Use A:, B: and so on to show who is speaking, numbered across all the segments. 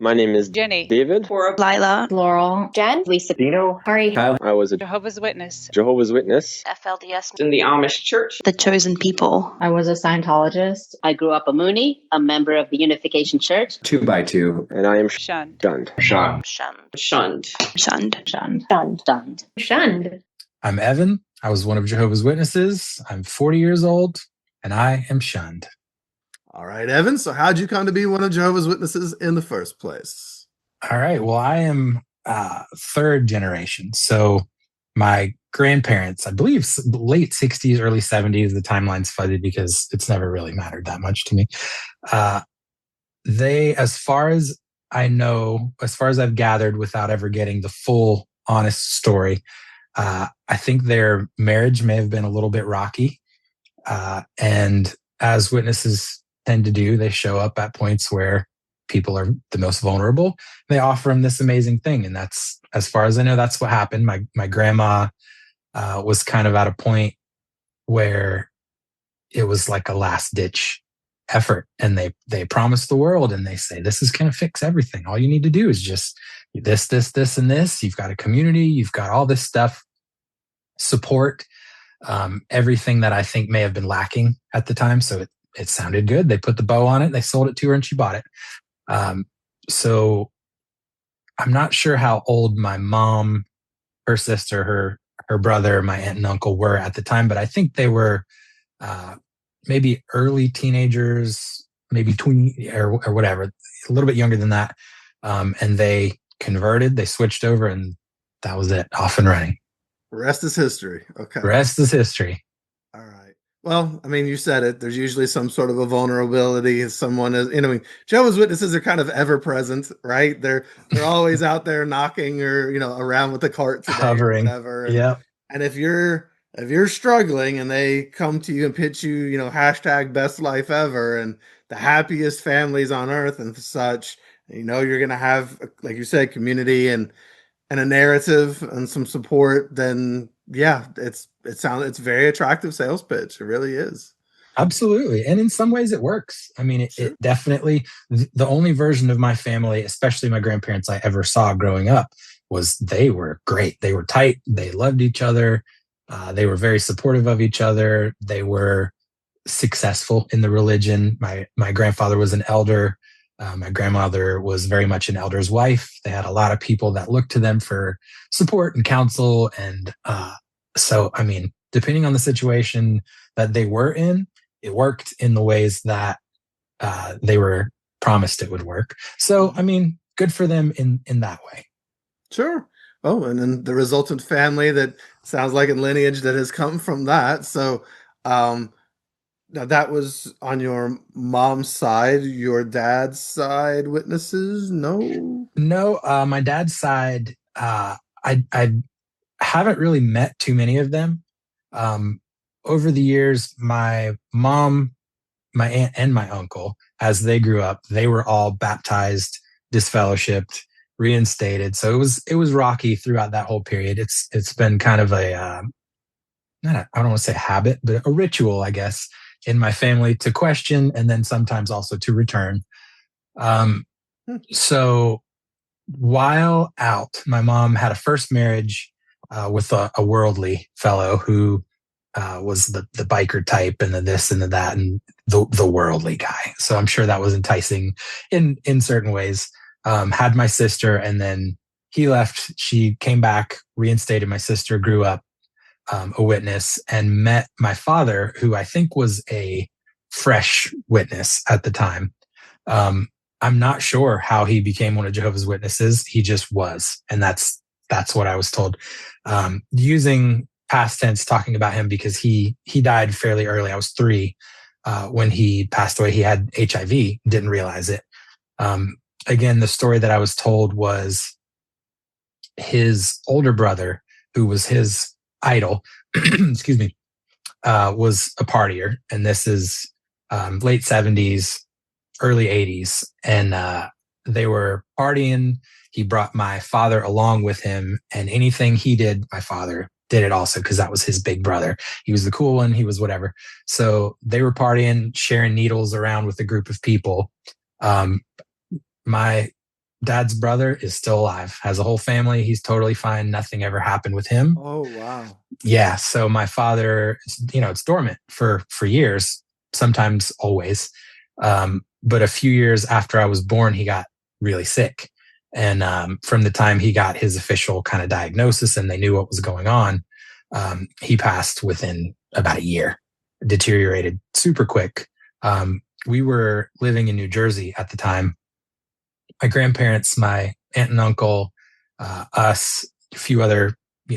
A: My name is
B: Jenny,
A: David.
C: Cora,
D: Lila,
E: Laurel,
C: Jen,
E: Lisa,
F: Dino,
E: Ari,
F: Kyle.
A: I was a
B: Jehovah's Witness,
A: Jehovah's Witness.
D: FLDS,
C: in the Amish church.
D: the chosen people.
E: I was a Scientologist.
G: I grew up a Mooney, a member of the Unification Church.
F: 2x2.
A: And I am
B: shunned.
A: shunned.
F: Sean.
D: Shunned.
C: Shunned.
D: Shunned.
E: Shunned.
G: Stunned.
C: Shunned.
H: I'm Evan. I was one of Jehovah's Witnesses. I'm 40 years old, and I am shunned.
I: All right, Evan. So how'd you come to be one of Jehovah's Witnesses in the first place?
H: All right. Well, I am third generation. So my grandparents, I believe late 60s, early 70s, the timeline's fuzzy because it's never really mattered that much to me. They, as far as I know, as far as I've gathered without ever getting the full honest story, I think their marriage may have been a little bit rocky. And as witnesses tend to do, they show up at points where people are the most vulnerable. They offer them this amazing thing. And that's, as far as I know, that's what happened. My grandma was kind of at a point where it was like a last ditch effort. And they promise the world and they say, this is going to fix everything. All you need to do is just this, and this. You've got a community. You've got all this stuff, support, everything that I think may have been lacking at the time. So it sounded good. They put the bow on it. They sold it to her and she bought it. So I'm not sure how old my mom, her sister, her brother, my aunt and uncle were at the time, but I think they were maybe early teenagers, maybe tween or whatever, a little bit younger than that. And they converted, they switched over, and that was it, off and running.
I: Rest is history. Okay.
H: Rest is history.
I: All right. Well, I mean, you said it. There's usually some sort of a vulnerability. Someone is, I mean, Jehovah's Witnesses are kind of ever present, right? They're always out there knocking or, around with the cart today,
H: Hovering.
I: or whatever.
H: Yeah.
I: And if you're struggling and they come to you and pitch you, hashtag best life ever and the happiest families on earth and such, you're going to have, like you said, community and a narrative and some support, then yeah, it's very attractive sales pitch. It really is.
H: Absolutely. And in some ways it works. I mean, it definitely, the only version of my family, especially my grandparents I ever saw growing up, was they were great. They were tight. They loved each other. They were very supportive of each other. They were successful in the religion. My grandfather was an elder. My grandmother was very much an elder's wife. They had a lot of people that looked to them for support and counsel. And so, I mean, depending on the situation that they were in, it worked in the ways that they were promised it would work. So, I mean, good for them in that way.
I: Sure. Oh, and then the resultant family that sounds like a lineage that has come from that. So, now that was on your mom's side. Your dad's side, witnesses? No,
H: my dad's side. I haven't really met too many of them. Over the years, my mom, my aunt, and my uncle, as they grew up, they were all baptized, disfellowshipped, reinstated. So it was rocky throughout that whole period. It's been kind of I don't want to say habit, but a ritual, I guess, in my family to question and then sometimes also to return. So while out, my mom had a first marriage with a worldly fellow who was the biker type and the this and the that and the worldly guy. So I'm sure that was enticing in certain ways. Had my sister and then he left. She came back, reinstated my sister, grew up a witness, and met my father, who I think was a fresh witness at the time. I'm not sure how he became one of Jehovah's Witnesses. He just was. And that's what I was told. Using past tense, talking about him because he died fairly early. I was 3 when he passed away. He had HIV, didn't realize it. Again, the story that I was told was his older brother, who was his idol, excuse me, was a partier. And this is late 70s, early 80s. And they were partying. He brought my father along with him. And anything he did, my father did it also because that was his big brother. He was the cool one. He was whatever. So they were partying, sharing needles around with a group of people. My dad's brother is still alive, has a whole family. He's totally fine. Nothing ever happened with him.
I: Oh, wow.
H: Yeah. So my father, it's dormant for years, sometimes always. But a few years after I was born, he got really sick. And from the time he got his official kind of diagnosis and they knew what was going on, he passed within about a year, deteriorated super quick. We were living in New Jersey at the time. My grandparents, my aunt and uncle, us, a few other,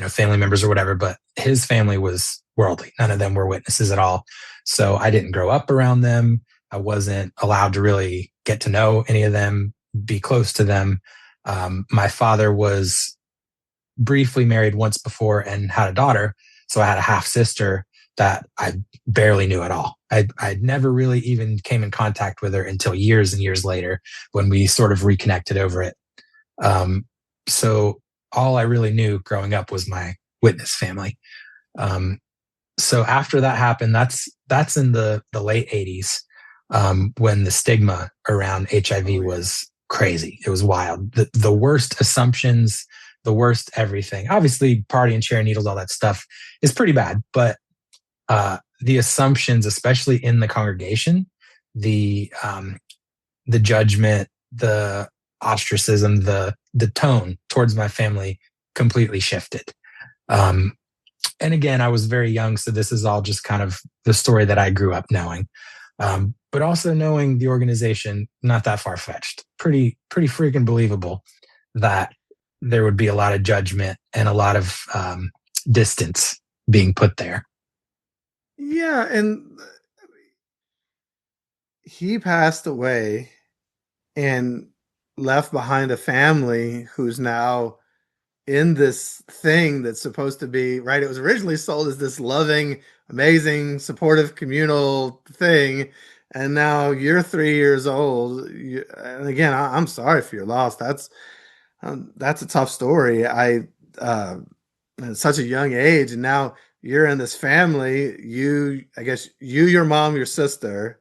H: family members or whatever, but his family was worldly. None of them were witnesses at all. So I didn't grow up around them. I wasn't allowed to really get to know any of them, be close to them. My father was briefly married once before and had a daughter. So I had a half sister that I barely knew at all. I never really even came in contact with her until years and years later when we sort of reconnected over it. So all I really knew growing up was my witness family. So after that happened, that's in the late 80s, when the stigma around HIV was crazy. It was wild. The worst assumptions, the worst everything. Obviously, party and share needles, all that stuff is pretty bad. But the assumptions, especially in the congregation, the judgment, the ostracism, the tone towards my family completely shifted. And again, I was very young, so this is all just kind of the story that I grew up knowing. But also knowing the organization, not that far-fetched, pretty freaking believable that there would be a lot of judgment and a lot of distance being put there.
I: Yeah, and he passed away and left behind a family who's now in this thing that's supposed to be, right? It was originally sold as this loving, amazing, supportive, communal thing. And now you're 3 years old. And again, I'm sorry for your loss. That's a tough story. At such a young age, and now you're in this family. I guess your mom, your sister,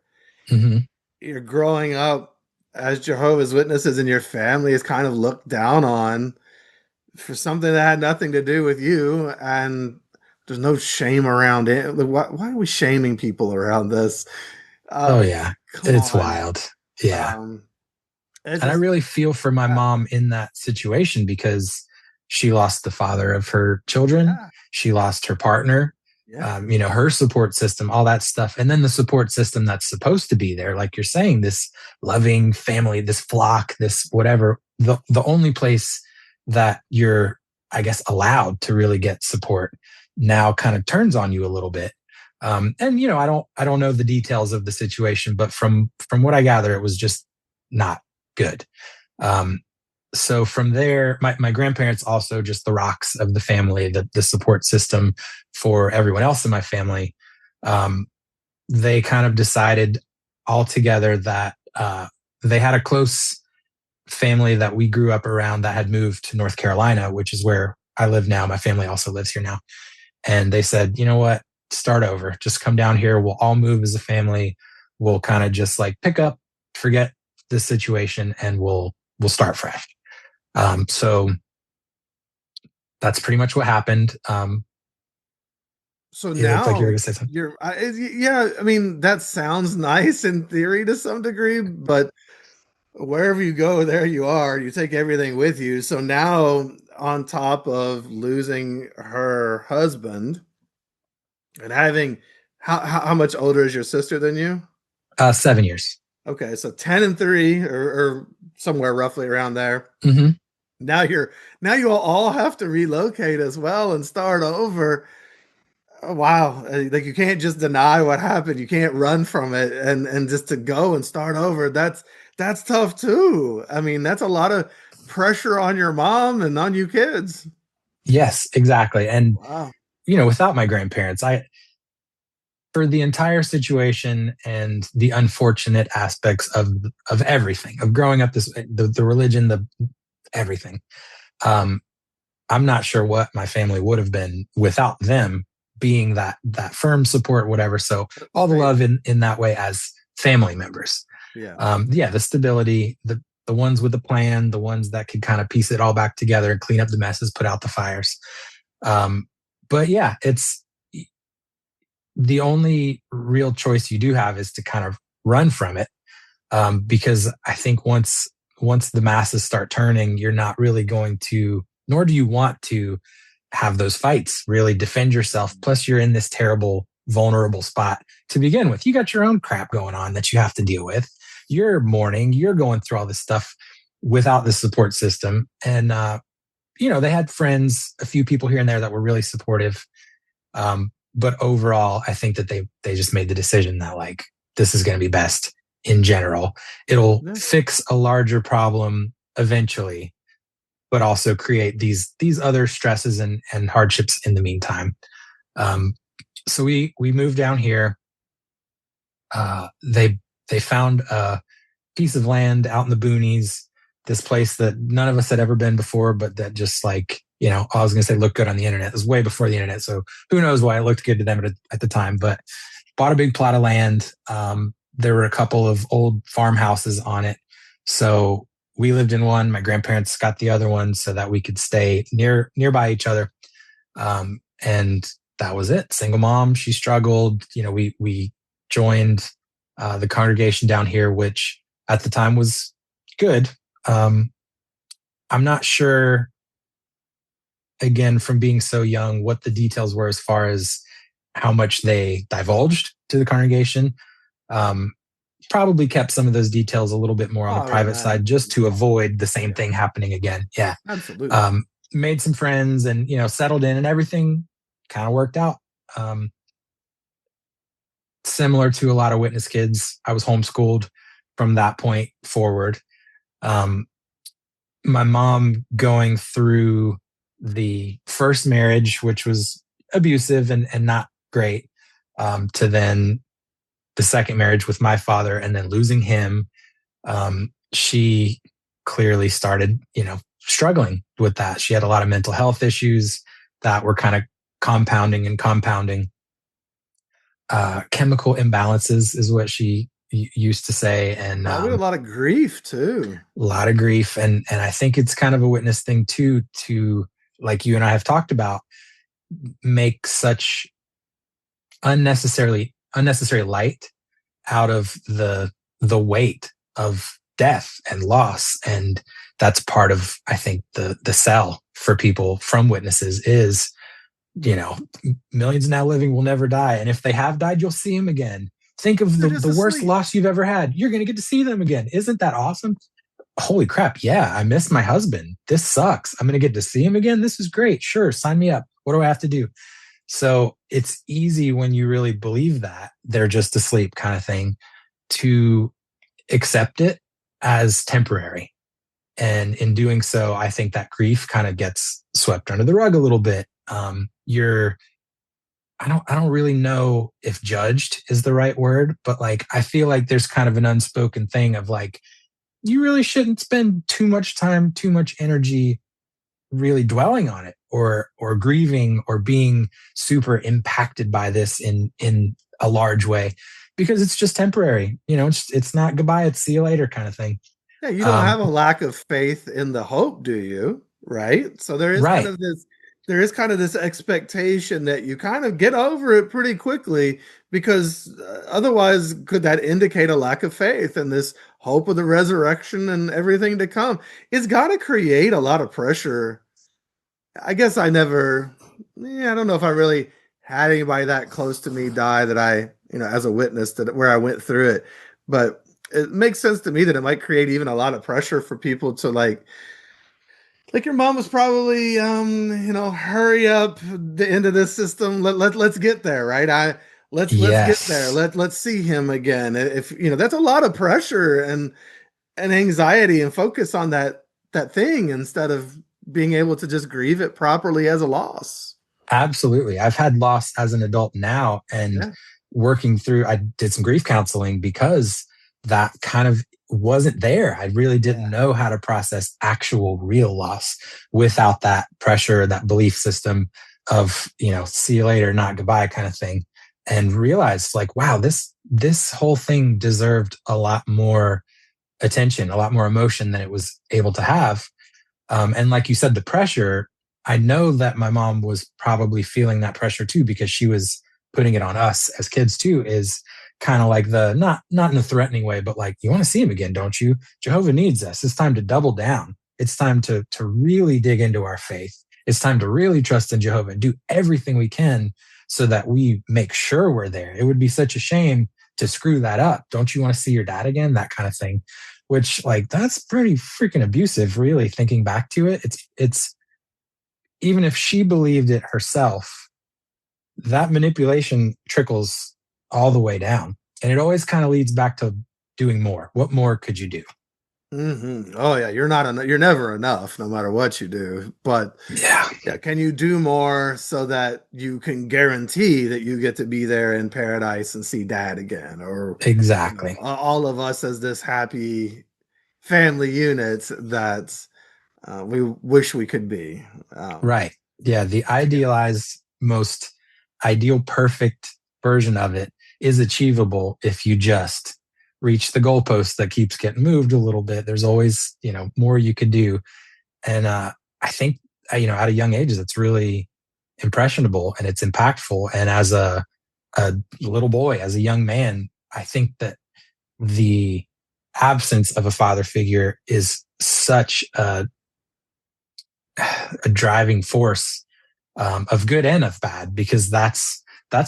H: Mm-hmm.
I: you're growing up as Jehovah's Witnesses, and your family is kind of looked down on for something that had nothing to do with you, and there's no shame around it. Why are we shaming people around this?
H: Oh yeah, it's
I: on.
H: wild. Yeah.
I: And
H: I really feel for my mom in that situation because she lost the father of her children.
I: Yeah.
H: She lost her partner, her support system, all that stuff. And then the support system that's supposed to be there, like you're saying, this loving family, this flock, this whatever, the only place that you're, I guess, allowed to really get support now kind of turns on you a little bit. And I don't know the details of the situation, but from what I gather, it was just not good. So from there, my grandparents also just the rocks of the family, the support system for everyone else in my family. They kind of decided all together that they had a close family that we grew up around that had moved to North Carolina, which is where I live now. My family also lives here now. And they said, you know what, start over. Just come down here. We'll all move as a family. We'll kind of just like pick up, forget the situation, and we'll start fresh. So that's pretty much what happened.
I: So now
H: like you're going to say something.
I: Yeah. I mean, that sounds nice in theory to some degree, but wherever you go, there you are. You take everything with you. So now, on top of losing her husband and having, how much older is your sister than you?
H: 7 years.
I: Okay, so 10 and 3, or somewhere roughly around there.
H: Mm-hmm.
I: Now you all have to relocate as well and start over. Oh, wow. Like, you can't just deny what happened. You can't run from it and just to go and start over. That's tough too. I mean, that's a lot of pressure on your mom and on you kids.
H: Yes, exactly. And,
I: wow.
H: Without my grandparents, for the entire situation and the unfortunate aspects of everything, of growing up the religion, the everything, I'm not sure what my family would have been without them being that firm support, whatever. So all the love in that way as family members.
I: Yeah.
H: The stability, the ones with the plan, the ones that could kind of piece it all back together and clean up the messes, put out the fires. But yeah, it's the only real choice you do have is to kind of run from it. Because I think once the masses start turning, you're not really going to, nor do you want to have those fights, really defend yourself. Plus you're in this terrible, vulnerable spot to begin with. You got your own crap going on that you have to deal with. You're mourning, you're going through all this stuff without the support system. And, they had friends, a few people here and there that were really supportive. But overall, I think that they just made the decision that like, this is going to be best in general. It'll fix a larger problem eventually, but also create these other stresses and hardships in the meantime. So we moved down here. They found a piece of land out in the boonies, this place that none of us had ever been before, but that just like, I was going to say looked good on the internet. It was way before the internet. So who knows why it looked good to them at the time, but bought a big plot of land. There were a couple of old farmhouses on it. So we lived in one. My grandparents got the other one so that we could stay nearby each other. And that was it. Single mom. She struggled. We joined the congregation down here, which at the time was good. I'm not sure, again, from being so young, what the details were as far as how much they divulged to the congregation. Probably kept some of those details a little bit more on the private side just to avoid the same thing happening again. Yeah.
I: Absolutely.
H: Made some friends and, settled in and everything kind of worked out. Similar to a lot of witness kids, I was homeschooled from that point forward. My mom going through the first marriage, which was abusive and not great, to then the second marriage with my father and then losing him. She clearly started, struggling with that. She had a lot of mental health issues that were kind of compounding. Chemical imbalances is what she used to say. And
I: probably a lot of grief too.
H: A lot of grief. And I think it's kind of a witness thing too, to, like you and I have talked about, make such unnecessary light out of the weight of death and loss. And that's part of, I think, the sell for people from witnesses is, millions now living will never die. And if they have died, you'll see them again. Think of the worst loss you've ever had. You're going to get to see them again. Isn't that awesome? Holy crap. Yeah, I miss my husband. This sucks. I'm going to get to see him again. This is great. Sure. Sign me up. What do I have to do? So it's easy when you really believe that they're just asleep kind of thing to accept it as temporary. And in doing so, I think that grief kind of gets swept under the rug a little bit. I don't really know if judged is the right word, but like, I feel like there's kind of an unspoken thing of like, you really shouldn't spend too much time, too much energy really dwelling on it or grieving or being super impacted by this in a large way, because it's just temporary. It's not goodbye, it's see you later kind of thing.
I: Yeah, you don't have a lack of faith in the hope, do you? Right. So there is kind of this expectation that you kind of get over it pretty quickly, because otherwise could that indicate a lack of faith and this hope of the resurrection and everything to come? It's got to create a lot of pressure. I guess I don't know if I really had anybody that close to me die that I, as a witness to where I went through it, but it makes sense to me that it might create even a lot of pressure for people to like your mom was probably, hurry up the end of this system. Let's get there. Right. Let's get there. Let's see him again. If, that's a lot of pressure and anxiety and focus on that thing instead of being able to just grieve it properly as a loss.
H: Absolutely. I've had loss as an adult now, and working through, I did some grief counseling because that kind of wasn't there. I really didn't know how to process actual real loss without that pressure, that belief system of, see you later, not goodbye kind of thing. And realized like, wow, this whole thing deserved a lot more attention, a lot more emotion than it was able to have. And like you said, the pressure, I know that my mom was probably feeling that pressure too, because she was putting it on us as kids too, is kind of like the, not in a threatening way, but like, you want to see him again, don't you? Jehovah needs us. It's time to double down. It's time to really dig into our faith. It's time to really trust in Jehovah and do everything we can so that we make sure we're there. It would be such a shame to screw that up. Don't you want to see your dad again? That kind of thing, which like, that's pretty freaking abusive, really, thinking back to it. It's even if she believed it herself, that manipulation trickles all the way down. And it always kind of leads back to doing more. What more could you do?
I: Mm-hmm. Oh yeah, you're never enough, no matter what you do. But
H: Yeah,
I: can you do more so that you can guarantee that you get to be there in paradise and see dad again, or
H: exactly.
I: all of us as this happy family unit that we wish we could be.
H: Right. Yeah. The idealized, most ideal, perfect version of it is achievable if you just reach the goalpost that keeps getting moved a little bit. There's always, more you could do. And I think, at a young age, it's really impressionable and it's impactful. And as a little boy, as a young man, I think that the absence of a father figure is such a driving force of good and of bad, because that's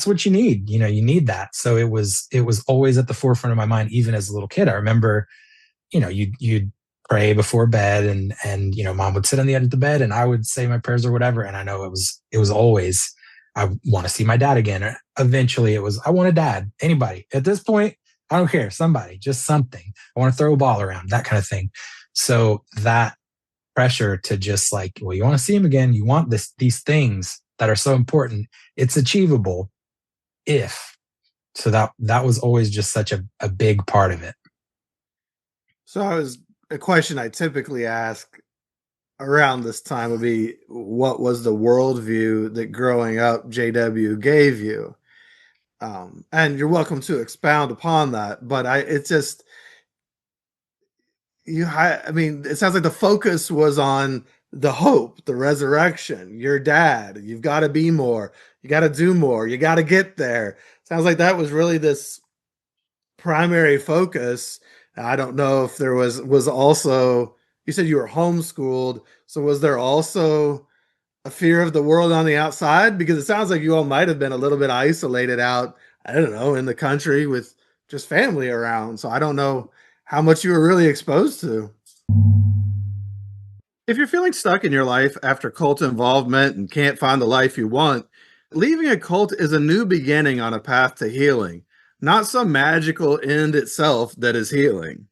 H: what you need. You need that. So it was always at the forefront of my mind, even as a little kid. I remember, you'd pray before bed, and mom would sit on the edge of the bed and I would say my prayers or whatever. And I know it was always, I want to see my dad again. Or eventually it was, I want a dad. Anybody at this point, I don't care. Somebody, just something. I want to throw a ball around, that kind of thing. So that pressure to just like, well, you want to see him again. You want these things that are so important. It's achievable if. So that was always just such a big part of it.
I: So a question I typically ask around this time would be, what was the worldview that growing up JW gave you? And you're welcome to expound upon that, but it sounds like the focus was on the hope, the resurrection, your dad. You've got to be more. You got to do more. You got to get there. Sounds like that was really this primary focus. I don't know if there was also, you said you were homeschooled. So was there also a fear of the world on the outside? Because it sounds like you all might have been a little bit isolated out, I don't know, in the country with just family around. So I don't know how much you were really exposed to. If you're feeling stuck in your life after cult involvement and can't find the life you want, leaving a cult is a new beginning on a path to healing, not some magical end itself that is healing.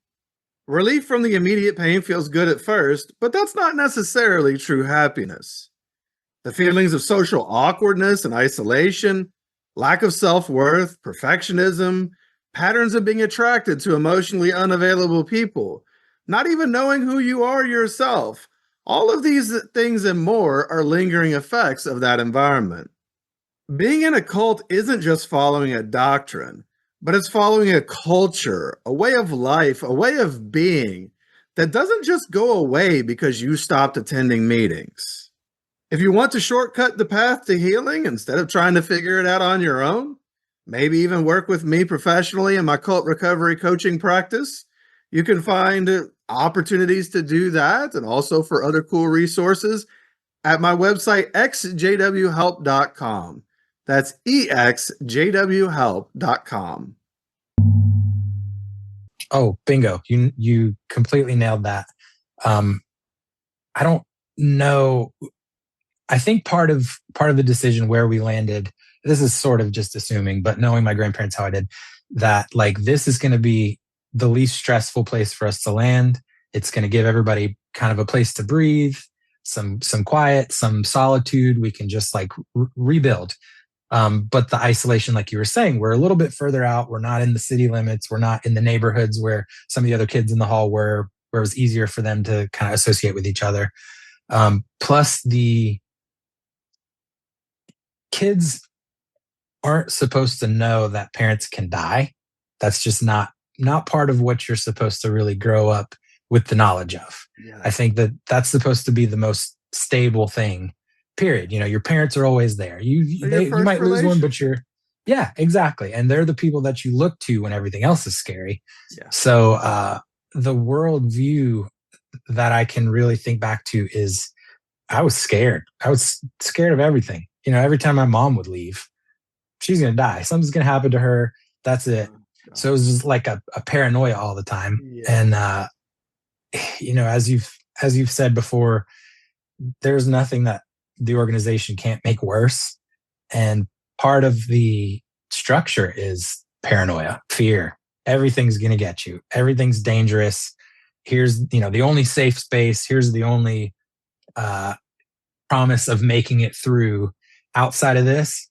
I: Relief from the immediate pain feels good at first, but that's not necessarily true happiness. The feelings of social awkwardness and isolation, lack of self-worth, perfectionism, patterns of being attracted to emotionally unavailable people, not even knowing who you are yourself, all of these things and more are lingering effects of that environment. Being in a cult isn't just following a doctrine, but it's following a culture, a way of life, a way of being that doesn't just go away because you stopped attending meetings. If you want to shortcut the path to healing instead of trying to figure it out on your own, maybe even work with me professionally in my cult recovery coaching practice, you can find opportunities to do that, and also for other cool resources at my website, exjwhelp.com. That's exjwhelp.com.
H: Oh, bingo. You completely nailed that. I don't know. I think part of the decision where we landed, this is sort of just assuming, but knowing my grandparents how I did, that like this is going to be the least stressful place for us to land. It's going to give everybody kind of a place to breathe, some quiet, some solitude. We can just like rebuild. But the isolation, like you were saying, we're a little bit further out. We're not in the city limits. We're not in the neighborhoods where some of the other kids in the hall were, where it was easier for them to kind of associate with each other. Plus the kids aren't supposed to know that parents can die. That's just not not part of what you're supposed to really grow up with the knowledge of.
I: Yeah.
H: I think that that's supposed to be the most stable thing, period. Your parents are always there. You might lose one, but yeah, exactly. And they're the people that you look to when everything else is scary.
I: Yeah.
H: So the worldview that I can really think back to is I was scared. I was scared of everything. Every time my mom would leave, she's going to die. Something's going to happen to her. That's it. So it was just like a paranoia all the time.
I: Yeah.
H: And, as you've said before, there's nothing that the organization can't make worse. And part of the structure is paranoia, fear. Everything's going to get you. Everything's dangerous. Here's, the only safe space. Here's the only promise of making it through. Outside of this,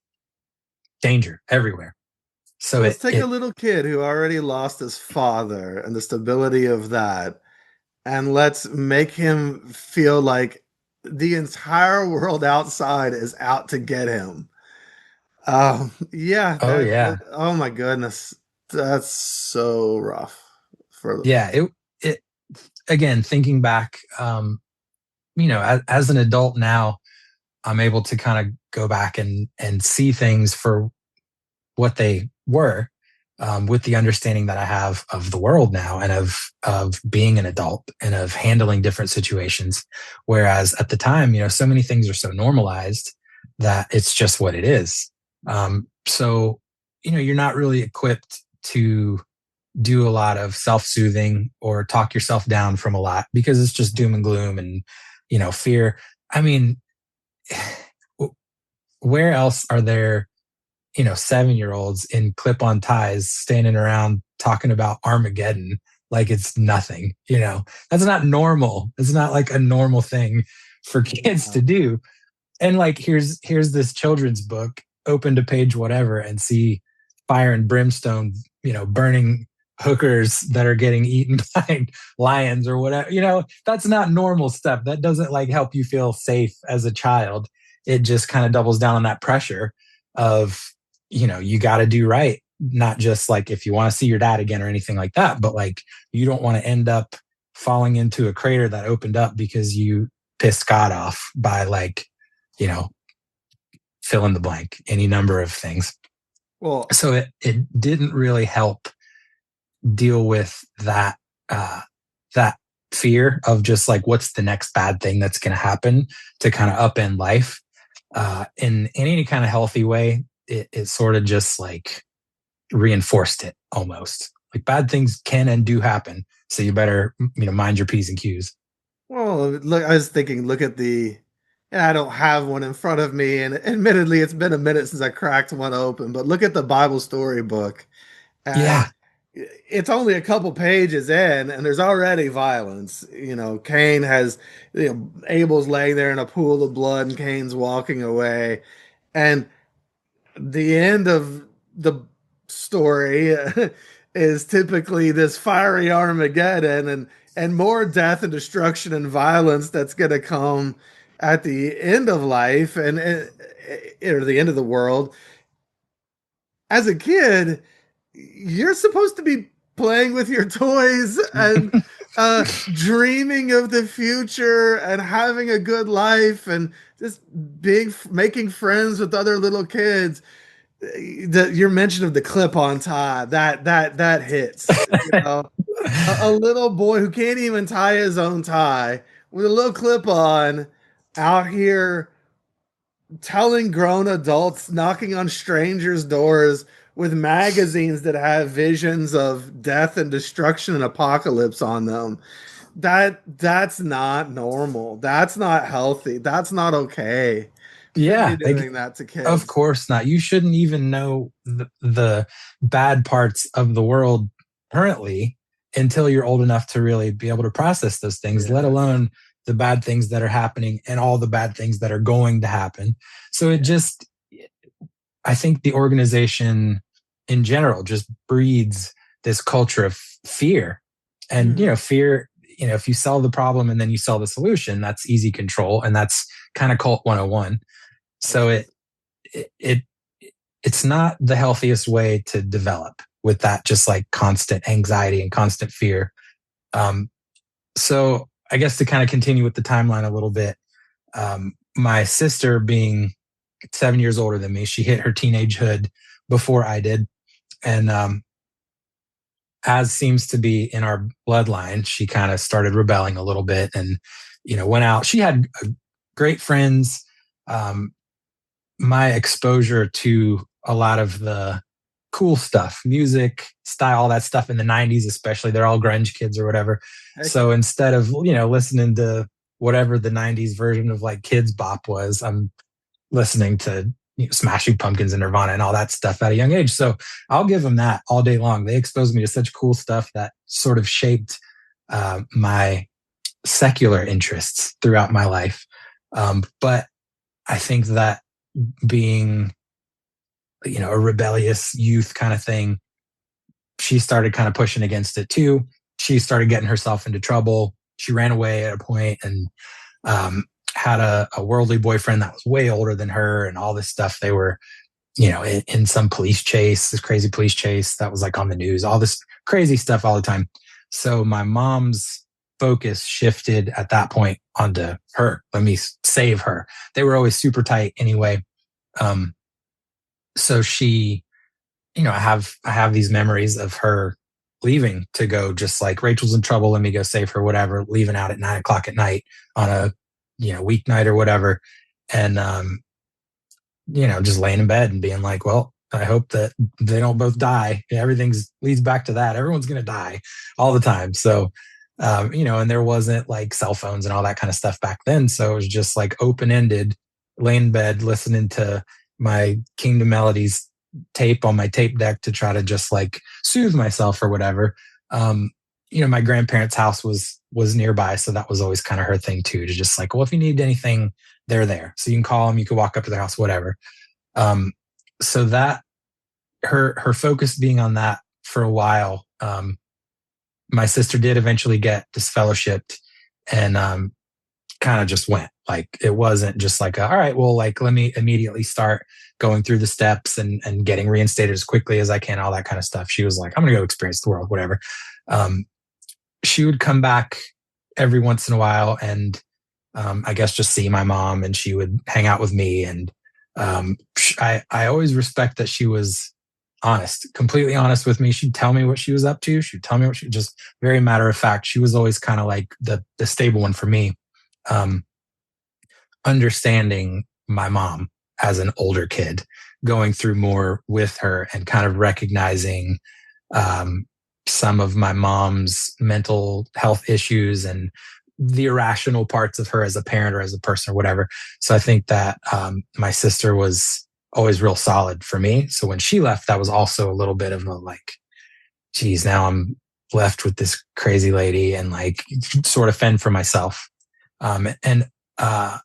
H: danger everywhere. So
I: let's take a little kid who already lost his father and the stability of that, and let's make him feel like the entire world outside is out to get him. Yeah.
H: Oh, yeah.
I: Oh my goodness. That's so rough for them.
H: Yeah. It again, thinking back, as an adult now, I'm able to kind of go back and see things for what they were, with the understanding that I have of the world now and of being an adult and of handling different situations. Whereas at the time, so many things are so normalized that it's just what it is. So, you're not really equipped to do a lot of self-soothing or talk yourself down from a lot because it's just doom and gloom and, fear. I mean, where else are there 7-year-olds in clip-on ties standing around talking about Armageddon like it's nothing? That's not normal. It's not like a normal thing for kids to do. And like, here's this children's book, open to page whatever, and see fire and brimstone, burning hookers that are getting eaten by lions or whatever. That's not normal stuff. That doesn't like help you feel safe as a child. It just kind of doubles down on that pressure of, you got to do right. Not just like if you want to see your dad again or anything like that, but like you don't want to end up falling into a crater that opened up because you pissed God off by like, fill in the blank, any number of things.
I: Well,
H: so it didn't really help deal with that fear of just like, what's the next bad thing that's going to happen to kind of upend life in any kind of healthy way. It sort of just like reinforced it almost. Like bad things can and do happen. So you better, mind your P's and Q's.
I: Well, look, I was thinking, look at and I don't have one in front of me, and admittedly, it's been a minute since I cracked one open, but look at the Bible story book.
H: Yeah.
I: It's only a couple pages in, and there's already violence. Cain has, Abel's laying there in a pool of blood, and Cain's walking away. And the end of the story is typically this fiery Armageddon and more death and destruction and violence that's going to come at the end of life or the end of the world. As a kid, you're supposed to be playing with your toys and dreaming of the future and having a good life and just making friends with other little kids. Your mention of the clip-on tie that hits. A little boy who can't even tie his own tie with a little clip-on out here telling grown adults, knocking on strangers' doors with magazines that have visions of death and destruction and apocalypse on them. That's not normal. That's not healthy. That's not okay.
H: Yeah,
I: doing that to kids.
H: Of course not. You shouldn't even know the bad parts of the world currently until you're old enough to really be able to process those things, let alone the bad things that are happening and all the bad things that are going to happen. So I think the organization in general just breeds this culture of fear. And, fear, if you sell the problem and then you sell the solution, that's easy control. And that's kind of cult 101. So it's not the healthiest way to develop with that just like constant anxiety and constant fear. So I guess to kind of continue with the timeline a little bit, my sister being 7 years older than me, she hit her teenagehood before I did. And as seems to be in our bloodline, she kind of started rebelling a little bit and, went out. She had great friends. My exposure to a lot of the cool stuff, music, style, all that stuff in the 90s, especially, they're all grunge kids or whatever.
I: Heck.
H: So instead of, listening to whatever the 90s version of like kids bop was, I'm listening to Smashing Pumpkins and Nirvana and all that stuff at a young age. So I'll give them that all day long. They exposed me to such cool stuff that sort of shaped my secular interests throughout my life. But I think that being, a rebellious youth kind of thing, she started kind of pushing against it too. She started getting herself into trouble. She ran away at a point and had a worldly boyfriend that was way older than her and all this stuff. They were, in some police chase, this crazy police chase that was like on the news, all this crazy stuff all the time. So my mom's focus shifted at that point onto her. Let me save her. They were always super tight anyway. So she, I have these memories of her leaving to go, just like, Rachel's in trouble, let me go save her, whatever, leaving out at 9:00 at night on a, weeknight or whatever. And, just laying in bed and being like, well, I hope that they don't both die. Everything leads back to that. Everyone's going to die all the time. So, and there wasn't like cell phones and all that kind of stuff back then. So it was just like open-ended, laying in bed, listening to my Kingdom Melodies tape on my tape deck to try to just like soothe myself or whatever. My grandparents' house was nearby. So that was always kind of her thing too, to just like, well, if you need anything, they're there. So you can call them, you can walk up to their house, whatever. So that her focus being on that for a while, my sister did eventually get disfellowshipped and kind of just went. Like, it wasn't just like, all right, well, like, let me immediately start going through the steps and getting reinstated as quickly as I can, all that kind of stuff. She was like, I'm going to go experience the world, whatever. She would come back every once in a while and I guess just see my mom, and she would hang out with me. And I always respect that she was honest, completely honest with me. She'd tell me what she was up to. She'd tell me what she, just very matter of fact. She was always kind of like the stable one for me. Understanding my mom as an older kid, going through more with her and kind of recognizing some of my mom's mental health issues and the irrational parts of her as a parent or as a person or whatever. So I think that my sister was always real solid for me. So when she left, that was also a little bit of a like, geez, now I'm left with this crazy lady and like sort of fend for myself. And a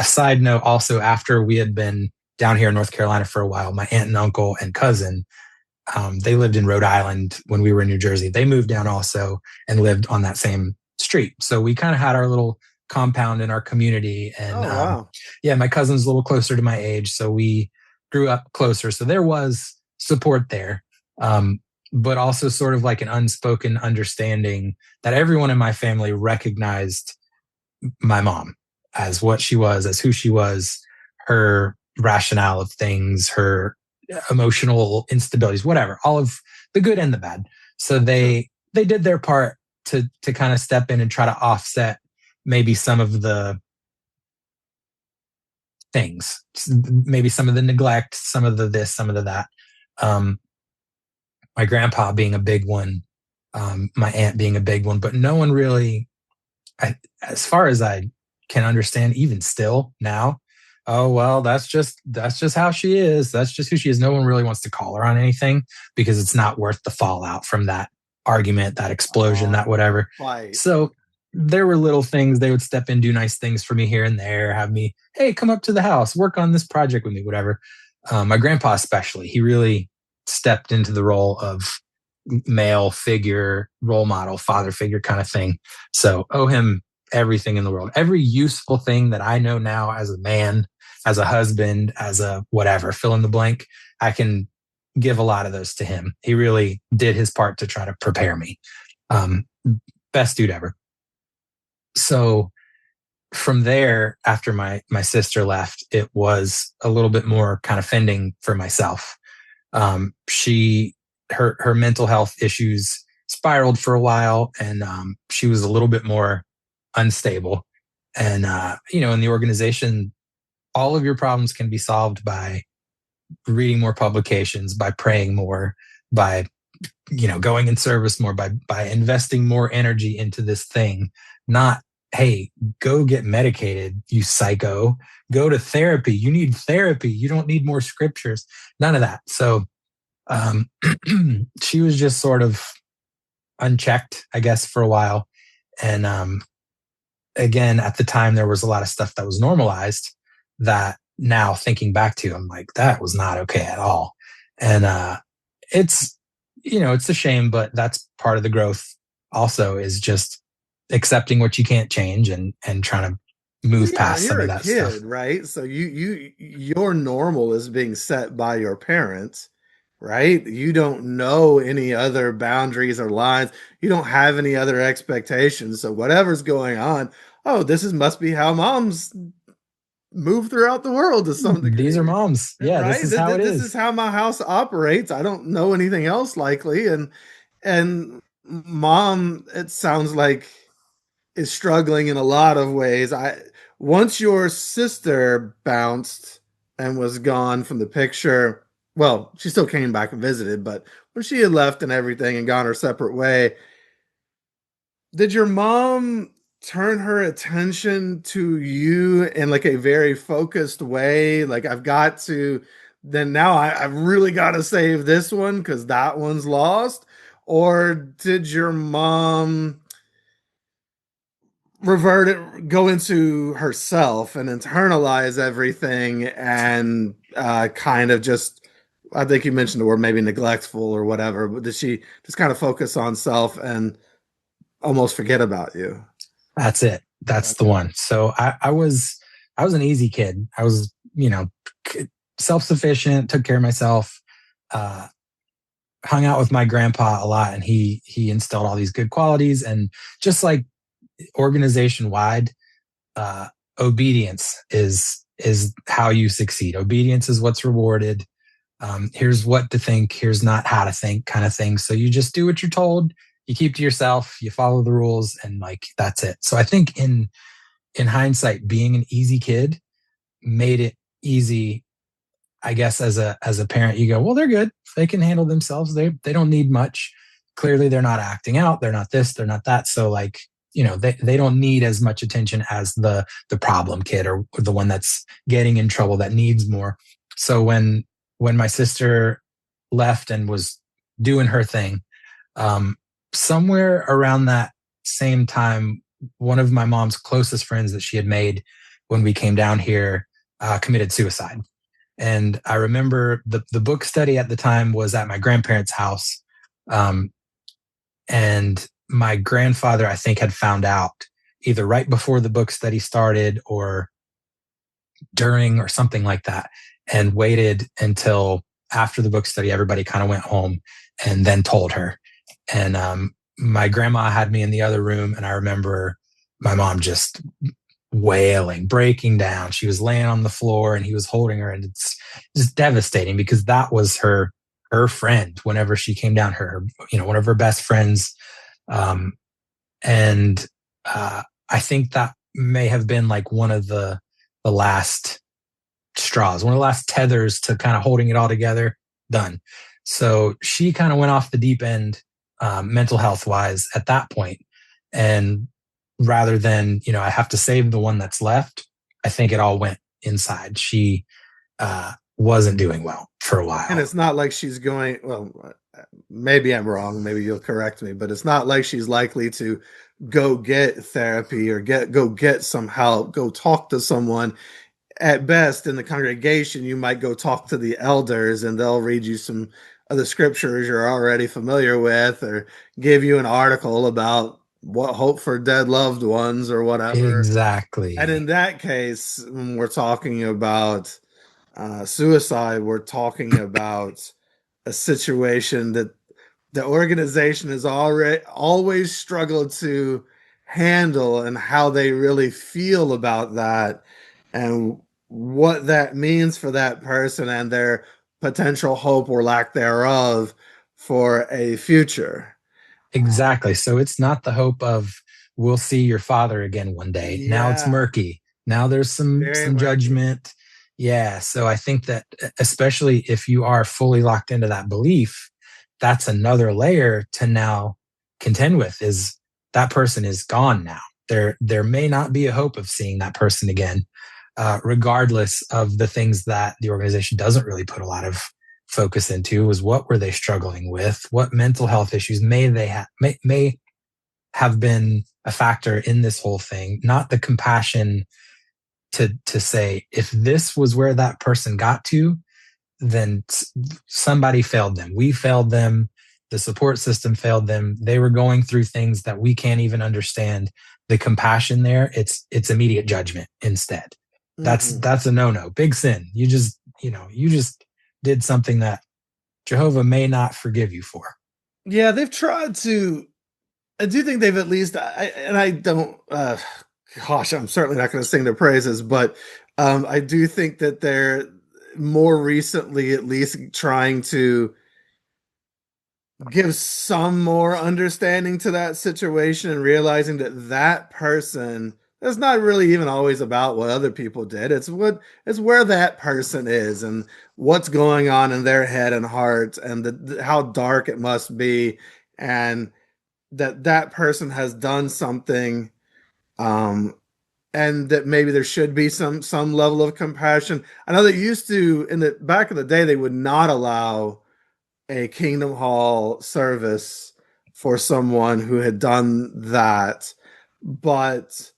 H: side note also, after we had been down here in North Carolina for a while, my aunt and uncle and cousin, they lived in Rhode Island when we were in New Jersey. They moved down also and lived on that same street. So we kind of had our little compound in our community. And
I: wow.
H: My cousin's a little closer to my age. So we grew up closer. So there was support there. But also sort of like an unspoken understanding that everyone in my family recognized my mom as what she was, as who she was, her rationale of things, her emotional instabilities, whatever, all of the good and the bad. So they did their part to kind of step in and try to offset maybe some of the things, maybe some of the neglect, some of the this, some of the that. My grandpa being a big one, my aunt being a big one, but no one really, as far as I can understand, even still now, oh, well, that's just how she is. That's just who she is. No one really wants to call her on anything because it's not worth the fallout from that argument, that explosion, that whatever.
I: Right.
H: So there were little things. They would step in, do nice things for me here and there, have me, hey, come up to the house, work on this project with me, whatever. My grandpa especially, he really stepped into the role of male figure, role model, father figure kind of thing. So owe him everything in the world. Every useful thing that I know now as a man, as a husband, as a whatever, fill in the blank, I can give a lot of those to him. He really did his part to try to prepare me. Best dude ever. So from there, after my sister left, it was a little bit more kind of fending for myself. Her mental health issues spiraled for a while, and she was a little bit more unstable. And in the organization, all of your problems can be solved by reading more publications, by praying more, by going in service more, by investing more energy into this thing. Not, hey, go get medicated, you psycho. Go to therapy. You need therapy. You don't need more scriptures. None of that. So she was just sort of unchecked, I guess, for a while. And again, at the time, there was a lot of stuff that was normalized that now thinking back to, I'm like, that was not okay at all. And it's a shame, but that's part of the growth also, is just accepting what you can't change and trying to move past some of that
I: kid,
H: stuff.
I: Right? So your normal is being set by your parents, right? You don't know any other boundaries or lines. You don't have any other expectations. So whatever's going on, must be how moms move throughout the world to some degree.
H: These are moms. Yeah,
I: right?
H: This is how it is.
I: This is how my house operates. I don't know anything else likely. And mom, it sounds like, is struggling in a lot of ways. Once your sister bounced and was gone from the picture, well, she still came back and visited, but when she had left and everything and gone her separate way, did your mom turn her attention to you in like a very focused way? Like, I've really got to save this one because that one's lost? Or did your mom go into herself and internalize everything and kind of just, I think you mentioned the word maybe neglectful or whatever, but did she just kind of focus on self and almost forget about you?
H: That's it. That's the one. So I was an easy kid. I was, self-sufficient, took care of myself, hung out with my grandpa a lot, and he instilled all these good qualities. And just like organization wide, obedience is how you succeed. Obedience is what's rewarded. Here's what to think, here's not how to think, kind of thing. So you just do what you're told, you keep to yourself, you follow the rules, and like, that's it. So I think in hindsight, being an easy kid made it easy, I guess. As a parent, you go, well, they're good, they can handle themselves, they don't need much. Clearly they're not acting out, they're not this, they're not that. So like, they don't need as much attention as the problem kid, or the one that's getting in trouble, that needs more. So when my sister left and was doing her thing, somewhere around that same time, one of my mom's closest friends that she had made when we came down here committed suicide. And I remember the book study at the time was at my grandparents' house. And my grandfather, I think, had found out either right before the book study started or during or something like that, and waited until after the book study, everybody kind of went home, and then told her. And my grandma had me in the other room, and I remember my mom just wailing, breaking down. She was laying on the floor and he was holding her, and it's just devastating because that was her friend whenever she came down, one of her best friends. And I think that may have been like one of the last straws, one of the last tethers to kind of holding it all together. Done. So she kind of went off the deep end, mental health wise at that point. And rather than, I have to save the one that's left, I think it all went inside. She wasn't doing well for a while.
I: And it's not like she's going, well, maybe I'm wrong, maybe you'll correct me, but it's not like she's likely to go get therapy or go get some help, go talk to someone. At best, in the congregation, you might go talk to the elders and they'll read you some of the scriptures you're already familiar with, or give you an article about what hope for dead loved ones or whatever.
H: Exactly.
I: And in that case, when we're talking about suicide, we're talking about a situation that the organization has always struggled to handle, and how they really feel about that, and what that means for that person and their potential hope or lack thereof for a future.
H: Exactly. So it's not the hope of we'll see your father again one day. Now it's
I: Yeah,
H: murky. Now there's some
I: very
H: some
I: murky.
H: judgment. Yeah. So I think that especially if you are fully locked into that belief, that's another layer to now contend with is that person is gone now. There may not be a hope of seeing that person again, regardless of the things that the organization doesn't really put a lot of focus into was what were they struggling with, what mental health issues may have been a factor in this whole thing, not the compassion to say if this was where that person got to, then somebody failed them, we failed them, the support system failed them, they were going through things that we can't even understand. The compassion there, it's immediate judgment instead.
I: Hmm.
H: That's a no-no, big sin. You just did something that Jehovah may not forgive you for.
I: Yeah, they've tried to. I do think they've at least. And I don't. Gosh, I'm certainly not going to sing their praises, but I do think that they're more recently, at least, trying to give some more understanding to that situation, and realizing that that person is not really even always about what other people did. It's where that person is and what's going on in their head and heart, and how dark it must be, and that person has done something, um and that maybe there should be some level of compassion. I know that used to, in the back of the day, they would not allow a Kingdom Hall service for someone who had done that, but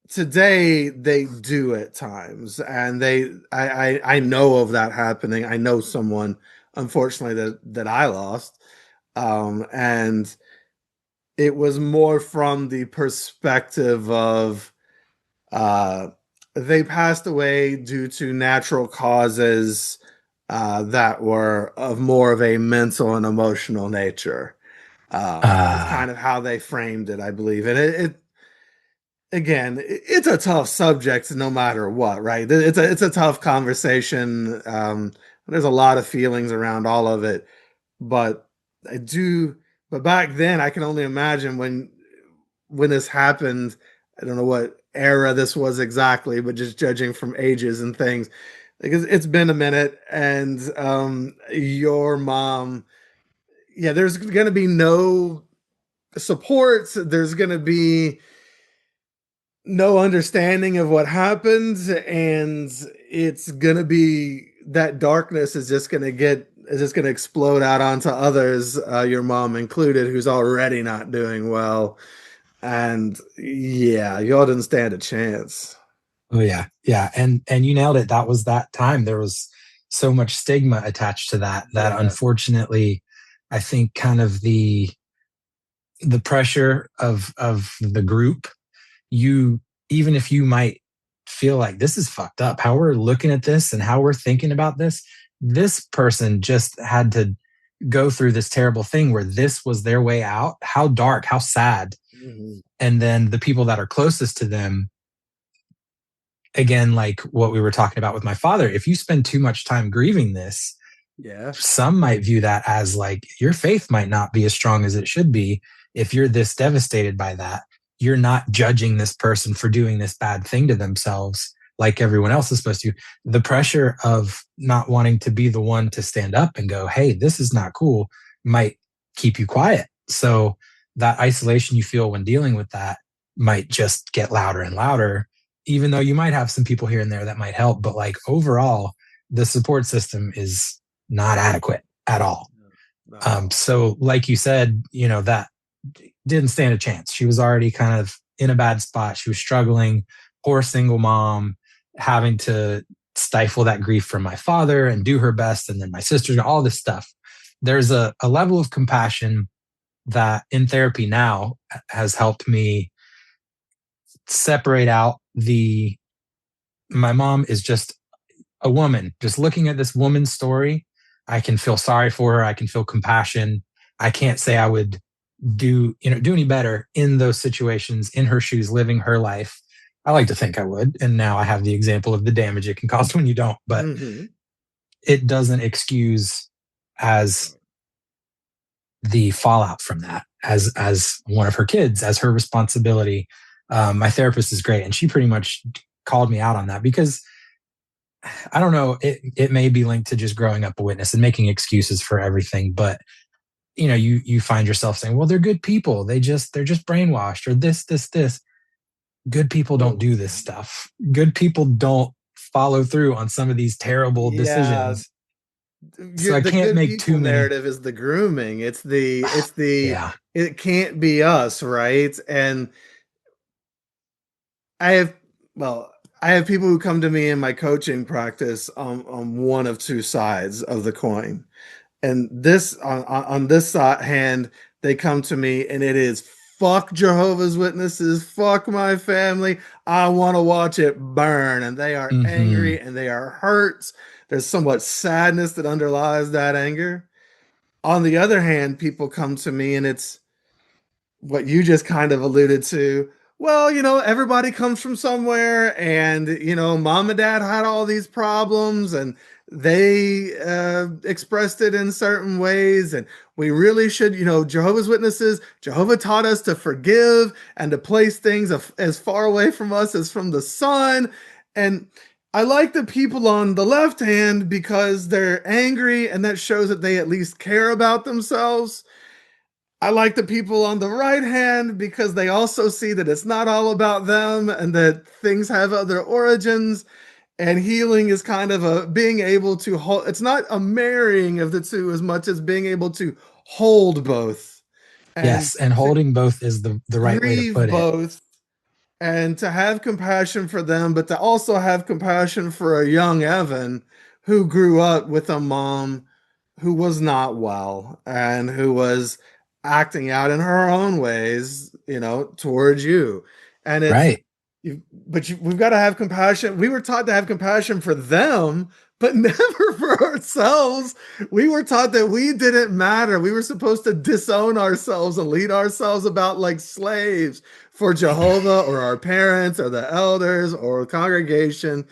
I: today they do at times, and I know of that happening. I know someone, unfortunately, that I lost, and it was more from the perspective of uh, they passed away due to natural causes that were of more of a mental and emotional nature. It's
H: Uh,
I: kind of how they framed it, I believe. And it again, it's a tough subject no matter what, right? It's a tough conversation. There's a lot of feelings around all of it, but I do. But back then, I can only imagine when this happened. I don't know what era this was exactly, but just judging from ages and things, because it's been a minute, and your mom, yeah, there's going to be no support. There's going to be no understanding of what happened, and it's going to be that darkness is just going to explode out onto others, your mom included, who's already not doing well. And yeah, y'all didn't stand a chance.
H: oh yeah, yeah, and you nailed it. That was that time. There was so much stigma attached to that
I: Yeah.
H: unfortunately, I think kind of the pressure of the group, you even if you might feel like this is fucked up how we're looking at this and how we're thinking about this person just had to go through this terrible thing where this was their way out, how dark, how sad.
I: Mhm.
H: And then the people that are closest to them, again, like what we were talking about with my father, if you spend too much time grieving this,
I: Yeah.
H: some might view that as like your faith might not be as strong as it should be. If you're this devastated by that, you're not judging this person for doing this bad thing to themselves like everyone else is supposed to. The pressure of not wanting to be the one to stand up and go, hey, this is not cool, might keep you quiet. So that isolation you feel when dealing with that might just get louder and louder, even though you might have some people here and there that might help. But like overall, the support system is not adequate at all.
I: No, not at all.
H: So, like you said, that didn't stand a chance. She was already kind of in a bad spot. She was struggling, poor single mom, having to stifle that grief from my father and do her best. And then my sisters, all this stuff. There's a level of compassion that in therapy now has helped me separate out my mom is just a woman, just looking at this woman's story. I can feel sorry for her. I can feel compassion. I can't say I would do any better in those situations, in her shoes, living her life. I like to think I would. And now I have the example of the damage it can cause when you don't, but it doesn't excuse as the fallout from that as one of her kids, as her responsibility. My therapist is great. And she pretty much called me out on that because I don't know, it may be linked to just growing up a witness and making excuses for everything. But you find yourself saying, well, they're good people. They're just brainwashed or this. Good people don't do this stuff. Good people don't follow through on some of these terrible decisions. So I can't make too many.
I: Narrative is the grooming. It's the it can't be us, right? And I have people who come to me in my coaching practice on one of two sides of the coin. And this on this hand, they come to me and it is fuck Jehovah's Witnesses, fuck my family. I want to watch it burn. And they are angry and they are hurt. There's somewhat sadness that underlies that anger. On the other hand, people come to me and it's what you just kind of alluded to. Well, everybody comes from somewhere and, mom and dad had all these problems and they expressed it in certain ways. And we really should, Jehovah's Witnesses, Jehovah taught us to forgive and to place things as far away from us as from the sun. And I like the people on the left hand because they're angry and that shows that they at least care about themselves. I like the people on the right hand because they also see that it's not all about them and that things have other origins. And healing is kind of a being able to hold. It's not a marrying of the two as much as being able to hold both.
H: And holding both is the right way to put
I: both, and to have compassion for them, but to also have compassion for a young Evan who grew up with a mom who was not well and who was acting out in her own ways, towards you. And it's
H: right.
I: We've got to have compassion. We were taught to have compassion for them, but never for ourselves. We were taught that we didn't matter. We were supposed to disown ourselves and lead ourselves about like slaves for Jehovah or our parents or the elders or the congregation.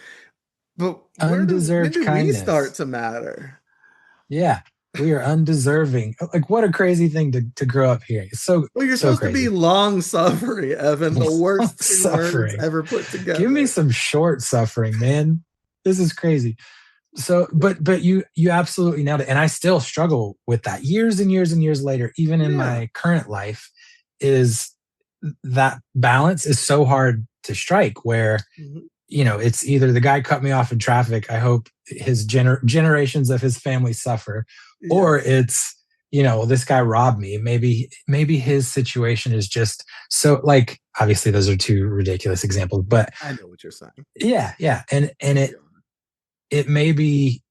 I: But when do we start to matter?
H: Yeah. We are undeserving. Like, what a crazy thing to grow up hearing. It's so
I: well, you're supposed to be long suffering, Evan. The worst two words ever put together.
H: Give me some short suffering, man. This is crazy. So, but you absolutely nailed it. And I still struggle with that years and years and years later, even in my current life, is that balance is so hard to strike where, it's either the guy cut me off in traffic. I hope his generations of his family suffer. Or it's, this guy robbed me. Maybe his situation is just so, like, obviously those are two ridiculous examples, but
I: I know what you're saying.
H: Yeah. And it may be,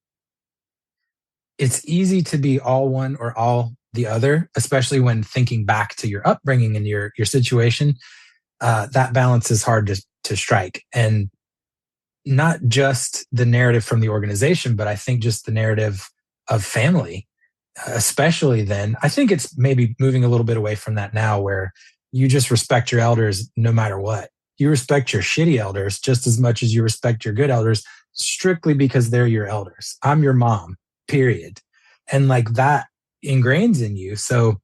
H: it's easy to be all one or all the other, especially when thinking back to your upbringing and your situation. That balance is hard to strike. And not just the narrative from the organization, but I think just the narrative of family, especially then. I think it's maybe moving a little bit away from that now where you just respect your elders no matter what. You respect your shitty elders just as much as you respect your good elders, strictly because they're your elders. I'm your mom, period. And like that ingrains in you. So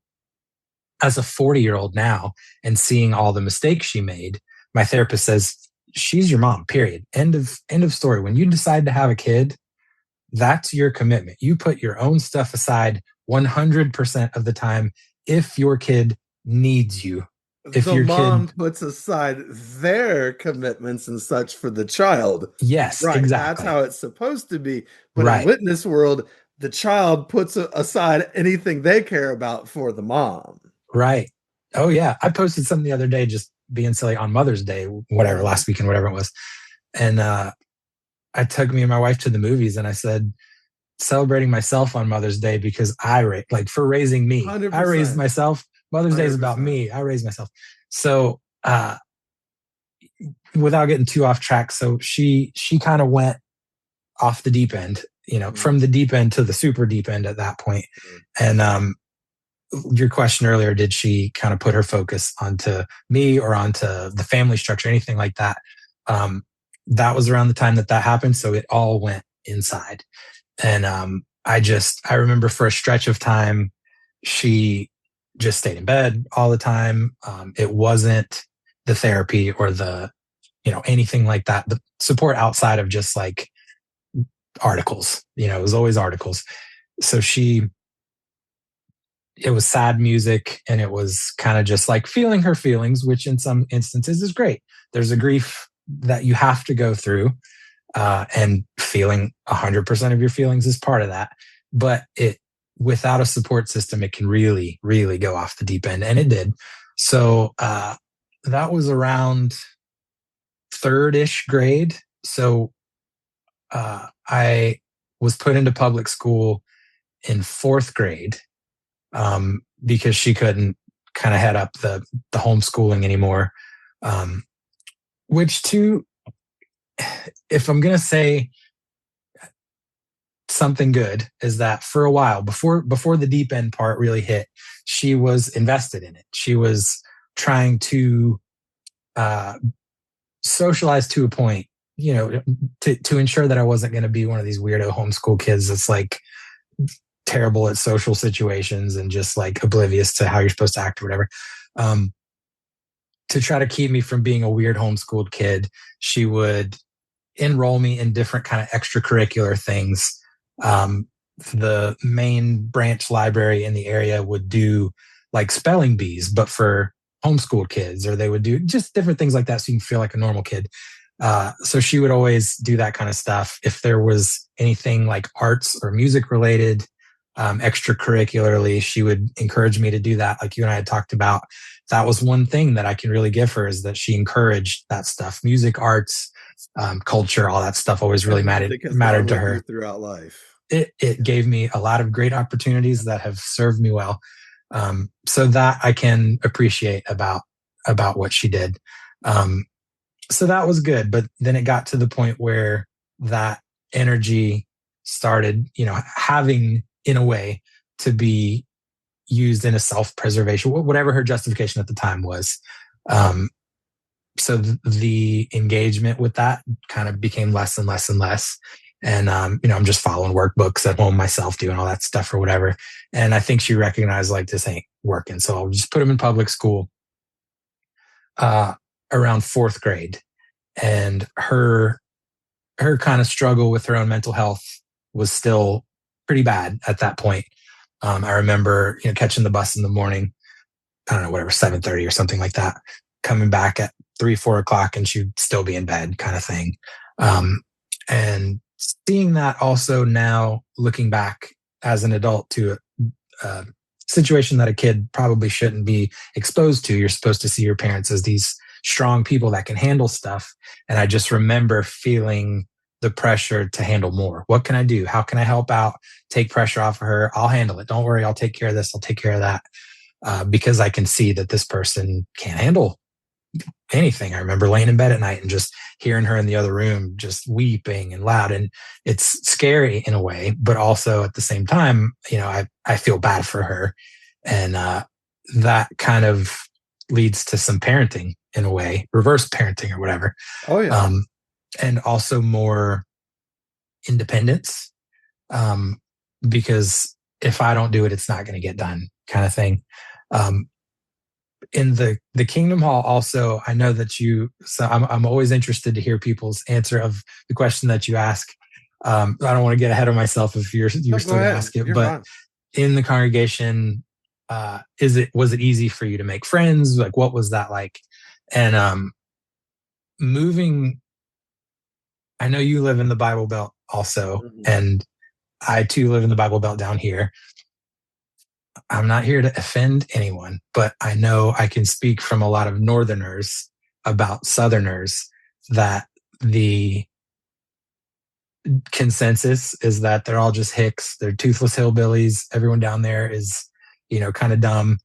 H: as a 40-year-old now and seeing all the mistakes she made, my therapist says, she's your mom, period. End of story. When you decide to have a kid, that's your commitment. You put your own stuff aside 100% of the time if your kid needs you. If
I: the
H: your
I: mom
H: kid
I: puts aside their commitments and such for the child.
H: Yes,
I: right.
H: Exactly.
I: That's how it's supposed to be. But in witness world, the child puts aside anything they care about for the mom.
H: Right. Oh, yeah. I posted something the other day, just being silly on Mother's Day, whatever, last weekend, whatever it was. And I took me and my wife to the movies and I said, celebrating myself on Mother's Day because for raising me.
I: 100%.
H: I raised myself. Mother's 100%. Day is about me. I raised myself. So without getting too off track, so she kind of went off the deep end from the deep end to the super deep end at that point. And your question earlier, did she kind of put her focus onto me or onto the family structure, anything like that? That was around the time that happened. So it all went inside. And I remember for a stretch of time, she just stayed in bed all the time. It wasn't the therapy or the, anything like that. The support outside of just like articles, it was always articles. So it was sad music, and it was kind of just like feeling her feelings, which in some instances is great. There's a grief that you have to go through, and feeling 100% of your feelings is part of that. But without a support system, it can really, really go off the deep end. And it did. So that was around third-ish grade. So I was put into public school in fourth grade, because she couldn't kind of head up the homeschooling anymore. Which too, if I'm going to say something good, is that for a while before the deep end part really hit, she was invested in it. She was trying to socialize to a point, to ensure that I wasn't going to be one of these weirdo homeschool kids that's like terrible at social situations and just like oblivious to how you're supposed to act or whatever. To try to keep me from being a weird homeschooled kid, she would enroll me in different kind of extracurricular things. The main branch library in the area would do like spelling bees, but for homeschooled kids, or they would do just different things like that so you can feel like a normal kid. So she would always do that kind of stuff. If there was anything like arts or music related, extracurricularly, she would encourage me to do that. Like you and I had talked about, that was one thing that I can really give her, is that she encouraged that stuff. Music, arts, culture, all that stuff always really mattered to her
I: throughout life.
H: It gave me a lot of great opportunities that have served me well. So that I can appreciate about what she did. So that was good. But then it got to the point where that energy started, having, in a way, to be used in a self-preservation, whatever her justification at the time was. So the engagement with that kind of became less and less and less. And, I'm just following workbooks at home myself, doing all that stuff or whatever. And I think she recognized like this ain't working. So I'll just put him in public school around fourth grade. And her kind of struggle with her own mental health was still pretty bad at that point. I remember, catching the bus in the morning, I don't know, whatever, 7:30 or something like that, coming back at 3-4 o'clock, and she'd still be in bed, kind of thing. And seeing that also now, looking back as an adult to a situation that a kid probably shouldn't be exposed to. You're supposed to see your parents as these strong people that can handle stuff. And I just remember feeling the pressure to handle more. What can I do? How can I help out? Take pressure off of her. I'll handle it. Don't worry. I'll take care of this. I'll take care of that. Because I can see that this person can't handle anything. I remember laying in bed at night and just hearing her in the other room, just weeping and loud. And it's scary in a way, but also at the same time, I feel bad for her. And that kind of leads to some parenting in a way, reverse parenting or whatever.
I: Oh, yeah.
H: And also more independence. Because if I don't do it, it's not going to get done, kind of thing. In the Kingdom Hall also, I know that so I'm always interested to hear people's answer of the question that you ask. I don't want to get ahead of myself if you're still going to ask it, but fine. In the congregation, was it easy for you to make friends? Like, what was that like? And moving, I know you live in the Bible Belt also, and I too live in the Bible Belt down here. I'm not here to offend anyone, but I know I can speak from a lot of Northerners about Southerners that the consensus is that they're all just hicks. They're toothless hillbillies. Everyone down there is, kind of dumb,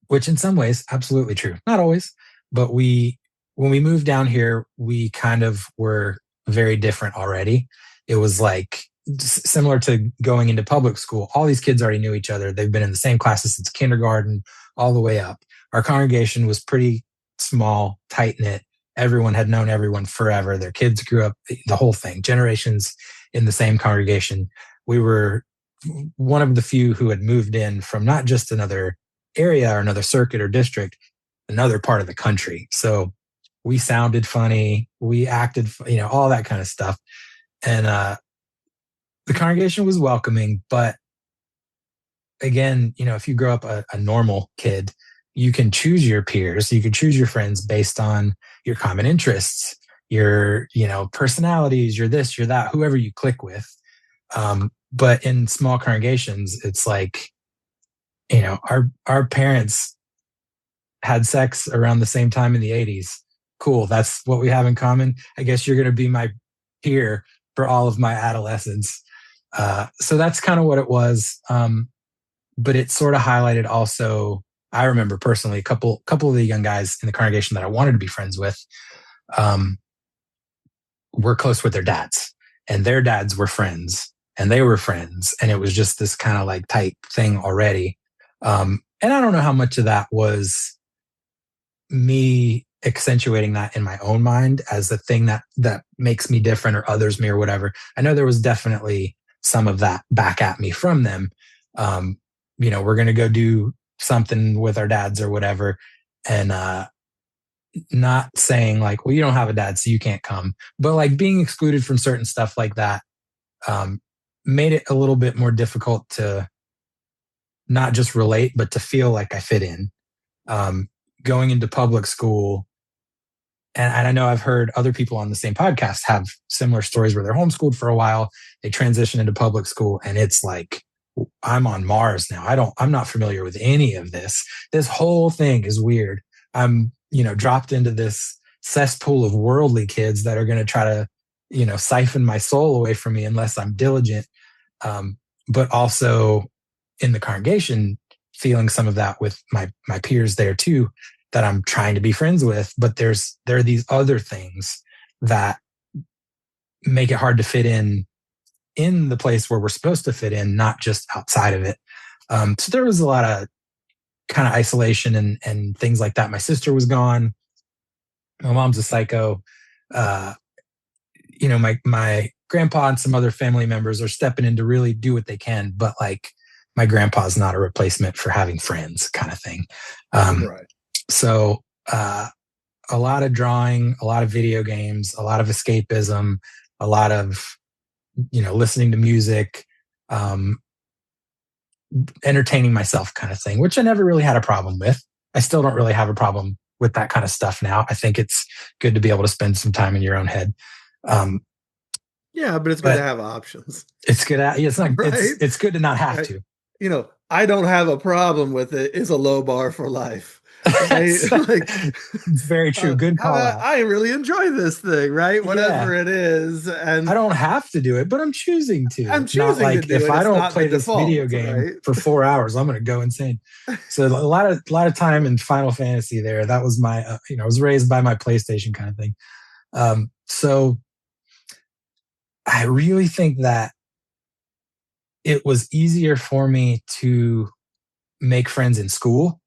H: which in some ways, absolutely true. Not always, but when we moved down here, we kind of were very different already. it was like similar to going into public school. All these kids already knew each other. They've been in the same classes since kindergarten all the way up. Our congregation was pretty small, tight knit. Everyone had known everyone forever. Their kids grew up, the whole thing, generations in the same congregation. We were one of the few who had moved in from not just another area or another circuit or district, another part of the country. So we sounded funny. We acted, all that kind of stuff. And the congregation was welcoming. But again, if you grow up a normal kid, you can choose your peers. You can choose your friends based on your common interests, your, personalities, your this, your that, whoever you click with. But in small congregations, it's like, our parents had sex around the same time in the 80s. Cool. That's what we have in common. I guess you're going to be my peer for all of my adolescence. So that's kind of what it was. But it sort of highlighted also, I remember personally, a couple of the young guys in the congregation that I wanted to be friends with were close with their dads, and their dads were friends, and they were friends. And it was just this kind of like tight thing already. And I don't know how much of that was me accentuating that in my own mind as the thing that makes me different or others me or whatever. I know there was definitely some of that back at me from them. We're going to go do something with our dads or whatever. And, not saying like, well, you don't have a dad, so you can't come, but like being excluded from certain stuff like that, made it a little bit more difficult to not just relate, but to feel like I fit in. Going into public school, and I know I've heard other people on the same podcast have similar stories where they're homeschooled for a while, they transition into public school, and it's like, I'm on Mars now. I'm not familiar with any of this. This whole thing is weird. I'm, dropped into this cesspool of worldly kids that are going to try to, siphon my soul away from me unless I'm diligent. But also in the congregation, feeling some of that with my peers there too, that I'm trying to be friends with. But there are these other things that make it hard to fit in the place where we're supposed to fit in, not just outside of it. So there was a lot of kind of isolation and things like that. My sister was gone. My mom's a psycho. My grandpa and some other family members are stepping in to really do what they can. But like my grandpa's not a replacement for having friends kind of thing.
I: Right.
H: So a lot of drawing, a lot of video games, a lot of escapism, a lot of, listening to music, entertaining myself kind of thing, which I never really had a problem with. I still don't really have a problem with that kind of stuff now. I think it's good to be able to spend some time in your own head.
I: Yeah, but it's good to have options.
H: It's good. It's not.
I: Right?
H: It's good to not have to.
I: I don't have a problem with it. Is a low bar for life. Right?
H: It's very true. Good call out.
I: I really enjoy this thing, right? Whatever it is, and
H: I don't have to do it, but I'm choosing to.
I: I'm choosing
H: not like
I: to do
H: if
I: it.
H: I
I: It's
H: don't
I: not
H: play
I: the
H: this
I: default,
H: video game
I: right?
H: for 4 hours, I'm going to go insane. So a lot of time in Final Fantasy there. That was my, I was raised by my PlayStation kind of thing. So I really think that it was easier for me to make friends in school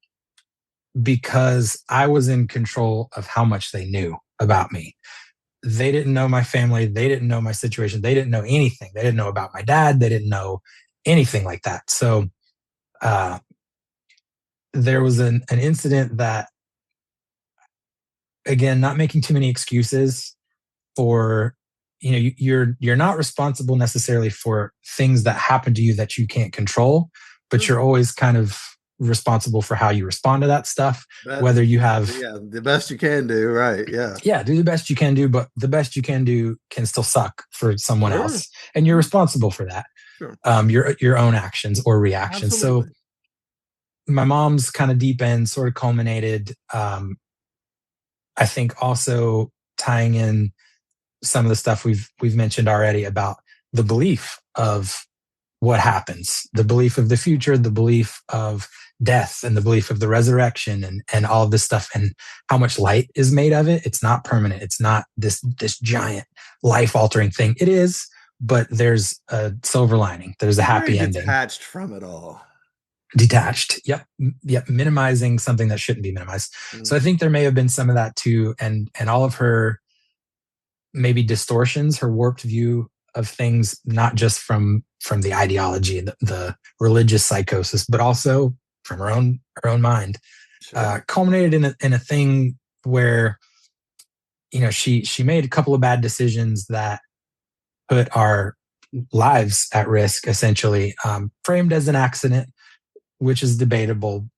H: because I was in control of how much they knew about me. They didn't know my family. They didn't know my situation. They didn't know anything. They didn't know about my dad. They didn't know anything like that. So there was an incident that, again, not making too many excuses for, you're not responsible necessarily for things that happen to you that you can't control, but you're always kind of responsible for how you respond to that stuff. Whether you have
I: the best you can do, right?
H: Do the best you can do, but the best you can do can still suck for someone else, and you're responsible for that. Your own actions or reactions. Absolutely. So my mom's kind of deep end sort of culminated, I think, also tying in some of the stuff we've mentioned already about the belief of what happens, the belief of the future, the belief of death, and the belief of the resurrection, and all of this stuff, and how much light is made of it. It's not permanent. It's not this giant life altering thing. It is, but there's a silver lining. There's a happy ending.
I: Detached from it all.
H: Detached. Yep. Minimizing something that shouldn't be minimized. So I think there may have been some of that too. And all of her maybe distortions, her warped view of things, not just from the ideology, the religious psychosis, but also from her own mind, culminated in a thing where, she made a couple of bad decisions that put our lives at risk, essentially, framed as an accident, which is debatable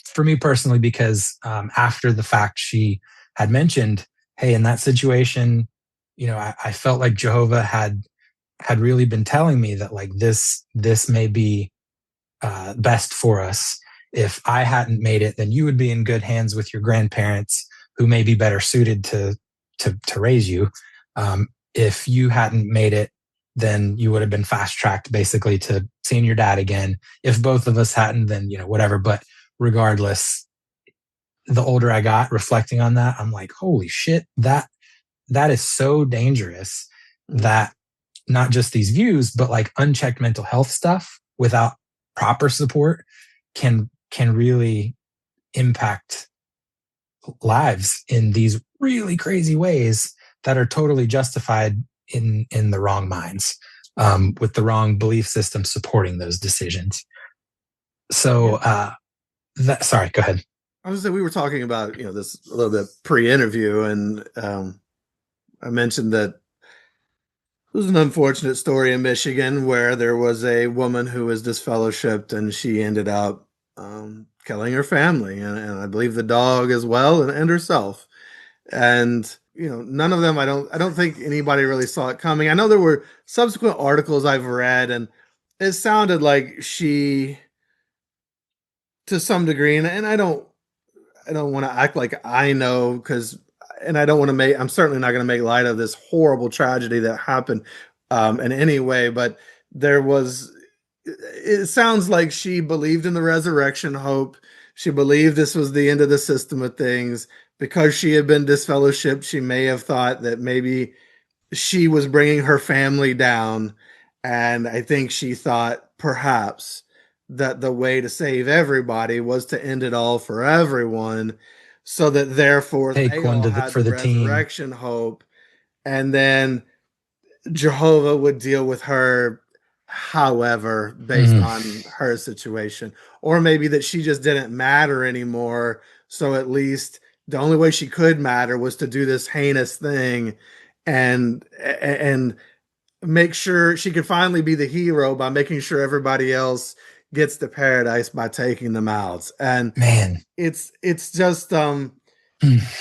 H: for me personally, because after the fact, she had mentioned, hey, in that situation, I felt like Jehovah had really been telling me that like this may be best for us. If I hadn't made it, then you would be in good hands with your grandparents, who may be better suited to raise you. If you hadn't made it, then you would have been fast tracked basically to seeing your dad again. If both of us hadn't, then whatever. But regardless, the older I got, reflecting on that, I'm like, holy shit, that is so dangerous. That not just these views, but like unchecked mental health stuff without proper support can really impact lives in these really crazy ways that are totally justified in the wrong minds, with the wrong belief system supporting those decisions. So, sorry, go ahead.
I: I was saying, we were talking about, this a little bit pre-interview, and I mentioned that it was an unfortunate story in Michigan where there was a woman who was disfellowshipped, and she ended up killing her family, and I believe the dog as well, and herself. And none of them, I don't think anybody really saw it coming. I know there were subsequent articles I've read, and it sounded like she, to some degree, and I don't want to act like I know, and I don't want to I'm certainly not going to make light of this horrible tragedy that happened in any way, but it sounds like she believed in the resurrection hope. She believed this was the end of the system of things. Because she had been disfellowshipped, she may have thought that maybe she was bringing her family down. And I think she thought perhaps that the way to save everybody was to end it all for everyone, so that therefore
H: Take
I: they
H: one
I: all had
H: for the
I: resurrection hope. And then Jehovah would deal with her however, based on her situation. Or maybe that she just didn't matter anymore. So at least the only way she could matter was to do this heinous thing and make sure she could finally be the hero by making sure everybody else gets to paradise by taking them out. And
H: man,
I: it's just and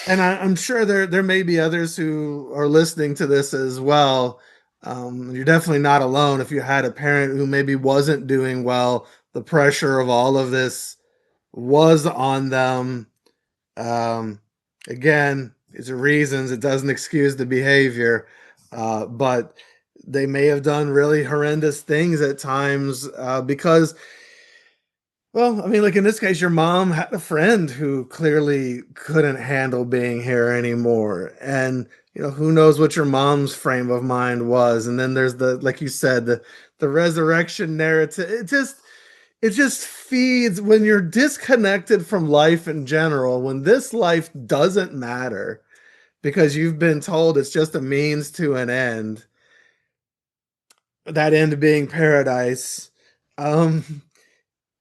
I: I'm sure there may be others who are listening to this as well. You're definitely not alone. If you had a parent who maybe wasn't doing well, the pressure of all of this was on them. Again, it's reasons, it doesn't excuse the behavior, but they may have done really horrendous things at times, because, well, I mean, like in this case, your mom had a friend who clearly couldn't handle being here anymore. And, who knows what your mom's frame of mind was. And then there's like you said, the resurrection narrative. It just feeds when you're disconnected from life in general, when this life doesn't matter because you've been told it's just a means to an end, that end being paradise. And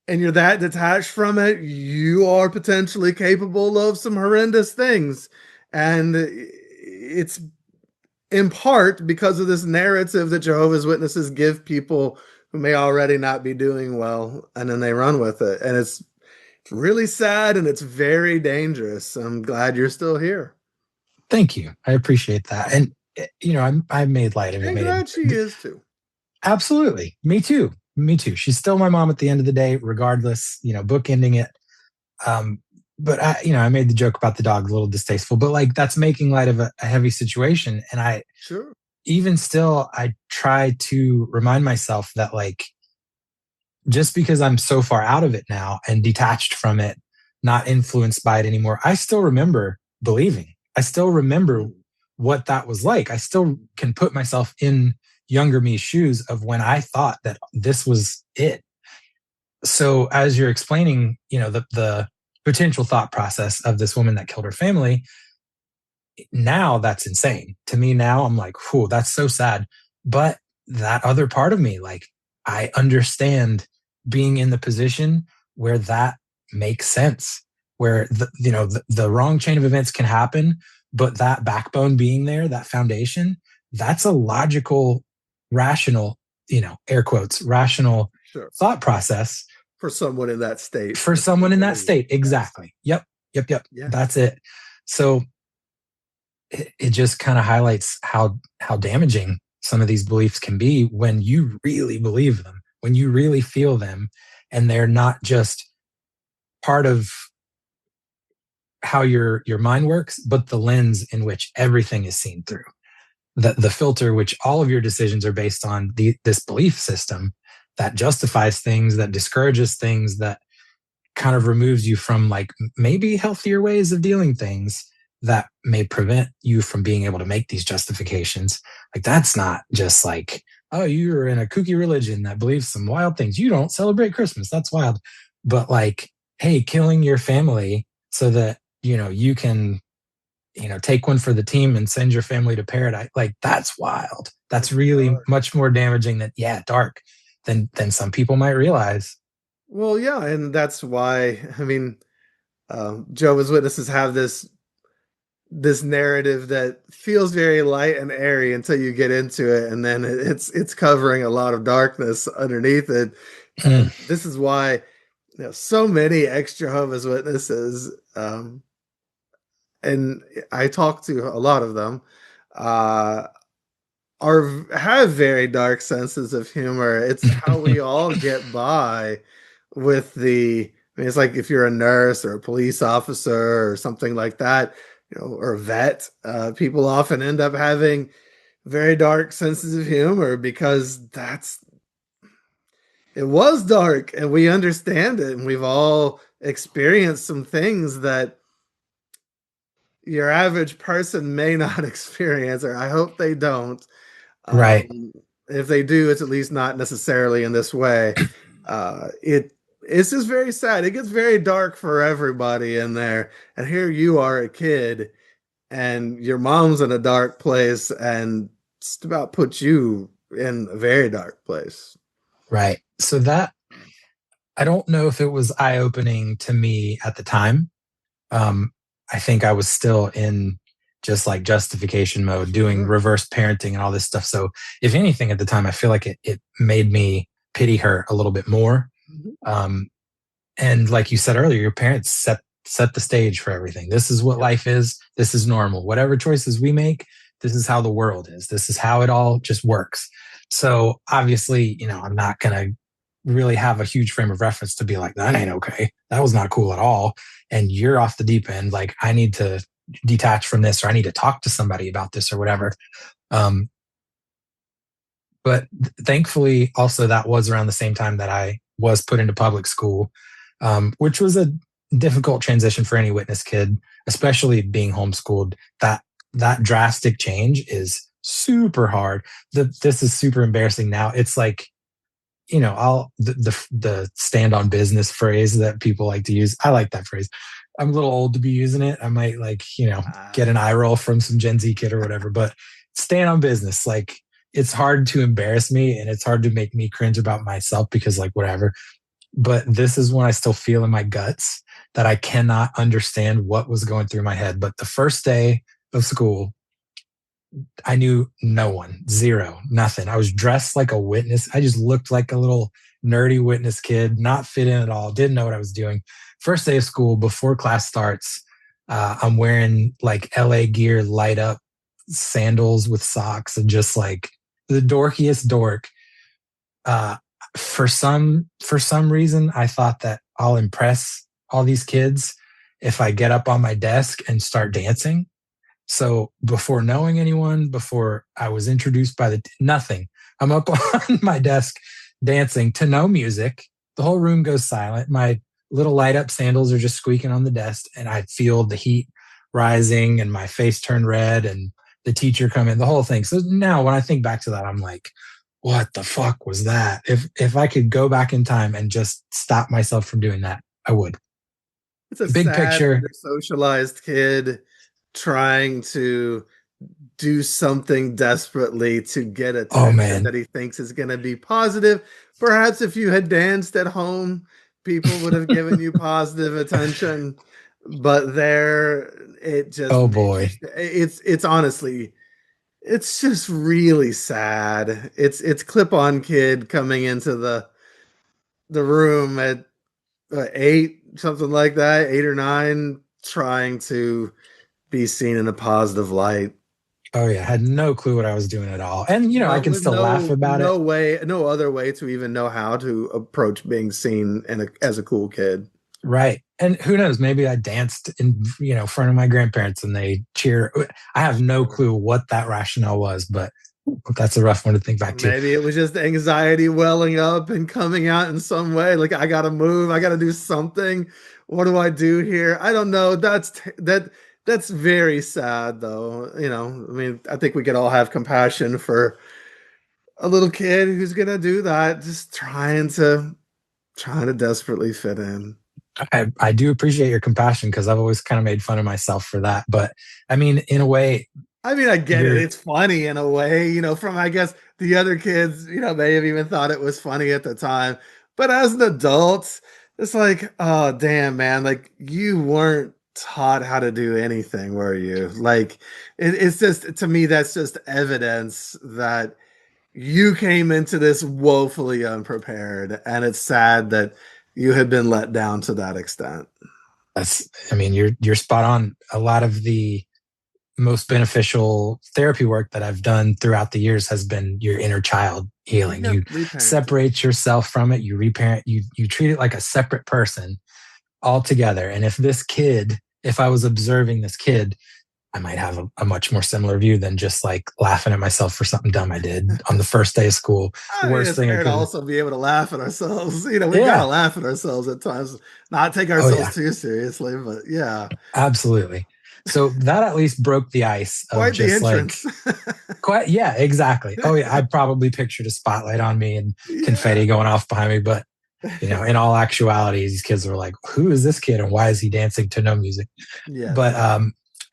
I: you're that detached from it, you are potentially capable of some horrendous things. And it's in part because of this narrative that Jehovah's Witnesses give people who may already not be doing well, and then they run with it. And it's really sad, and it's very dangerous. I'm glad you're still here.
H: Thank you. I appreciate that. And, I made light of it.
I: I'm glad she is too.
H: Absolutely. Me too. She's still my mom at the end of the day, regardless, bookending it. But I made the joke about the dog, a little distasteful, but like that's making light of a heavy situation. And even still, I try to remind myself that like, just because I'm so far out of it now and detached from it, not influenced by it anymore, I still remember believing. I still remember what that was like. I still can put myself in younger me's shoes of when I thought that this was it. So as you're explaining, the potential thought process of this woman that killed her family, now that's insane to me. Now I'm like, whew, that's so sad. But that other part of me, like, I understand being in the position where that makes sense, where the wrong chain of events can happen, but that backbone being there, that foundation, that's a logical, rational, air quotes, rational
I: Sure.
H: thought process
I: For someone in that state.
H: For someone in that state. Exactly. Yep. Yeah. That's it. So it just kind of highlights how damaging some of these beliefs can be when you really believe them, when you really feel them, and they're not just part of how your mind works, but the lens in which everything is seen through. The filter which all of your decisions are based on, this belief system that justifies things, that discourages things, that kind of removes you from like maybe healthier ways of dealing things that may prevent you from being able to make these justifications. Like, that's not just like, oh, you're in a kooky religion that believes some wild things. You don't celebrate Christmas. That's wild. But like, hey, killing your family so that, you can, take one for the team and send your family to paradise. Like, that's wild. That's really much more damaging dark than some people might realize.
I: Well, yeah. And that's why, I mean, Jehovah's Witnesses have this narrative that feels very light and airy until you get into it, and then it's covering a lot of darkness underneath it. And this is why so many ex-Jehovah's Witnesses, and I talk to a lot of them, have very dark senses of humor. It's how we all get by with it's like if you're a nurse or a police officer or something like that, or a vet, people often end up having very dark senses of humor because it was dark and we understand it, and we've all experienced some things that your average person may not experience, or I hope they don't.
H: Right.
I: If they do, it's at least not necessarily in this way. It's just very sad. It gets very dark for everybody in there. And here you are, a kid, and your mom's in a dark place, and just about puts you in a very dark place.
H: Right. So that, I don't know if it was eye-opening to me at the time. I think I was still in just like justification mode, doing reverse parenting and all this stuff. So if anything at the time, I feel like it made me pity her a little bit more. And like you said earlier, your parents set the stage for everything. This is what life is. This is normal. Whatever choices we make, this is how the world is. This is how it all just works. So obviously, I'm not going to really have a huge frame of reference to be like, that ain't okay. That was not cool at all. And you're off the deep end. Like, I need to detach from this, or I need to talk to somebody about this or whatever. But thankfully also that was around the same time that I was put into public school, which was a difficult transition for any witness kid, especially being homeschooled. That drastic change is super hard. This is super embarrassing now. It's like, the stand on business phrase that people like to use. I like that phrase. I'm a little old to be using it. I might get an eye roll from some Gen Z kid or whatever, but stand on business. Like, it's hard to embarrass me and it's hard to make me cringe about myself because like whatever. But this is when I still feel in my guts that I cannot understand what was going through my head. But the first day of school, I knew no one, zero, nothing. I was dressed like a witness. I just looked like a little nerdy witness kid, not fit in at all, didn't know what I was doing. First day of school, before class starts, I'm wearing like LA Gear light up sandals with socks and just like the dorkiest dork. For some reason, I thought that I'll impress all these kids if I get up on my desk and start dancing. So before knowing anyone, before I was introduced by nothing, I'm up on my desk dancing to no music. The whole room goes silent. My little light up sandals are just squeaking on the desk, and I feel the heat rising and my face turn red and the teacher come in, the whole thing. So now when I think back to that, I'm like, what the fuck was that? If I could go back in time and just stop myself from doing that, I would.
I: It's a
H: Big
I: sad,
H: picture.
I: under-socialized kid trying to do something desperately to get
H: Oh
I: attention
H: man.
I: that he thinks is going to be positive. Perhaps if you had danced at home, people would have given you positive attention. But there, it just
H: Oh
I: makes
H: boy.
I: you. It's honestly, it's just really sad. It's clip-on kid coming into the room at 8, something like that, 8 or 9, trying to be seen in a positive light.
H: Oh yeah. Had no clue what I was doing at all. And I
I: No,
H: can
I: with
H: still laugh about it.
I: no other way to even know how to approach being seen as a cool kid.
H: Right. And who knows, maybe I danced in, front of my grandparents and they cheer. I have no clue what that rationale was, but that's a rough one to think back to.
I: Maybe it was just anxiety welling up and coming out in some way. Like, I gotta move, I gotta do something. What do I do here? I don't know. That's very sad, though. I mean, I think we could all have compassion for a little kid who's gonna do that, just trying to desperately fit in.
H: I do appreciate your compassion because I've always kind of made fun of myself for that. But I mean, in a way,
I: I mean, I get it. It's funny in a way, from, I guess, the other kids, may have even thought it was funny at the time. But as an adult, it's like, oh, damn, man. Like, you weren't taught how to do anything, were you? Like, it's just, to me, that's just evidence that you came into this woefully unprepared. And it's sad that you had been let down to that extent.
H: You're spot on. A lot of the most beneficial therapy work that I've done throughout the years has been your inner child healing. You separate yourself from it, you reparent, you treat it like a separate person altogether. And if I was observing this kid, I might have a much more similar view than just like laughing at myself for something dumb I did on the first day of school.
I: It's fair to also be able to laugh at ourselves. We gotta laugh at ourselves at times, not take ourselves too seriously, but yeah.
H: Absolutely. So that at least broke the ice of
I: quite
H: just
I: the entrance.
H: Yeah, exactly. Oh yeah, I probably pictured a spotlight on me and confetti going off behind me, but in all actuality, these kids were like, "Who is this kid and why is he dancing to no music?"
I: Yeah.
H: But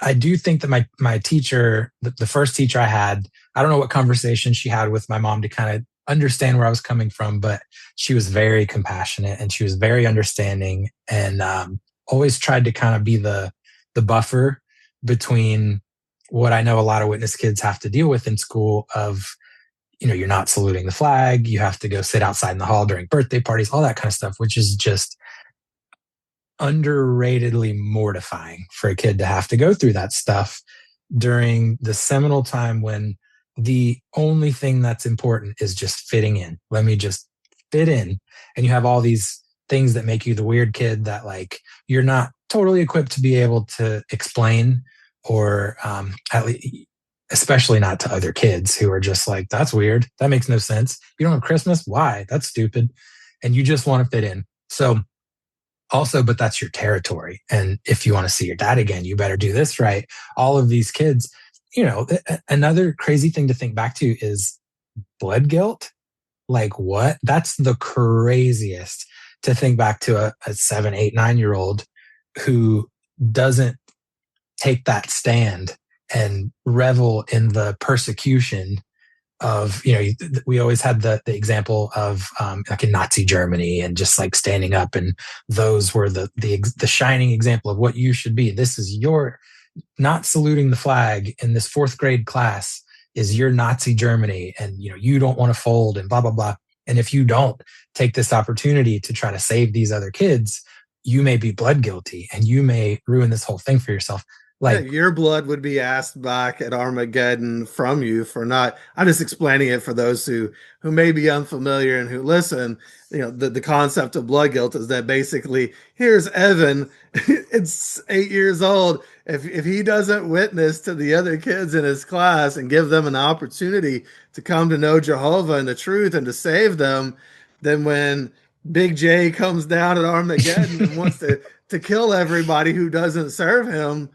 H: I do think that my teacher, the first teacher I had, I don't know what conversation she had with my mom to kind of understand where I was coming from, but she was very compassionate and she was very understanding and always tried to kind of be the buffer between what I know a lot of witness kids have to deal with in school of, you're not saluting the flag, you have to go sit outside in the hall during birthday parties, all that kind of stuff, which is just underratedly mortifying for a kid to have to go through that stuff during the seminal time when the only thing that's important is just fitting in. Let me just fit in. And you have all these things that make you the weird kid that like you're not totally equipped to be able to explain or at least especially not to other kids who are just like, that's weird. That makes no sense. You don't have Christmas? Why? That's stupid. And you just want to fit in. So also, but that's your territory. And if you want to see your dad again, you better do this right. All of these kids, another crazy thing to think back to is blood guilt. Like what? That's the craziest to think back to a 7, 8, 9-year-old who doesn't take that stand and revel in the persecution of, we always had the example of like in Nazi Germany and just like standing up, and those were the shining example of what you should be. This is your not saluting the flag in this 4th grade class is your Nazi Germany, and you don't want to fold and blah blah blah. And if you don't take this opportunity to try to save these other kids, you may be blood guilty and you may ruin this whole thing for yourself. Like
I: your blood would be asked back at Armageddon from you for not. I'm just explaining it for those who may be unfamiliar and who listen. The concept of blood guilt is that basically here's Evan, it's 8 years old. If he doesn't witness to the other kids in his class and give them an opportunity to come to know Jehovah and the truth and to save them, then when Big J comes down at Armageddon and wants to kill everybody who doesn't serve him.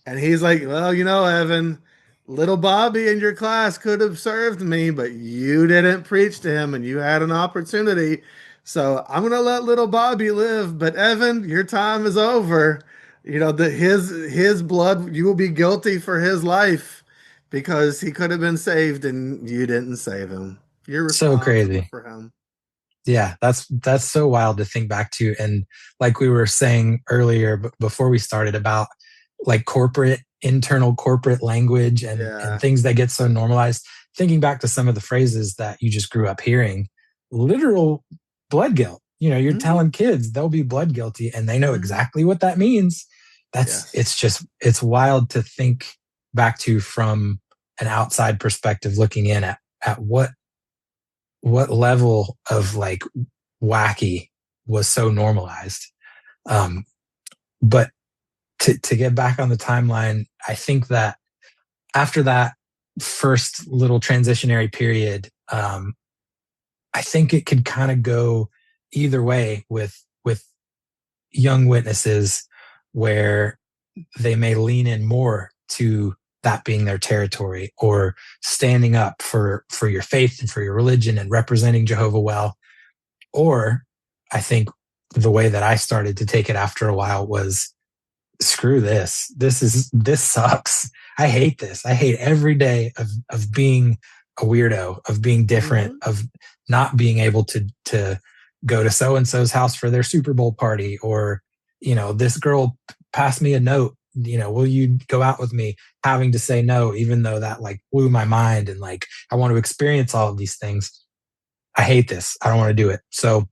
I: And he's like, well, Evan, little Bobby in your class could have served me, but you didn't preach to him and you had an opportunity. So I'm gonna let little Bobby live. But Evan, your time is over. You know, his blood, you will be guilty for his life because he could have been saved and you didn't save him. You're
H: So
I: responsible
H: crazy.
I: for him.
H: Yeah, that's so wild to think back to. And like we were saying earlier, before we started, about like internal corporate language and
I: Yeah.
H: things that get so normalized. Thinking back to some of the phrases that you just grew up hearing, literal blood guilt. You're
I: Hmm.
H: telling kids they'll be blood guilty and they know
I: Hmm.
H: exactly what that means.
I: Yes.
H: It's wild to think back to from an outside perspective, looking in at what level of like wacky was so normalized. Um, but to get back on the timeline, I think that after that first little transitionary period, I think it could kind of go either way with young witnesses, where they may lean in more to that being their territory, or standing up for your faith and for your religion and representing Jehovah well. Or I think the way that I started to take it after a while was, screw this. This sucks. I hate this. I hate every day of being a weirdo, of being different,
I: Hmm.
H: of not being able to go to so and so's house for their Super Bowl party, or this girl passed me a note. Will you go out with me? Having to say no, even though that like blew my mind, and like I want to experience all of these things. I hate this. I don't want to do it. So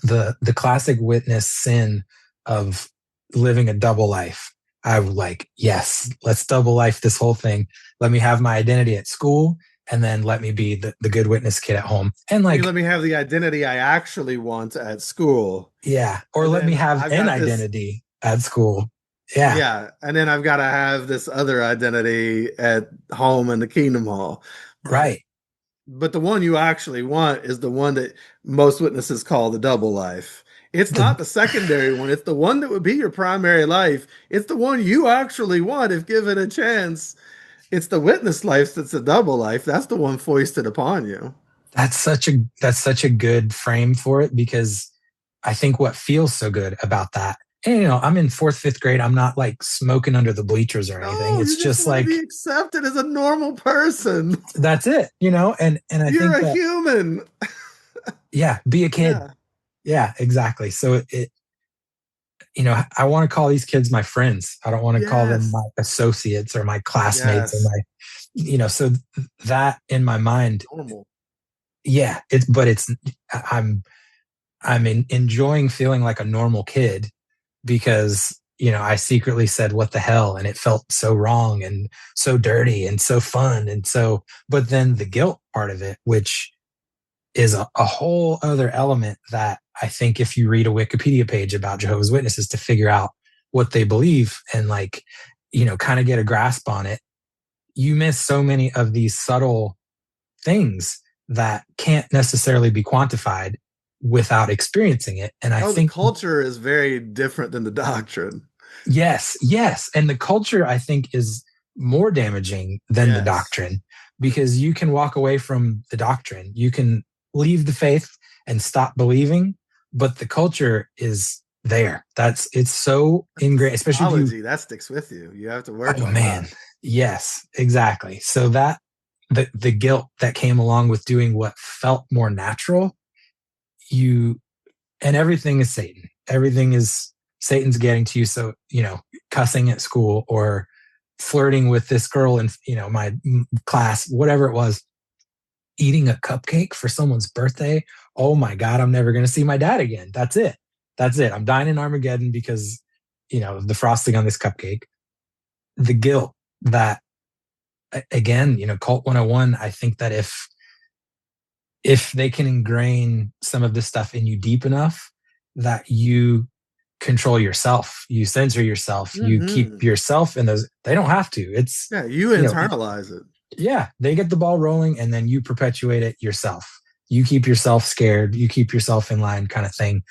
H: the classic witness sin of living a double life. I was like, yes, let's double life this whole thing. Let me have my identity at school, and then let me be the good witness kid at home. And
I: You
H: like,
I: let me have the identity I actually want at school.
H: yeah, or
I: And
H: let me
I: then
H: have
I: I've
H: an
I: got this,
H: identity at school. Yeah,
I: yeah. And then I've got to have this other identity at home in the Kingdom Hall. But
H: right.
I: but the one you actually want is the one that most witnesses call the double life. It's
H: The,
I: not the secondary one. It's the one that would be your primary life. It's the one you actually want if given a chance. It's the witness life that's a double life. That's the one foisted upon you.
H: that's such a good frame for it, because I think what feels so good about that, and I'm in fourth, fifth grade. I'm not like smoking under the bleachers or anything.
I: No,
H: It's
I: you just
H: just
I: want to
H: like,
I: be accepted as a normal person.
H: that's it, and I
I: You're
H: think
I: a
H: that,
I: human.
H: yeah, be a kid.
I: Yeah.
H: Yeah, exactly. So I want to call these kids my friends. I don't want to call them
I: Yes.
H: my associates or my classmates or
I: Yes.
H: so that in my mind,
I: Normal.
H: yeah, I'm enjoying feeling like a normal kid, because I secretly said what the hell, and it felt so wrong and so dirty and so fun. And so, but then the guilt part of it, which is a whole other element, that I think if you read a Wikipedia page about Jehovah's Witnesses to figure out what they believe, and like, kind of get a grasp on it, you miss so many of these subtle things that can't necessarily be quantified without experiencing it. And I
I: Oh, the
H: think,
I: culture is very different than the doctrine.
H: yes, yes. And the culture, I think, is more damaging than the
I: Yes.
H: doctrine, because you can walk away from the doctrine. You can leave the faith and stop believing, but the culture is there. It's so
I: The
H: ingrained, especially if you,
I: psychology that sticks with you. You have to work
H: oh
I: on that.
H: man, yes, exactly. So that the guilt that came along with doing what felt more natural, you and everything is Satan. Everything is Satan's getting to you. So, cussing at school, or flirting with this girl in, my class, whatever it was, eating a cupcake for someone's birthday. Oh my God, I'm never going to see my dad again. That's it. That's it. I'm dying in Armageddon because, the frosting on this cupcake. The guilt that, again, Cult 101, I think that if they can ingrain some of this stuff in you deep enough, that you control yourself, you censor yourself, you keep
I: Hmm.
H: yourself in those. They don't have to. It's,
I: Yeah, you
H: you know,
I: internalize it.
H: yeah, they get the ball rolling, and then you perpetuate it yourself. You keep yourself scared, you keep yourself in line, kind of thing.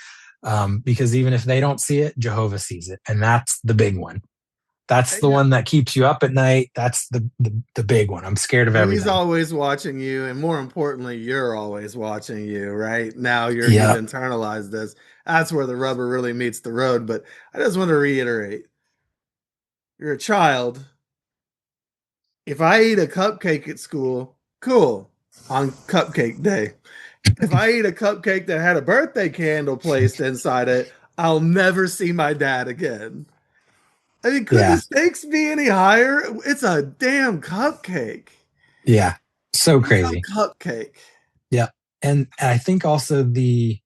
H: Because even if they don't see it, Jehovah sees it. And that's the big one. That's the one that keeps you up at night. That's the big one. I'm scared of everything.
I: He's always watching you, and more importantly, you're always watching you, right? Now you've internalized this. That's where the rubber really meets the road. But I just want to reiterate, you're a child. If I eat a cupcake at school, cool, on cupcake day. If I eat a cupcake that had a birthday candle placed inside it, I'll never see my dad again. I mean, could the stakes be any higher? It's a damn cupcake.
H: Yeah. So crazy.
I: It's a cupcake.
H: Yeah. And I think also being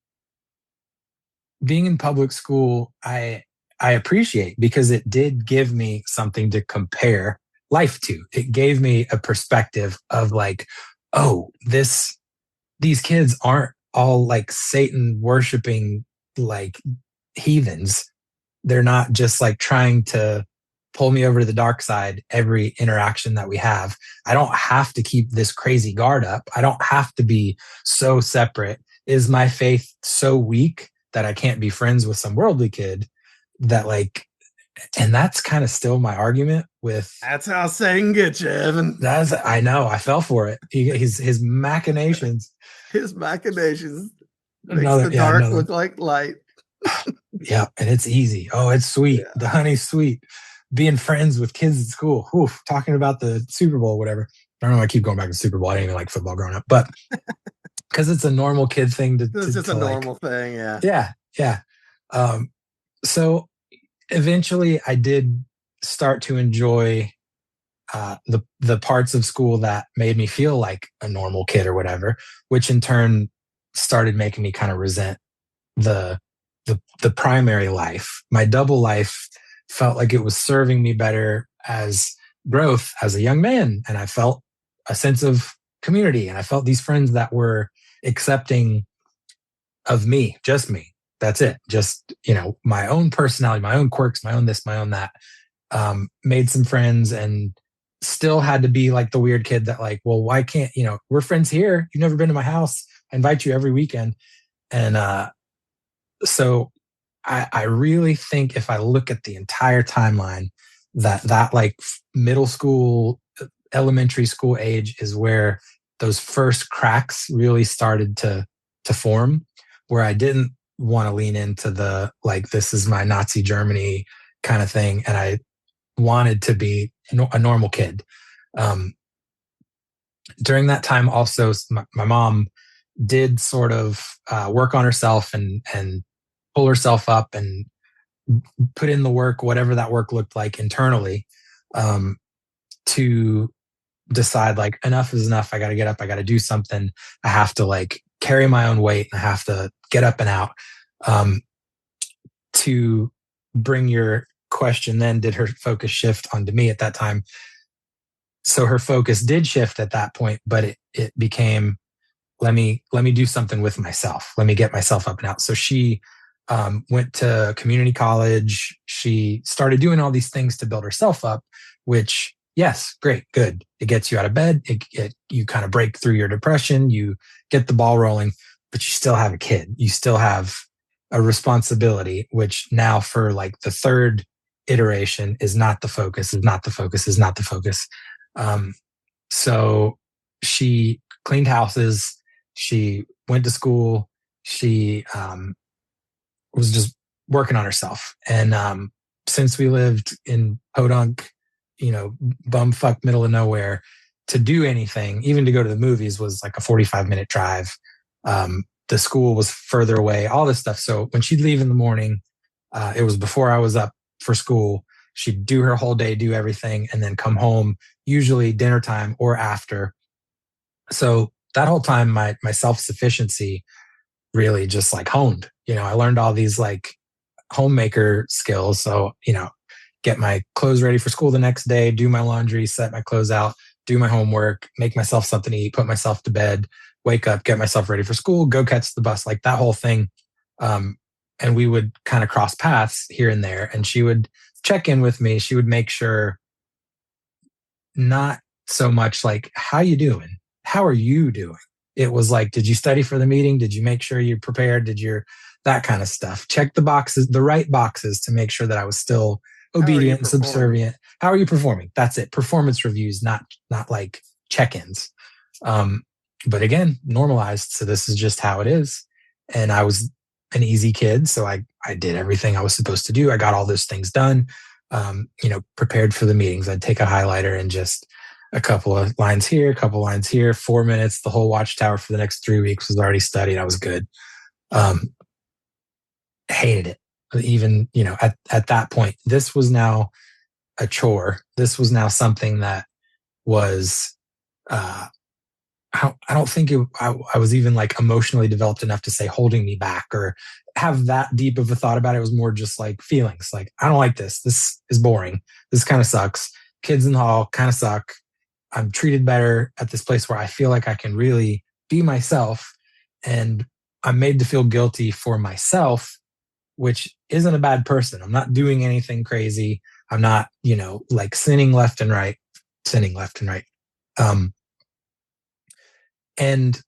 H: in public school, I appreciate, because it did give me something to compare life to. It gave me a perspective of like, oh, these kids aren't all like Satan worshiping like heathens. They're not just like trying to pull me over to the dark side every interaction that we have. I don't have to keep this crazy guard up. I don't have to be so separate. Is my faith so weak that I can't be friends with some worldly kid that like, and that's kind of still my argument with.
I: That's how Satan gets you, Evan.
H: I know. I fell for it. His machinations.
I: His machinations makes the dark look like light.
H: Yeah, and it's easy. Oh, it's sweet. Yeah. The honey's sweet. Being friends with kids at school. Oof, talking about the Super Bowl, whatever. I don't know why I keep going back to the Super Bowl. I didn't even like football growing up, but because it's a normal kid thing to.
I: It's just a normal thing, yeah.
H: Yeah, yeah. So eventually, I did start to enjoy the parts of school that made me feel like a normal kid or whatever, which in turn started making me kind of resent the primary life. My double life felt like it was serving me better as growth as a young man. And I felt a sense of community, and I felt these friends that were accepting of me, just me. That's it. Just, my own personality, my own quirks, my own this, my own that. Made some friends, and still had to be like the weird kid that like, well, why can't, we're friends here. You've never been to my house. I invite you every weekend. And, so I really think if I look at the entire timeline, that like middle school, elementary school age is where those first cracks really started to form, where I didn't want to lean into the, like, this is my Nazi Germany kind of thing. And I wanted to be a normal kid. During that time also, my mom did sort of work on herself and pull herself up and put in the work, whatever that work looked like internally, to decide like enough is enough. I got to get up. I got to do something. I have to like carry my own weight. I have to get up and out. To bring your question then, did her focus shift onto me at that time? So her focus did shift at that point, but it became, let me do something with myself. Let me get myself up and out. So she went to community college. She started doing all these things to build herself up, which, yes, great, good. It gets you out of bed. You kind of break through your depression. You get the ball rolling, but you still have a kid. You still have a responsibility, which now for like the third iteration is not the focus, is not the focus, is not the focus. So she cleaned houses. She went to school. She was just working on herself. And since we lived in Podunk, bumfuck middle of nowhere, to do anything, even to go to the movies, was like a 45-minute drive. The school was further away, all this stuff. So when she'd leave in the morning, it was before I was up for school. She'd do her whole day, do everything, and then come home, usually dinner time or after. So that whole time, my self-sufficiency really just like honed. I learned all these like homemaker skills. So, get my clothes ready for school the next day, do my laundry, set my clothes out, do my homework, make myself something to eat, put myself to bed, wake up, get myself ready for school, go catch the bus, like that whole thing. And we would kind of cross paths here and there. And she would check in with me. She would make sure, not so much like, how you doing? How are you doing? It was like, did you study for the meeting? Did you make sure you prepared? That kind of stuff. Check the boxes, the right boxes, to make sure that I was still obedient and
I: performing?
H: subservient. How are you performing? That's it. Performance reviews, not like check-ins. But again, normalized. So this is just how it is. And I was an easy kid, so I did everything I was supposed to do. I got all those things done. Prepared for the meetings. I'd take a highlighter and just a couple of lines here, a couple of lines here, 4 minutes. The whole watchtower for the next 3 weeks was already studied. I was good. Hated it. Even, at that point, this was now a chore. This was now something that was, I don't think I was even like emotionally developed enough to say holding me back or have that deep of a thought about it. It was more just like feelings. Like, I don't like this. This is boring. This kind of sucks. Kids in the hall kind of suck. I'm treated better at this place where I feel like I can really be myself. And I'm made to feel guilty for myself, which isn't a bad person. I'm not doing anything crazy. I'm not, like sinning left and right. And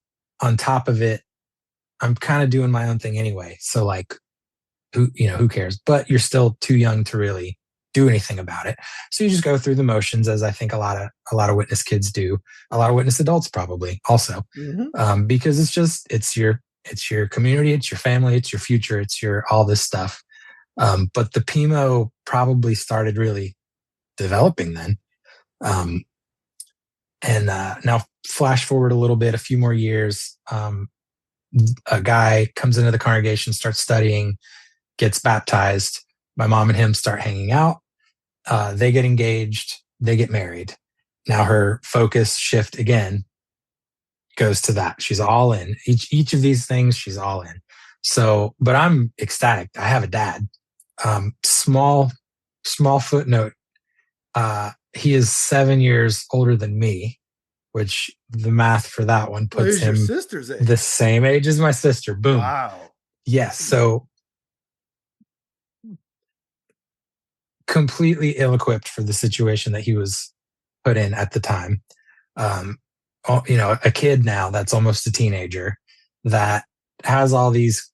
H: on top of it, I'm kind of doing my own thing anyway. So like, who cares? But you're still too young to really do anything about it. So you just go through the motions, as I think a lot of witness kids do, a lot of witness adults probably also, because it's your community, it's your family, it's your future, it's your all this stuff. But the PMO probably started really developing then. And now flash forward a little bit, a few more years, a guy comes into the congregation, starts studying, gets baptized. My mom and him start hanging out. They get engaged. They get married. Now her focus shift again goes to that. She's all in. Each of these things, she's all in. So, but I'm ecstatic. I have a dad. Small footnote. He is 7 years older than me, which the math for that one puts him
I: your sister's age?
H: The same age as my sister. Boom.
I: Wow.
H: Yes. So completely ill-equipped for the situation that he was put in at the time. A kid now that's almost a teenager that has all these,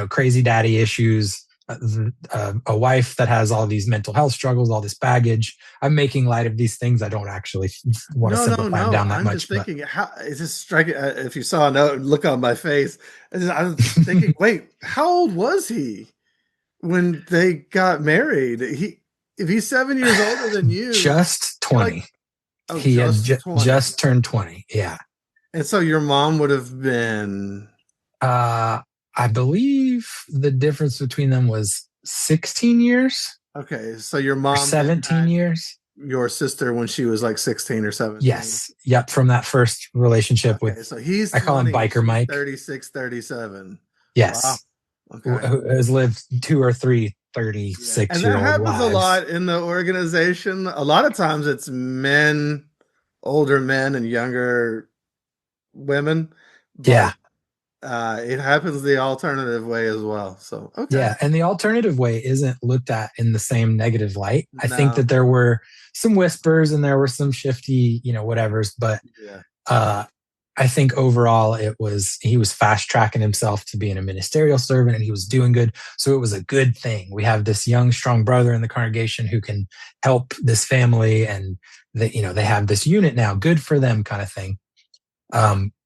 H: crazy daddy issues, a wife that has all these mental health struggles, all this baggage. I'm making light of these things. I don't actually want to simplify them down that much.
I: I'm just thinking, how is this striking? If you saw a look on my face, I was thinking, wait, how old was he when they got married? If he's 7 years older than you,
H: just 20. He had just turned 20. Yeah.
I: And so your mom would have been,
H: I believe the difference between them was 16 years.
I: Okay. So your mom,
H: 17 years.
I: Your sister when she was like 16 or 17.
H: Yes. Yep. From that first relationship with,
I: so he's,
H: I call him Biker Mike.
I: 36, 37.
H: Yes.
I: Wow. Okay.
H: Who has lived 2 or 3 36 year old lives. And that happens
I: a lot in the organization. A lot of times it's older men and younger women.
H: Yeah.
I: It happens the alternative way as well. So, okay.
H: Yeah. And the alternative way isn't looked at in the same negative light. I think that there were some whispers and there were some shifty, whatevers, but I think overall he was fast tracking himself to being a ministerial servant and he was doing good. So it was a good thing. We have this young, strong brother in the congregation who can help this family and they have this unit now, good for them kind of thing.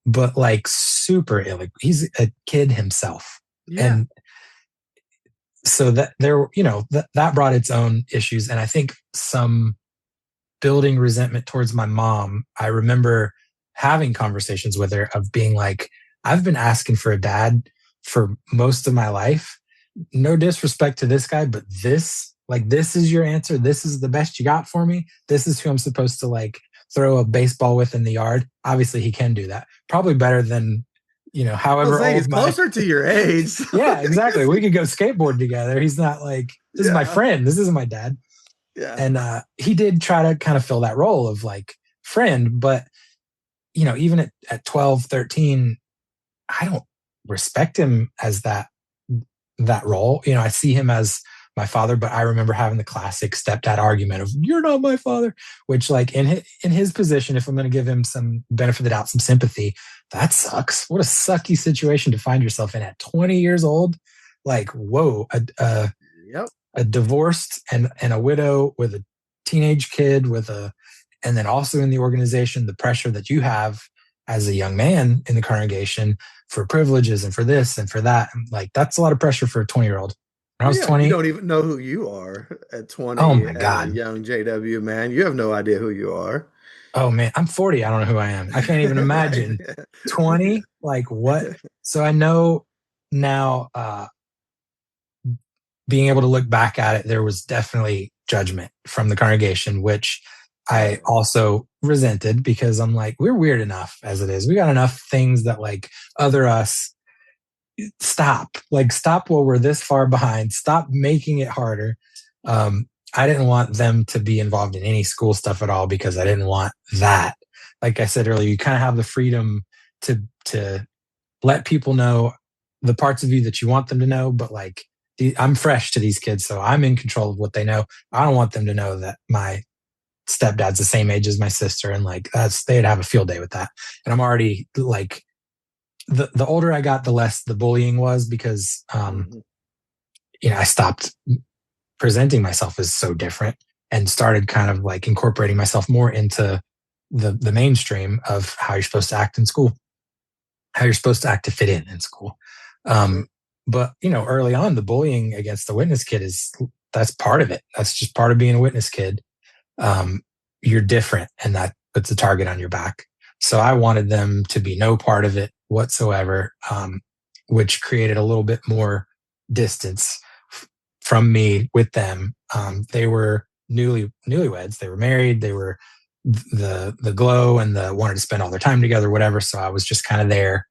H: But like super ill. He's a kid himself. Yeah. And so that that brought its own issues. And I think some building resentment towards my mom. I remember having conversations with her of being like, I've been asking for a dad for most of my life. No disrespect to this guy, but this is your answer. This is the best you got for me. This is who I'm supposed to throw a baseball with in the yard. Obviously he can do that. Probably better than, however old.
I: He's closer to your age.
H: Yeah, exactly. We could go skateboard together. He's not like, this is my friend. This isn't my dad.
I: Yeah.
H: And he did try to kind of fill that role of friend, but even at 12, 13, I don't respect him as that role. I see him as my father, but I remember having the classic stepdad argument of "you're not my father," which in his position, if I'm going to give him some benefit of the doubt, some sympathy, that sucks. What a sucky situation to find yourself in at 20 years old. Whoa,
I: Yep.
H: a divorced and a widow with a teenage kid and then also in the organization, the pressure that you have as a young man in the congregation for privileges and for this and for that. Like, that's a lot of pressure for a 20-year-old. When I was 20,
I: you don't even know who you are at 20
H: oh my
I: as a
H: God.
I: young JW, man. You have no idea who you are.
H: Oh man, I'm 40. I don't know who I am. I can't even imagine. 20, like what? So I know now, being able to look back at it, there was definitely judgment from the congregation, which I also resented, because I'm like, we're weird enough as it is. We got enough things that like other us. Stop while we're this far behind. Stop making it harder. I didn't want them to be involved in any school stuff at all, because I didn't want that. Like I said earlier, you kind of have the freedom to let people know the parts of you that you want them to know, but like, I'm fresh to these kids, so I'm in control of what they know. I don't want them to know that my stepdad's the same age as my sister, and like they'd have a field day with that. And I'm already like, the older I got, the less the bullying was, because I stopped presenting myself as so different and started kind of like incorporating myself more into the mainstream of how you're supposed to act in school, how you're supposed to act to fit in school. But early on, the bullying against the witness kid that's part of it. That's just part of being a witness kid. You're different, and that puts a target on your back. So I wanted them to be no part of it whatsoever, which created a little bit more distance from me with them. They were newlyweds. They were married. They were the glow and the wanted to spend all their time together, whatever. So I was just kind of there,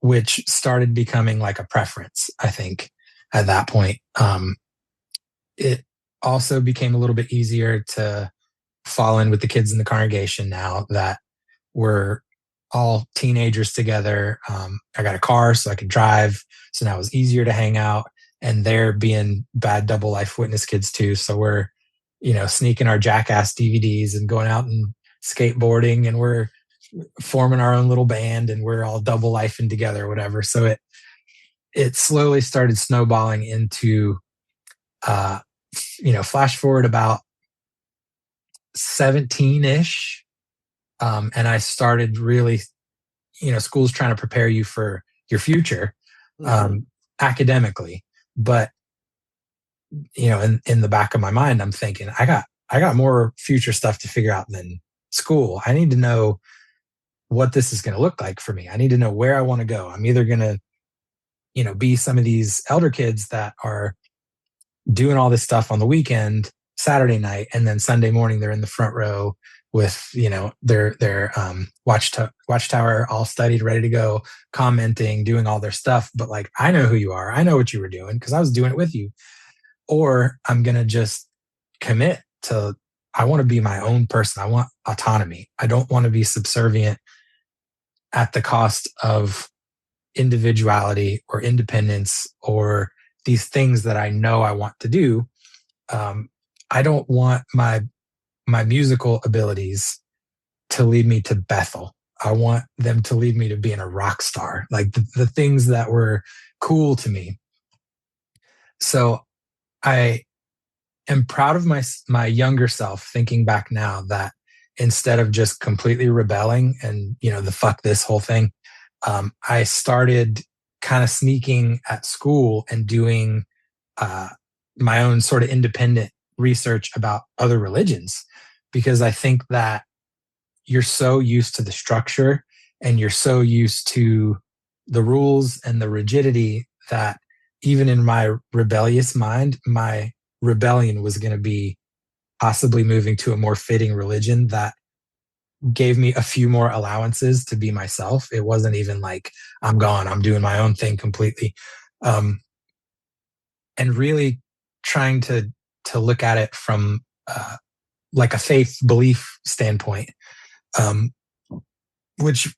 H: which started becoming like a preference, I think, at that point. It also became a little bit easier to fall in with the kids in the congregation now that we're all teenagers together. I got a car so I could drive. So now it was easier to hang out, and they're being bad double life witness kids too. So we're, sneaking our Jackass DVDs and going out and skateboarding, and we're forming our own little band, and we're all double lifing together or whatever. So it slowly started snowballing into, flash forward about 17-ish. And I started really, school's trying to prepare you for your future, academically. But, in the back of my mind, I'm thinking, I got more future stuff to figure out than school. I need to know what this is going to look like for me. I need to know where I want to go. I'm either going to, be some of these elder kids that are doing all this stuff on the weekend, Saturday night, and then Sunday morning they're in the front row with their watchtower all studied, ready to go, commenting, doing all their stuff. But like, I know who you are. I know what you were doing because I was doing it with you. Or I'm gonna just commit to, I want to be my own person. I want autonomy. I don't want to be subservient at the cost of individuality or independence or these things that I know I want to do. I don't want my musical abilities to lead me to Bethel. I want them to lead me to being a rock star, like the things that were cool to me. So I am proud of my younger self, thinking back now, that instead of just completely rebelling and, the fuck this whole thing, I started kind of sneaking at school and doing my own sort of independent research about other religions, because I think that you're so used to the structure and you're so used to the rules and the rigidity that even in my rebellious mind, my rebellion was going to be possibly moving to a more fitting religion that gave me a few more allowances to be myself. It wasn't even like I'm gone, I'm doing my own thing completely. And really trying to look at it from like a faith belief standpoint, which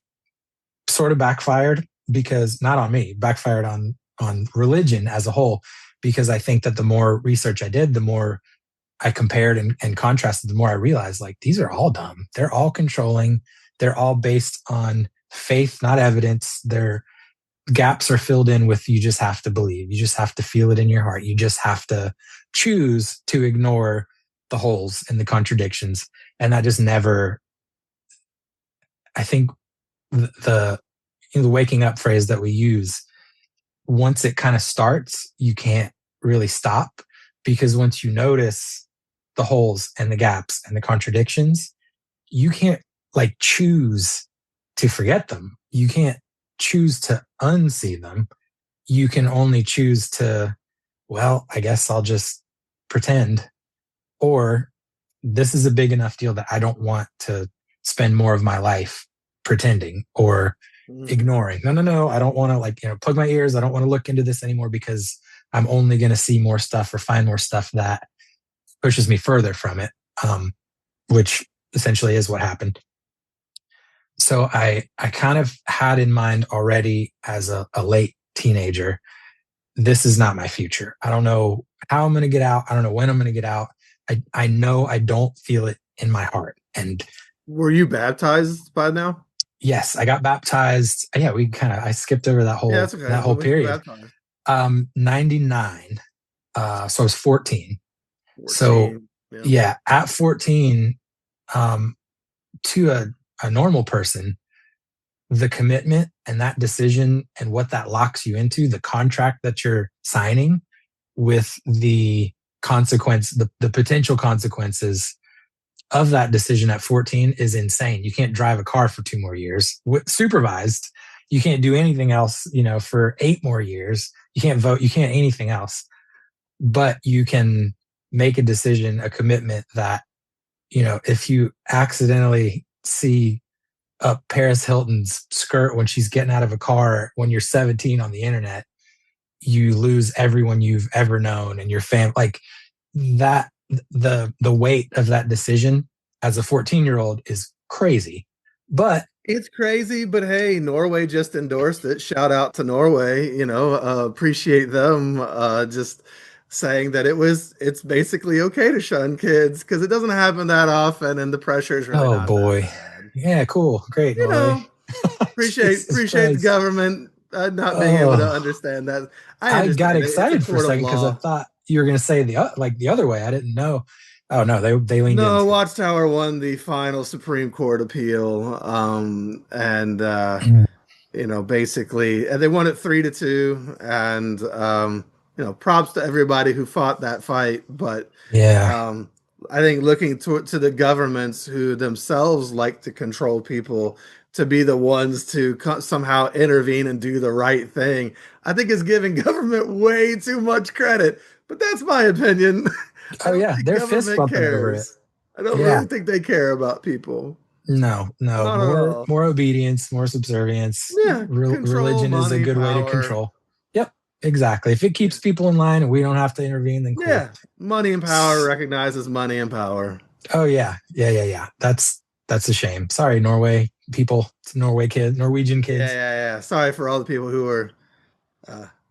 H: sort of backfired, because not on me, backfired on religion as a whole, because I think that the more research I did, the more I compared and contrasted, the more I realized, like, these are all dumb. They're all controlling. They're all based on faith, not evidence. They're gaps are filled in with, you just have to believe. You just have to feel it in your heart. You just have to choose to ignore the holes and the contradictions. And that just never, I think the waking up phrase that we use, once it kind of starts, you can't really stop, because once you notice the holes and the gaps and the contradictions, you can't like choose to forget them. You can't choose to unsee them. You can only choose to, well, I guess I'll just pretend, or this is a big enough deal that I don't want to spend more of my life pretending or ignoring. No. I don't want to, like, plug my ears. I don't want to look into this anymore, because I'm only going to see more stuff or find more stuff that pushes me further from it, which essentially is what happened. So I kind of had in mind already as a late teenager, this is not my future. I don't know how I'm going to get out. I don't know when I'm going to get out. I know I don't feel it in my heart. And
I: were you baptized by now?
H: Yes, I got baptized. Yeah, I skipped over that whole that whole period. 99. So I was 14. So yeah, at 14, to a normal person, the commitment and that decision and what that locks you into, the contract that you're signing with the consequence, the potential consequences of that decision at 14 is insane. You can't drive a car for 2 more years supervised. You can't do anything else, for 8 more years. You can't vote. You can't anything else. But you can make a decision, a commitment that, if you accidentally see Paris Hilton's skirt when she's getting out of a car when you're 17 on the internet, you lose everyone you've ever known and your family. Like that, the weight of that decision as a 14-year-old is crazy. But
I: it's crazy, but hey, Norway just endorsed it. Shout out to Norway, appreciate them just saying that it's basically okay to shun kids, because it doesn't happen that often and the pressure is really not that bad.
H: Yeah, cool. Great, Norway.
I: Appreciate the government not being able to understand that.
H: I got excited for a second because I thought you were going to say the other way. I didn't know. Oh no, they leaned
I: no,
H: into
I: Watchtower won the final Supreme Court appeal, basically they won it 3-2, and props to everybody who fought that fight. But
H: yeah,
I: I think looking to the governments who themselves like to control people to be the ones to somehow intervene and do the right thing, I think is giving government way too much credit. But that's my opinion.
H: Oh yeah, they're fist bumping over it.
I: I don't really think they care about people.
H: No, more obedience, more subservience.
I: Yeah,
H: religion is a good way to control. Yep, exactly. If it keeps people in line and we don't have to intervene, then cool.
I: Yeah, money and power recognizes money and power.
H: Oh yeah. That's a shame. Sorry, Norway people, Norwegian kids.
I: Yeah. Sorry for all the people who were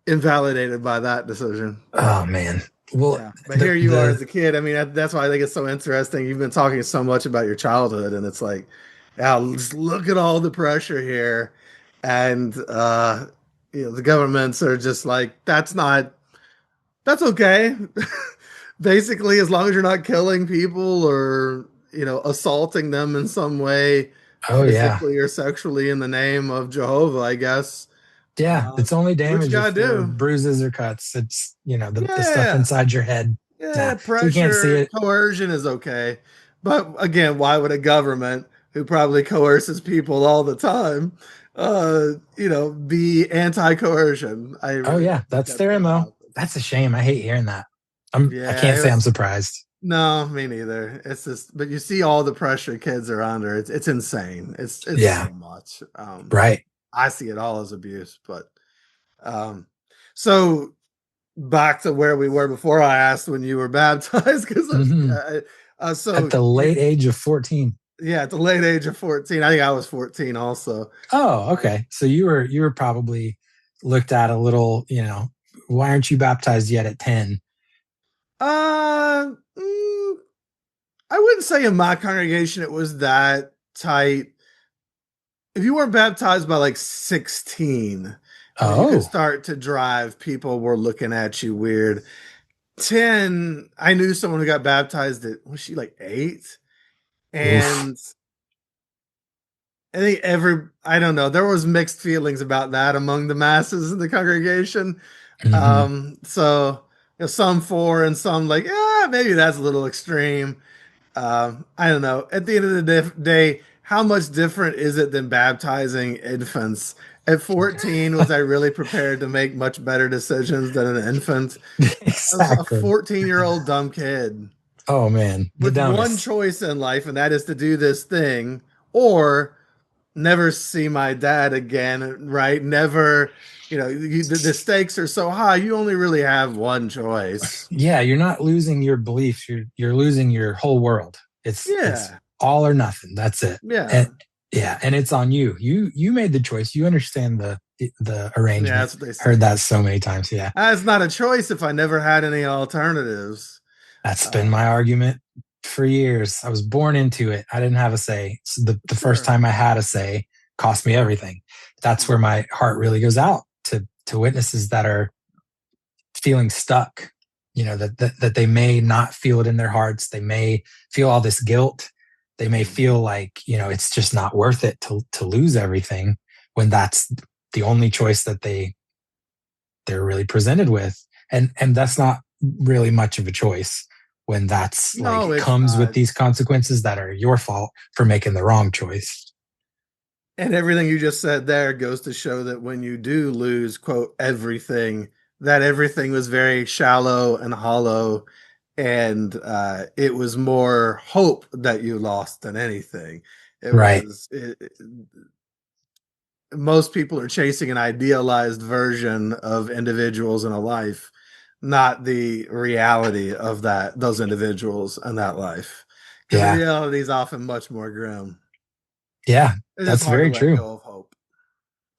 I: invalidated by that decision.
H: Oh man. Well,
I: yeah. But here you are as a kid. I mean, that's why I think it's so interesting. You've been talking so much about your childhood, and it's like, yeah, just look at all the pressure here, and the governments are just like, that's okay. Basically, as long as you're not killing people or assaulting them in some way, physically or sexually, in the name of Jehovah, I guess.
H: Yeah, it's only damage if there are bruises or cuts. It's the stuff inside your head.
I: Yeah, pressure, you can't see it. Coercion is okay, but again, why would a government who probably coerces people all the time, be anti-coercion?
H: That's their MO. That's a shame. I hate hearing that. I can't say I'm surprised.
I: No, me neither. It's just, but you see all the pressure kids are under. It's insane. It's so much.
H: Right.
I: I see it all as abuse, but so back to where we were before I asked when you were baptized, because
H: so at the late age of 14.
I: Yeah, at the late age of 14. I think I was 14 also.
H: Oh, okay. So you were probably looked at a little, why aren't you baptized yet at 10?
I: I wouldn't say in my congregation it was that tight. If you weren't baptized by like 16, When you could
H: Oh.
I: start to drive, people were looking at you weird. 10, I knew someone who got baptized at, was she like 8?
H: Oof.
I: And I think I don't know, there was mixed feelings about that among the masses in the congregation.
H: Hmm.
I: So some for and some like, yeah, maybe that's a little extreme. I don't know. At the end of the day, how much different is it than baptizing infants? At 14, was I really prepared to make much better decisions than an infant? I was a
H: Exactly.
I: 14-year-old dumb kid
H: Oh man, the
I: with one
H: dumbest.
I: choice in life, and that is to do this thing or never see my dad again, right? Never, the stakes are so high, you only really have one choice.
H: Yeah, you're not losing your beliefs. You're losing your whole world. It's
I: Yeah.
H: all or nothing. That's it.
I: Yeah.
H: And yeah, and it's on you. You made the choice. You understand the
I: Yeah,
H: arrangement.
I: that's what they
H: Heard
I: say.
H: that so many times. Yeah.
I: That's not a choice if I never had any alternatives.
H: That's been my
I: Um,
H: argument for years. I was born into it. I didn't have a say. So the first
I: sure.
H: time I had a say cost me everything. That's where my heart really goes out to witnesses that are feeling stuck, that they may not feel it in their hearts. They may feel all this guilt. They may feel like, it's just not worth it to lose everything when that's the only choice that they're really presented with. And that's not really much of a choice when that's
I: No,
H: like
I: it's
H: comes with
I: not.
H: these consequences that are your fault for making the wrong choice.
I: And everything you just said there goes to show that when you do lose, quote, everything, that everything was very shallow and hollow. And it was more hope that you lost than anything. It
H: Right.
I: was, most people are chasing an idealized version of individuals in a life, not the reality of those individuals and that life. Because the
H: Yeah.
I: reality is often much more grim.
H: Yeah.
I: It is
H: That's
I: hard to
H: very
I: let
H: true.
I: go of hope.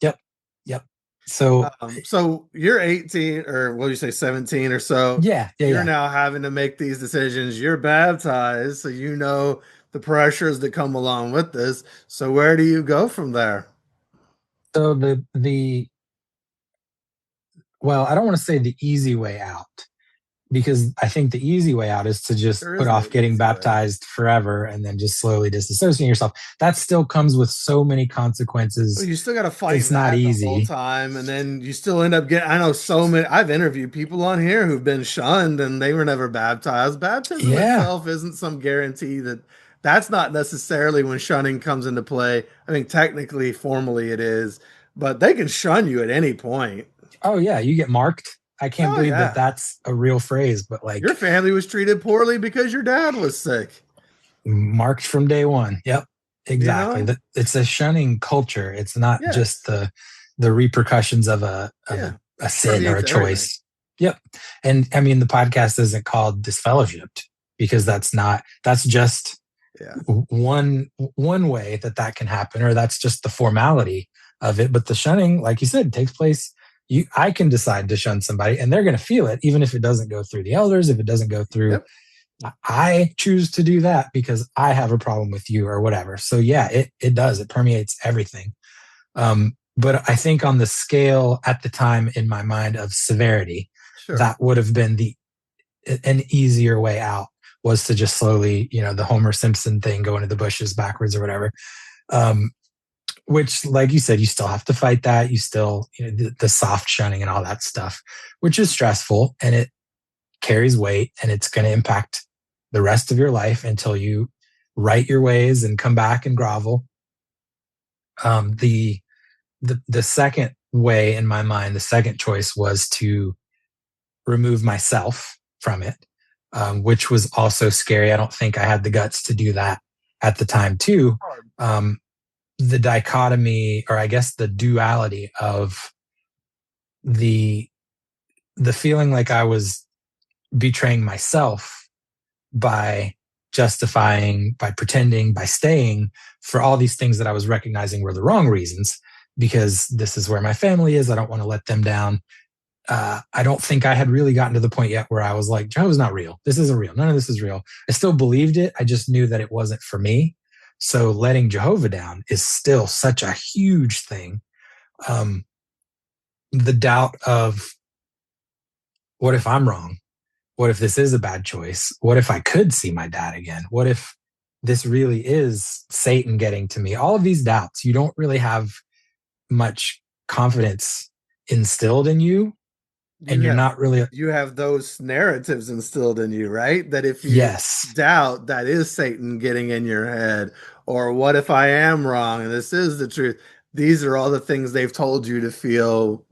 H: Yep. Yep. So
I: So you're 18, or what do you say, 17 or so.
H: yeah, yeah,
I: You're
H: yeah.
I: now having to make these decisions. You're baptized, so you know the pressures that come along with this. So where do you go from there?
H: So well, I don't want to say the easy way out, because I think the easy way out is to just
I: There
H: put
I: is no
H: off getting
I: easy way.
H: baptized forever and then just slowly disassociate yourself. That still comes with so many
I: Well,
H: consequences.
I: you still got to fight
H: It's not
I: that the whole
H: easy.
I: time, and then you still end up getting. I know so many. I've interviewed people on here who've been shunned, and they were never baptized. Baptism
H: Yeah.
I: itself isn't some guarantee that that's not necessarily when shunning comes into play. I mean, technically, formally, it is, but they can shun you at any point.
H: Oh yeah, you get marked. I can't
I: Oh
H: believe that
I: yeah,
H: that's a real phrase, but
I: your
H: like
I: family was treated poorly because your dad was sick.
H: marked from day one. Yep.
I: You
H: Exactly.
I: know?
H: It's a shunning culture. It's not just
I: Yes.
H: the repercussions of
I: Yeah.
H: a sin or a
I: Permeates everything.
H: choice. Yep. And I mean, the podcast isn't called Disfellowshipped because that's just
I: Yeah.
H: one way that can happen, or that's just the formality of it. But the shunning, like you said, takes place. I can decide to shun somebody and they're going to feel it, even if it doesn't go through the elders, if it doesn't go through,
I: Yep.
H: I choose to do that because I have a problem with you or whatever. So yeah, it does. It permeates everything. But I think on the scale at the time in my mind of severity,
I: Sure.
H: that would have been an easier way out, was to just slowly, the Homer Simpson thing, go into the bushes backwards or whatever. Which, like you said, you still have to fight that. You still, the soft shunning and all that stuff, which is stressful and it carries weight and it's going to impact the rest of your life until you right your ways and come back and grovel. The second way in my mind, the second choice was to remove myself from it, which was also scary. I don't think I had the guts to do that at the time too. The dichotomy, or I guess the duality of the feeling like I was betraying myself by justifying, by pretending, by staying for all these things that I was recognizing were the wrong reasons, because this is where my family is. I don't want to let them down. I don't think I had really gotten to the point yet where I was like, Jehovah's not real. This isn't real. None of this is real. I still believed it. I just knew that it wasn't for me. So letting Jehovah down is still such a huge thing. the doubt of, what if I'm wrong? What if this is a bad choice? What if I could see my dad again? What if this really is Satan getting to me? All of these doubts, you don't really have much confidence instilled in you, and you're not really.
I: You have those narratives instilled in you, right? That if you
H: Yes,
I: doubt, that is Satan getting in your head. Or what if I am wrong and this is the truth? These are all the things they've told you to feel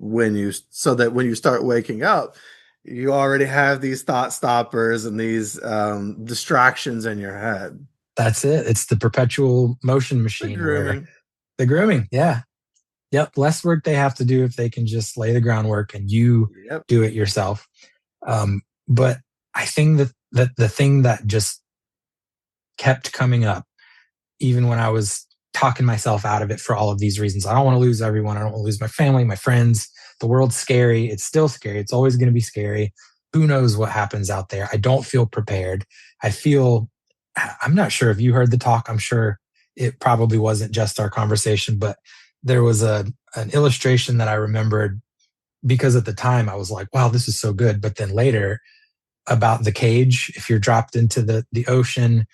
I: so that when you start waking up, you already have these thought stoppers and these distractions in your head.
H: that's it. It's the perpetual motion
I: The
H: machine
I: grooming.
H: where the grooming. Yeah. Yep. Less work they have to do if they can just lay the groundwork and you do it yourself. But I think that the thing that just kept coming up, even when I was talking myself out of it for all of these reasons, I don't want to lose everyone. I don't want to lose my family, my friends. The world's scary. It's still scary. It's always going to be scary. Who knows what happens out there? I don't feel prepared. I'm not sure if you heard the talk. I'm sure it probably wasn't just our conversation, but there was an illustration that I remembered, because at the time I was like, wow, this is so good. But then later, about the cage, if you're dropped into the ocean,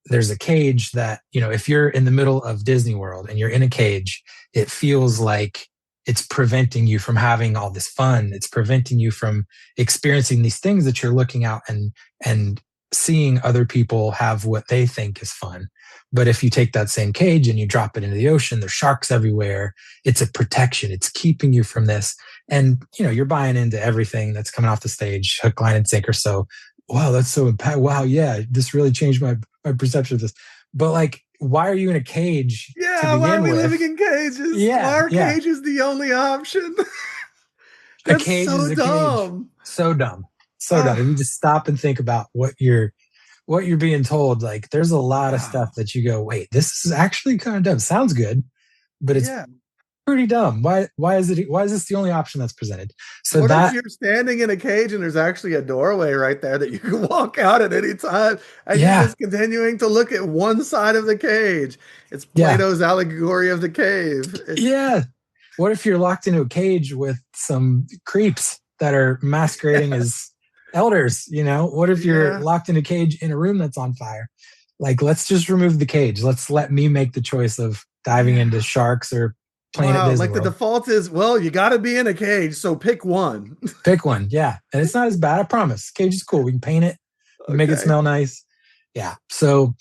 H: there's a cage that, if you're in the middle of Disney World and you're in a cage, it feels like it's preventing you from having all this fun. It's preventing you from experiencing these things that you're looking out and seeing other people have what they think is fun. But if you take that same cage and you drop it into the ocean, there's sharks everywhere. It's a protection. It's keeping you from this. And, you're buying into everything that's coming off the stage, hook, line, and sinker. So, wow, that's so impactful. Wow, yeah, this really changed my perception of this. But why are you in a cage?
I: Yeah, why are we living in cages?
H: Yeah,
I: why are cages the only option?
H: That's a cage so dumb. So dumb. So dumb. If you just stop and think about what you're being told, there's a lot of stuff that you go, wait, this is actually kind of dumb. Sounds good, but it's pretty dumb. Why is this the only option that's presented? So
I: what if you're standing in a cage and there's actually a doorway right there that you can walk out at any time, and you're just continuing to look at one side of the cage? It's Plato's allegory of the cave.
H: What if you're locked into a cage with some creeps that are masquerading as elders? What if you're locked in a cage in a room that's on fire? Let's just remove the cage. Let me make the choice of diving into sharks or playing at Disney World.
I: The default is, you got to be in a cage, so pick one.
H: Pick one, yeah. And it's not as bad, I promise. Cage is cool. We can paint it, make it smell nice. Yeah. So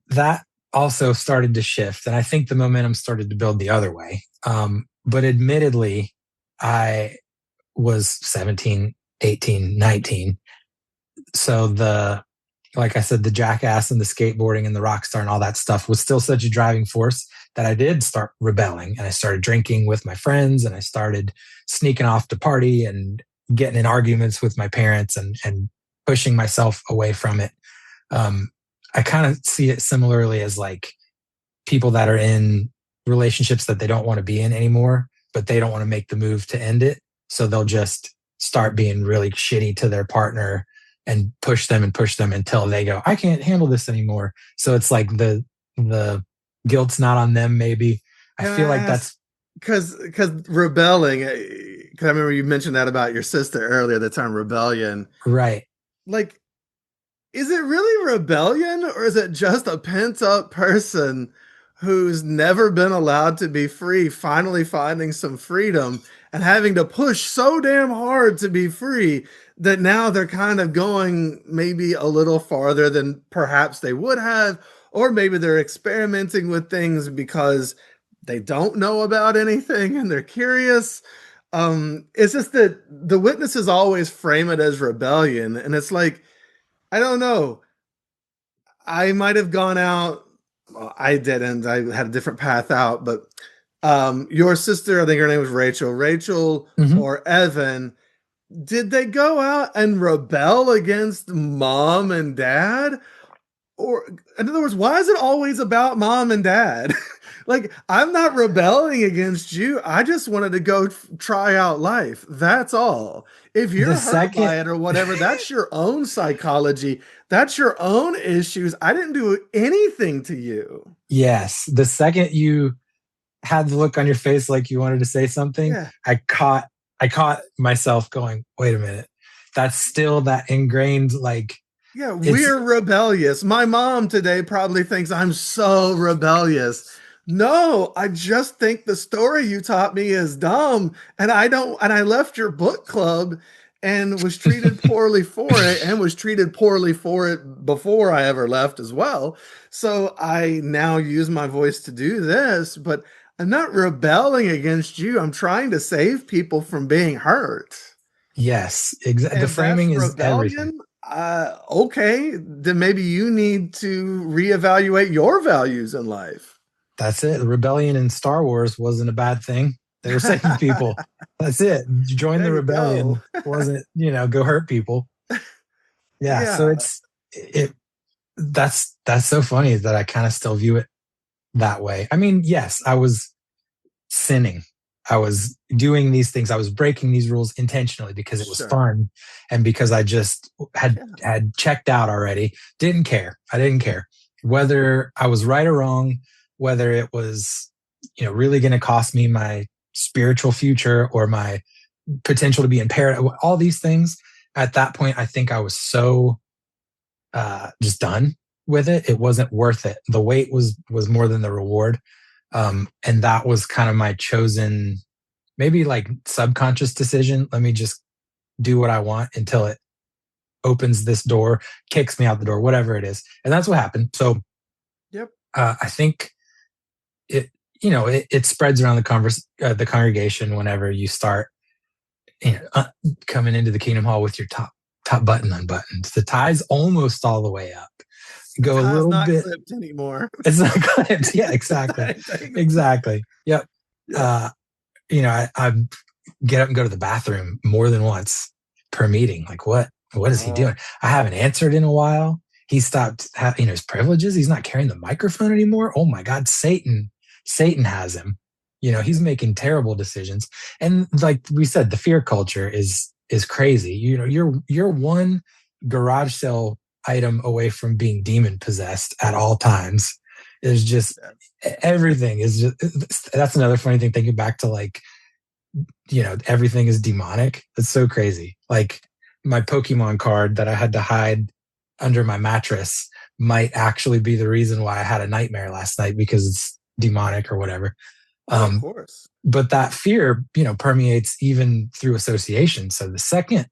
H: that also started to shift. And I think the momentum started to build the other way. But admittedly, I was 17, 18, 19. So like I said, the jackass and the skateboarding and the rock star and all that stuff was still such a driving force that I did start rebelling, and I started drinking with my friends, and I started sneaking off to party and getting in arguments with my parents and pushing myself away from it. I kind of see it similarly as people that are in relationships that they don't want to be in anymore, but they don't want to make the move to end it. So they'll just start being really shitty to their partner and push them until they go, I can't handle this anymore. So it's the guilt's not on them. Maybe I feel like that's
I: because rebelling. Because I remember you mentioned that about your sister earlier, the term rebellion.
H: Right.
I: Is it really rebellion, or is it just a pent up person who's never been allowed to be free, finally finding some freedom and having to push so damn hard to be free that now they're kind of going maybe a little farther than perhaps they would have, or maybe they're experimenting with things because they don't know about anything and they're curious. It's just that the witnesses always frame it as rebellion. And it's I don't know. I might have gone out. Well, I didn't. I had a different path out. But your sister, I think her name was Rachel. Rachel or Evan, did they go out and rebel against mom and dad? Or, in other words, why is it always about mom and dad? I'm not rebelling against you. I just wanted to go try out life. That's all. If you're hurt by it or whatever, that's your own psychology. That's your own issues. I didn't do anything to you.
H: Yes. The second you had the look on your face like you wanted to say something,
I: Yeah.
H: I caught myself going, wait a minute. That's still that ingrained, like,
I: Yeah, we're rebellious. My mom today probably thinks I'm so rebellious. No, I just think the story you taught me is dumb. And I left your book club and was treated poorly for it, and was treated poorly for it before I ever left as well. So I now use my voice to do this, but I'm not rebelling against you. I'm trying to save people from being hurt.
H: yes, exactly. The
I: If that's
H: framing is everything.
I: rebellion, okay, then maybe you need to reevaluate your values in life.
H: That's it. The rebellion in Star Wars wasn't a bad thing. They were saving people. That's it. Join
I: There
H: the
I: you go.
H: rebellion. Wasn't, go hurt people. Yeah. So
I: Yeah,
H: that's so funny that I kind of still view it that way. I mean, yes, I was sinning. I was doing these things. I was breaking these rules intentionally because it was
I: sure.
H: fun and because I just had checked out already. Didn't care. I didn't care whether I was right or wrong, whether it was, really going to cost me my spiritual future or my potential to be impaired. All these things. At that point, I think I was so just done with it. It wasn't worth it. The wait was more than the reward. And that was kind of my chosen, maybe like subconscious decision. Let me just do what I want until it opens this door, kicks me out the door, whatever it is. And that's what happened. So
I: Yep.
H: I think it spreads around the congregation whenever you start coming into the Kingdom Hall with your top button unbuttoned. The tie's almost all the way up. Go a little
I: not
H: bit
I: clipped anymore.
H: It's not clipped. Yeah, exactly. Exactly. Yep.
I: Yeah.
H: I get up and go to the bathroom more than once per meeting. Like, what is he doing? I haven't answered in a while. He stopped having his privileges. He's not carrying the microphone anymore. Oh my God, Satan has him. He's making terrible decisions. And like we said, the fear culture is crazy. You're one garage sale item away from being demon possessed at all times. There's just everything is just, that's another funny thing, thinking back to like, everything is demonic. It's so crazy. Like my Pokemon card that I had to hide under my mattress might actually be the reason why I had a nightmare last night, because it's demonic or whatever.
I: Of course.
H: But that fear, permeates even through association. So the second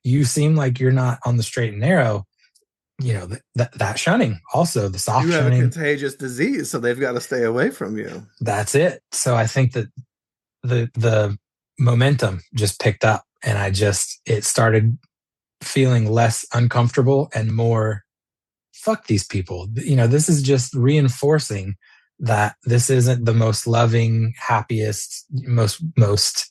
H: you seem like you're not on the straight and narrow, that shunning, also the soft
I: you have
H: shunning,
I: a contagious disease, so they've got to stay away from you.
H: That's it. So I think that the momentum just picked up, and it started feeling less uncomfortable and more, fuck these people. This is just reinforcing that this isn't the most loving, happiest, most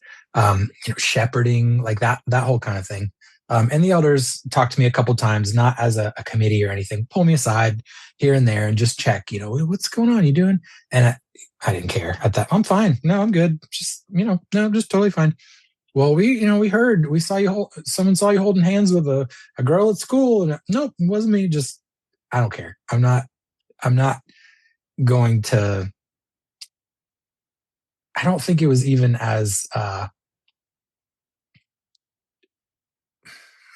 H: shepherding, like that whole kind of thing. And the elders talked to me a couple times, not as a committee or anything, pull me aside here and there and just check, what's going on? You doing? And I didn't care at that. I'm fine. No, I'm good. Just, no, I'm just totally fine. Well, we heard, we saw someone saw you holding hands with a girl at school. And nope, it wasn't me. Just, I don't care. I'm not going to, I don't think it was even as,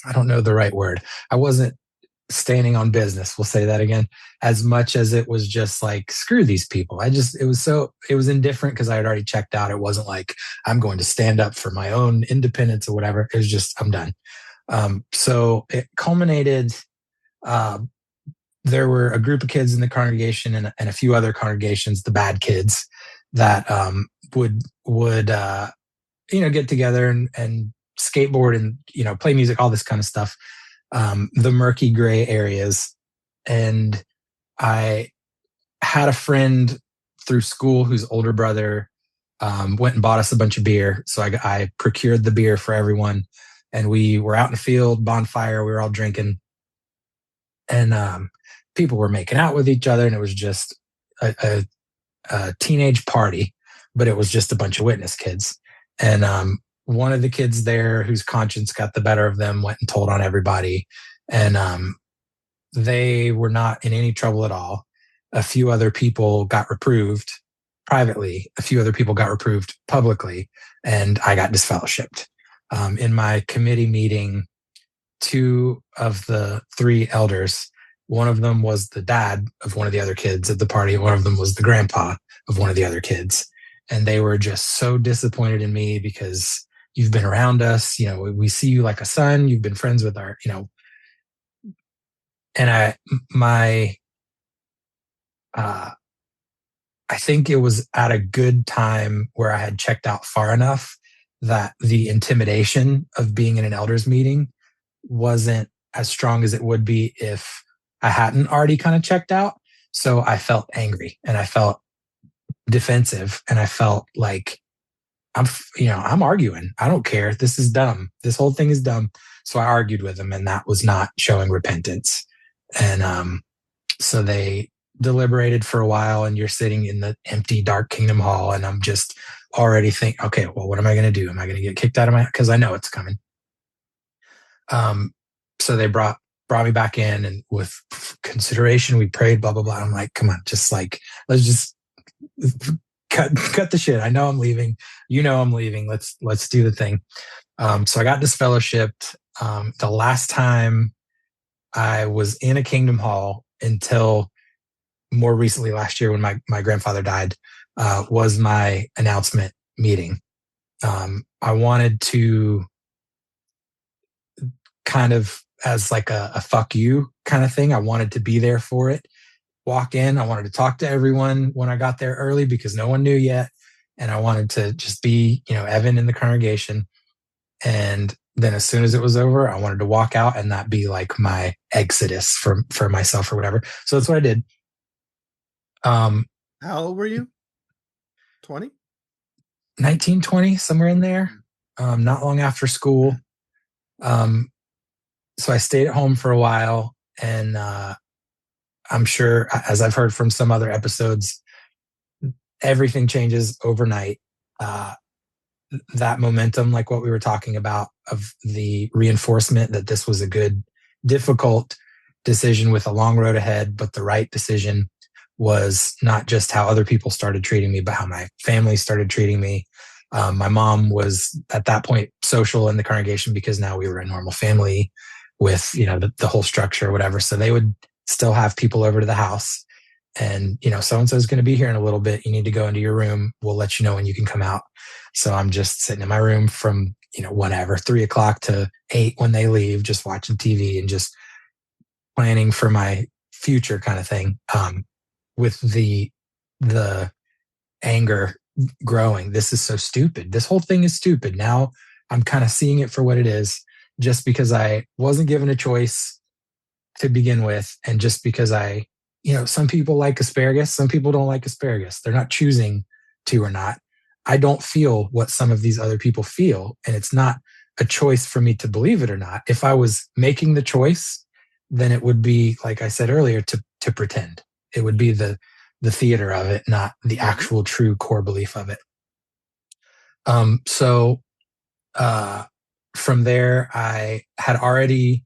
H: I don't know the right word. I wasn't standing on business. We'll say that again, as much as it was just like, screw these people. It was indifferent because I had already checked out. It wasn't like I'm going to stand up for my own independence or whatever. It was just, I'm done. So it culminated. There were a group of kids in the congregation and a few other congregations, the bad kids, that would get together and skateboard and play music, all this kind of stuff. The murky gray areas. And I had a friend through school whose older brother went and bought us a bunch of beer. So I procured the beer for everyone, and we were out in the field, bonfire. We were all drinking, and people were making out with each other, and it was just a teenage party, but it was just a bunch of witness kids. And one of the kids there, whose conscience got the better of them, went and told on everybody. And they were not in any trouble at all. A few other people got reproved privately. A few other people got reproved publicly, and I got disfellowshipped. In my committee meeting, 2 of the 3 elders, one of them was the dad of one of the other kids at the party. One of them was the grandpa of one of the other kids. And they were just so disappointed in me because you've been around us. We see you like a son. You've been friends with our, and I think it was at a good time where I had checked out far enough that the intimidation of being in an elders meeting wasn't as strong as it would be if I hadn't already kind of checked out. So I felt angry and I felt defensive and I felt like I'm arguing. I don't care. This is dumb. This whole thing is dumb. So I argued with them, and that was not showing repentance. And so they deliberated for a while, and you're sitting in the empty, dark Kingdom Hall, and I'm just already thinking, okay, well, what am I going to do? Am I going to get kicked out of because I know it's coming. So they brought me back in, and with consideration, we prayed, blah, blah, blah. I'm like, come on, just like, let's just cut the shit. I know I'm leaving. I'm leaving. Let's do the thing. So I got disfellowshipped. The last time I was in a Kingdom Hall until more recently last year when my grandfather died, was my announcement meeting. I wanted to kind of as like a fuck you kind of thing. I wanted to be there for it. Walk in. I wanted to talk to everyone when I got there early because no one knew yet. And I wanted to just be, Evan in the congregation. And then as soon as it was over, I wanted to walk out and that be like my exodus for myself or whatever. So that's what I did.
I: How old were you? 20?
H: 19, 20, somewhere in there. Not long after school. So I stayed at home for a while, and I'm sure, as I've heard from some other episodes, everything changes overnight. That momentum, like what we were talking about, of the reinforcement that this was a good, difficult decision with a long road ahead, but the right decision, was not just how other people started treating me, but how my family started treating me. My mom was at that point social in the congregation because now we were a normal family with, the whole structure or whatever. So they would still have people over to the house, and, so-and-so is going to be here in a little bit. You need to go into your room. We'll let you know when you can come out. So I'm just sitting in my room from, whatever, 3:00 to 8 when they leave, just watching TV and just planning for my future kind of thing. With the anger growing. This is so stupid. This whole thing is stupid. Now I'm kind of seeing it for what it is, just because I wasn't given a choice to begin with. And just because some people like asparagus, some people don't like asparagus. They're not choosing to or not. I don't feel what some of these other people feel. And it's not a choice for me to believe it or not. If I was making the choice, then it would be, like I said earlier, to pretend. It would be the theater of it, not the actual true core belief of it. So from there, I had already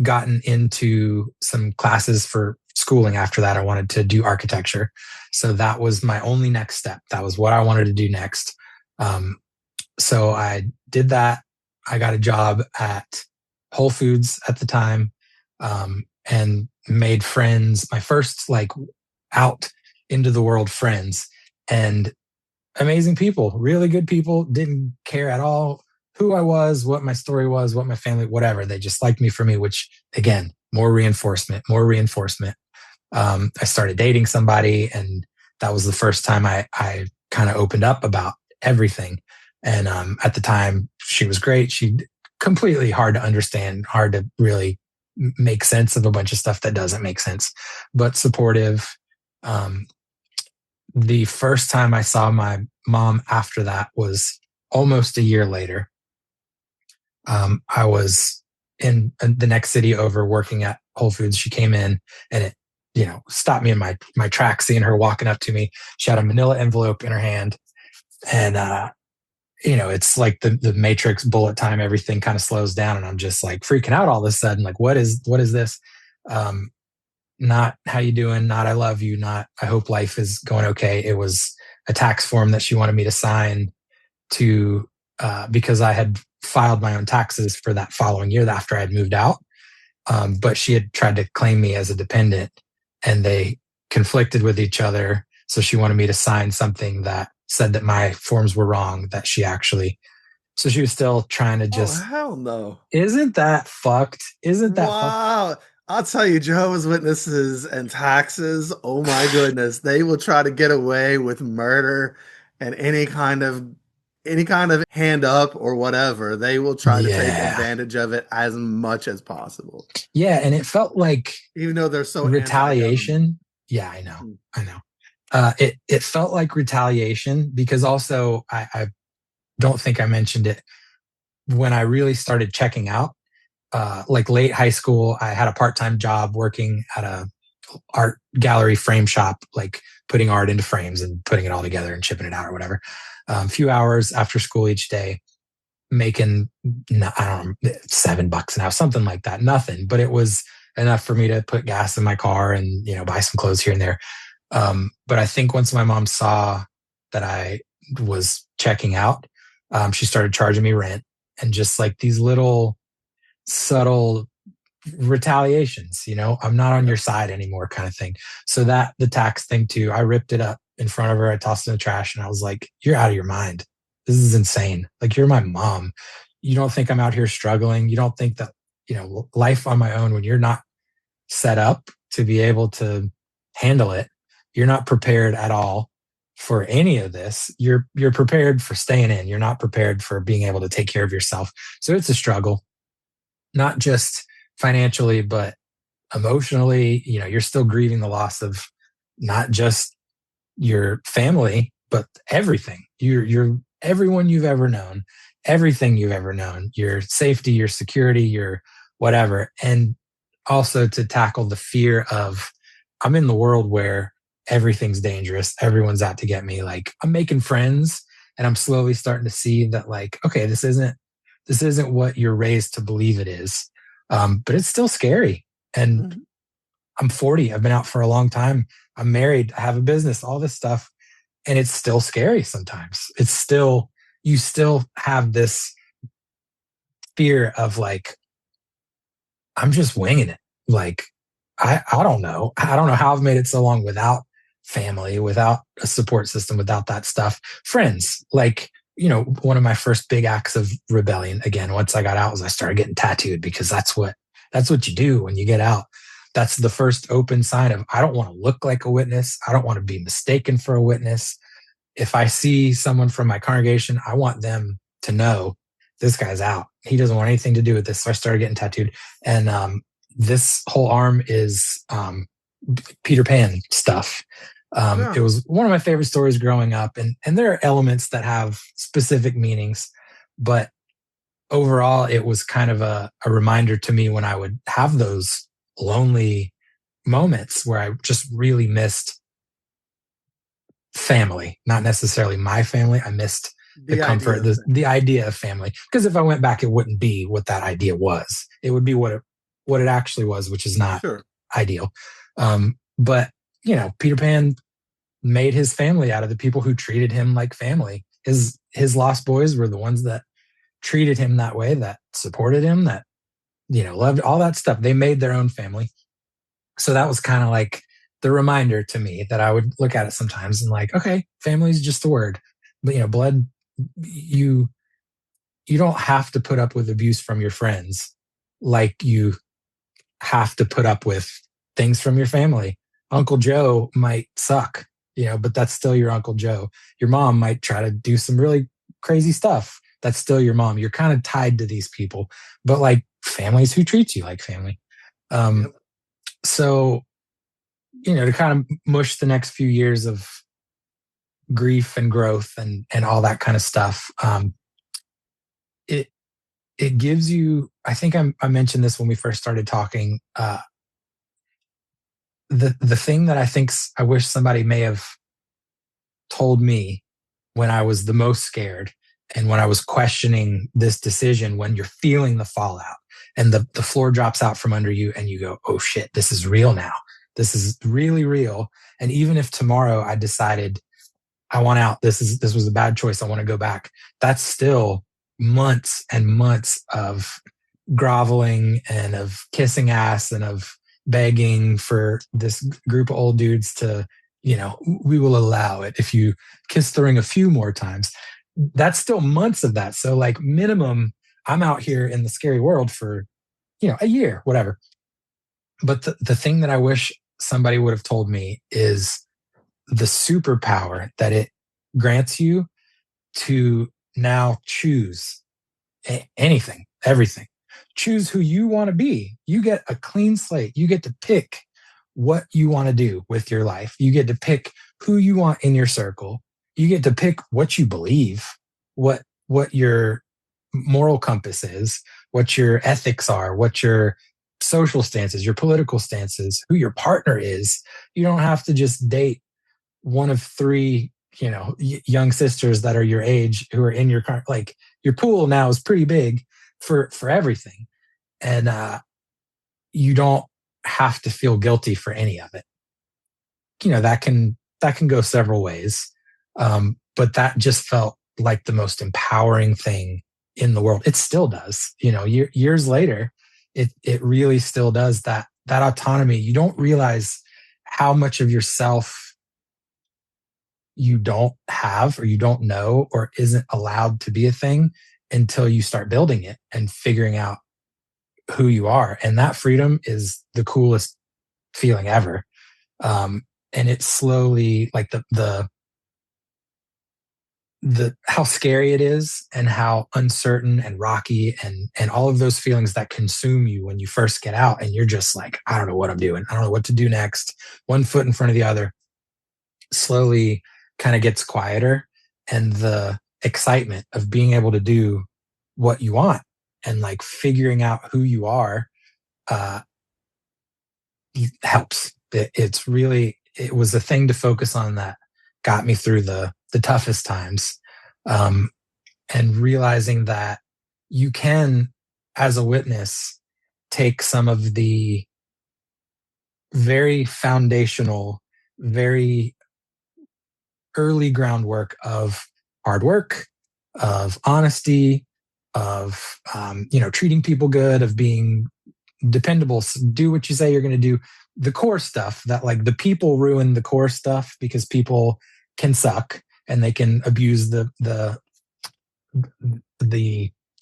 H: gotten into some classes for schooling. After that, I wanted to do architecture. So that was my only next step. That was what I wanted to do next. So I did that. I got a job at Whole Foods at the time, and made friends, my first out into the world friends, and amazing people, really good people, didn't care at all who I was, what my story was, what my family, whatever. They just liked me for me, which again, more reinforcement. I started dating somebody, and that was the first time I kind of opened up about everything. And at the time, she was great. She completely hard to understand, hard to really make sense of a bunch of stuff that doesn't make sense, but supportive. The first time I saw my mom after that was almost a year later. I was in the next city over working at Whole Foods. She came in, and it, stopped me in my tracks, seeing her walking up to me. She had a manila envelope in her hand, and, it's like the Matrix bullet time, everything kind of slows down, and I'm just like freaking out all of a sudden. Like, what is this? not how you doing, not I love you, not I hope life is going okay. It was a tax form that she wanted me to sign to because I had filed my own taxes for that following year after I had moved out. But she had tried to claim me as a dependent, and they conflicted with each other. So she wanted me to sign something that said that my forms were wrong, that she actually, so she was still trying to just,
I: hell no.
H: isn't that fucked? Isn't that fucked?
I: Wow. I'll tell you, Jehovah's Witnesses and taxes, oh my goodness, they will try to get away with murder and any kind of hand up or whatever. They will try to take
H: Yeah.
I: advantage of it as much as possible.
H: Yeah, and it felt like
I: Even though they're so
H: retaliation. Yeah, I know. It felt like retaliation because also I don't think I mentioned it when I really started checking out. Like late high school, I had a part-time job working at a art gallery frame shop, like putting art into frames and putting it all together and shipping it out or whatever. A few hours after school each day, making, I don't know, $7 an hour, something like that. Nothing, but it was enough for me to put gas in my car and, buy some clothes here and there. But I think once my mom saw that I was checking out, she started charging me rent and just like these little subtle retaliations, I'm not on your side anymore kind of thing. So that the tax thing too, I ripped it up in front of her. I tossed it in the trash and I was like, you're out of your mind. This is insane. Like, you're my mom. You don't think I'm out here struggling. You don't think that, life on my own, when you're not set up to be able to handle it, you're not prepared at all for any of this. You're prepared for staying in. You're not prepared for being able to take care of yourself. So it's a struggle, not just financially, but emotionally. You're still grieving the loss of not just your family, but everything. You're everyone you've ever known, everything you've ever known, your safety, your security, your whatever. And also to tackle the fear of, I'm in the world where everything's dangerous. Everyone's out to get me. Like, I'm making friends and I'm slowly starting to see that, like, okay, this isn't what you're raised to believe it is. But it's still scary. And I'm 40. I've been out for a long time. I'm married. I have a business, all this stuff. And it's still scary sometimes. You still have this fear of like, I'm just winging it. Like, I don't know. I don't know how I've made it so long without family, without a support system, without that stuff. Friends, like, one of my first big acts of rebellion, again, once I got out, was I started getting tattooed, because that's what you do when you get out. That's the first open sign of, I don't want to look like a witness. I don't want to be mistaken for a witness. If I see someone from my congregation, I want them to know this guy's out. He doesn't want anything to do with this. So I started getting tattooed. And this whole arm is Peter Pan stuff. It was one of my favorite stories growing up. And there are elements that have specific meanings, but overall, it was kind of a reminder to me when I would have those lonely moments where I just really missed family, not necessarily my family. I missed the comfort, the idea of family. Because if I went back, it wouldn't be what that idea was. It would be what it actually was, which is not ideal. But Peter Pan made his family out of the people who treated him like family. His lost boys were the ones that treated him that way, that supported him, that loved all that stuff. They made their own family. So that was kind of like the reminder to me that I would look at it sometimes and like, okay, family is just a word, but blood, you don't have to put up with abuse from your friends like you have to put up with things from your family. Uncle Joe might suck, but that's still your Uncle Joe. Your mom might try to do some really crazy stuff. That's still your mom. You're kind of tied to these people, but like families who treat you like family. So, to kind of mush the next few years of grief and growth and all that kind of stuff. It gives you, I think I mentioned this when we first started talking, the thing that I wish somebody may have told me when I was the most scared and when I was questioning this decision, when you're feeling the fallout and the floor drops out from under you and you go, oh shit, this is real now. This is really real. And even if tomorrow I decided I want out, this was a bad choice, I want to go back, that's still months and months of groveling and of kissing ass and of begging for this group of old dudes to, we will allow it if you kiss the ring a few more times. That's still months of that. So like minimum, I'm out here in the scary world for, a year, whatever. But the thing that I wish somebody would have told me is the superpower that it grants you to now choose anything, everything. Choose who you want to be. You get a clean slate. You get to pick what you want to do with your life. You get to pick who you want in your circle. You get to pick what you believe, what your moral compass is, what your ethics are, what your social stances, your political stances, who your partner is. You don't have to just date one of three, young sisters that are your age who are in your car. Like your pool now is pretty big for everything. And you don't have to feel guilty for any of it. That can go several ways. But that just felt like the most empowering thing in the world. It still does, years later, it really still does that autonomy. You don't realize how much of yourself you don't have or you don't know or isn't allowed to be a thing until you start building it and figuring out who you are. And that freedom is the coolest feeling ever. And it's slowly like the how scary it is and how uncertain and rocky and all of those feelings that consume you when you first get out and you're just like, I don't know what I'm doing. I don't know what to do next. One foot in front of the other. Slowly kind of gets quieter, and the excitement of being able to do what you want and like figuring out who you are helps. It was a thing to focus on that got me through the toughest times. And realizing that you can, as a witness, take some of the very foundational, very early groundwork of hard work, of honesty, of treating people good, of being dependable, do what you say you're going to do, the core stuff that like the people ruin the core stuff because people can suck and they can abuse the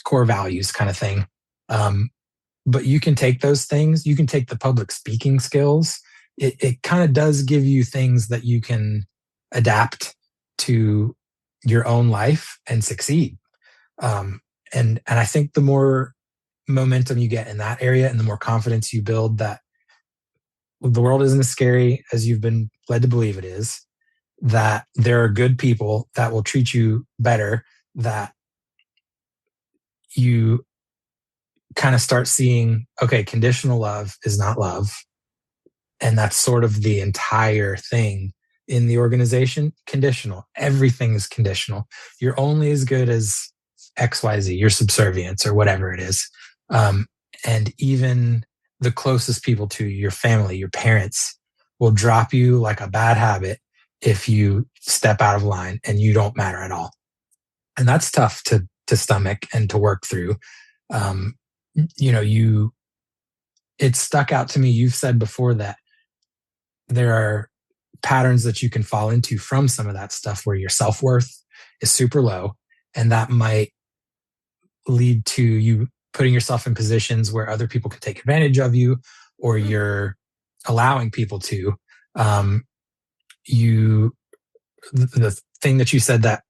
H: core values kind of thing. But you can take those things, you can take the public speaking skills. It kind of does give you things that you can adapt to your own life and succeed. And I think the more momentum you get in that area and the more confidence you build that the world isn't as scary as you've been led to believe it is, that there are good people that will treat you better, that you kind of start seeing, okay, conditional love is not love. And that's sort of the entire thing in the organization. Conditional. Everything is conditional. You're only as good as XYZ, your subservience or whatever it is. And even the closest people to you, your family, your parents, will drop you like a bad habit if you step out of line and you don't matter at all. And that's tough to stomach and to work through. It stuck out to me. You've said before that there are patterns that you can fall into from some of that stuff where your self-worth is super low, and that might lead to you putting yourself in positions where other people can take advantage of you, or you're allowing people to. The thing that you said that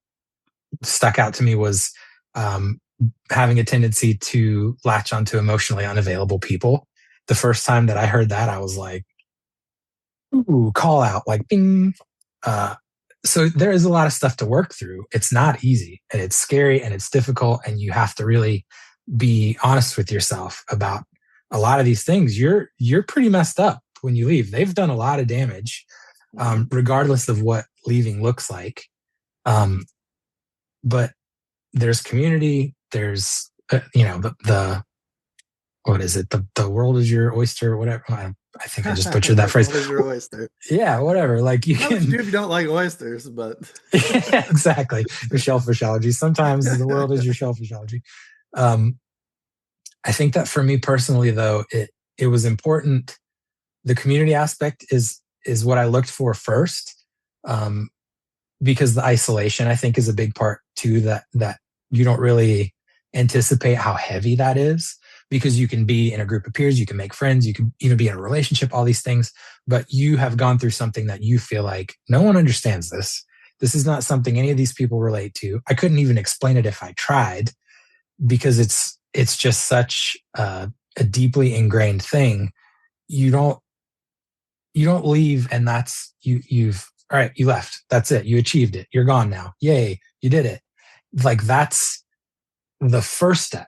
H: stuck out to me was having a tendency to latch onto emotionally unavailable people. The first time that I heard that, I was like, ooh, call out, like bing. So there is a lot of stuff to work through. It's not easy, and it's scary, and it's difficult, and you have to really be honest with yourself about a lot of these things. You're pretty messed up when you leave. They've done a lot of damage, regardless of what leaving looks like. But there's community. There's the what is it? The world is your oyster, or whatever. I think I just butchered that phrase.
I: What is your oyster?
H: Yeah, whatever. Like you
I: Not
H: can
I: what you do if you don't like oysters, but
H: yeah, exactly. Your shellfish allergy. Sometimes the world is your shellfish allergy. I think that for me personally, though, it was important. The community aspect is what I looked for first, because the isolation I think is a big part too. That you don't really anticipate how heavy that is, because you can be in a group of peers, you can make friends, you can even be in a relationship, all these things, but you have gone through something that you feel like no one understands this. This is not something any of these people relate to. I couldn't even explain it if I tried, because it's just such a deeply ingrained thing. You don't leave, and that's you've all right, you left. That's it. You achieved it. You're gone now. Yay, you did it. Like that's the first step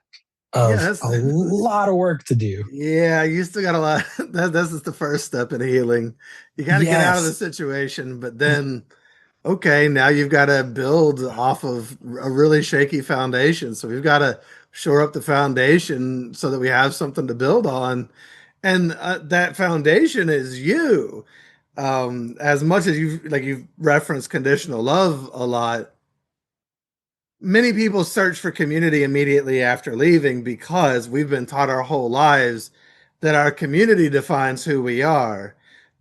H: of a lot of work to do.
I: Yeah, you still got a lot. That's just the first step in healing. You got to get out of the situation, but then, okay, now you've got to build off of a really shaky foundation. So we've got to shore up the foundation so that we have something to build on. And that foundation is you. As much as you've referenced conditional love a lot, many people search for community immediately after leaving because we've been taught our whole lives that our community defines who we are,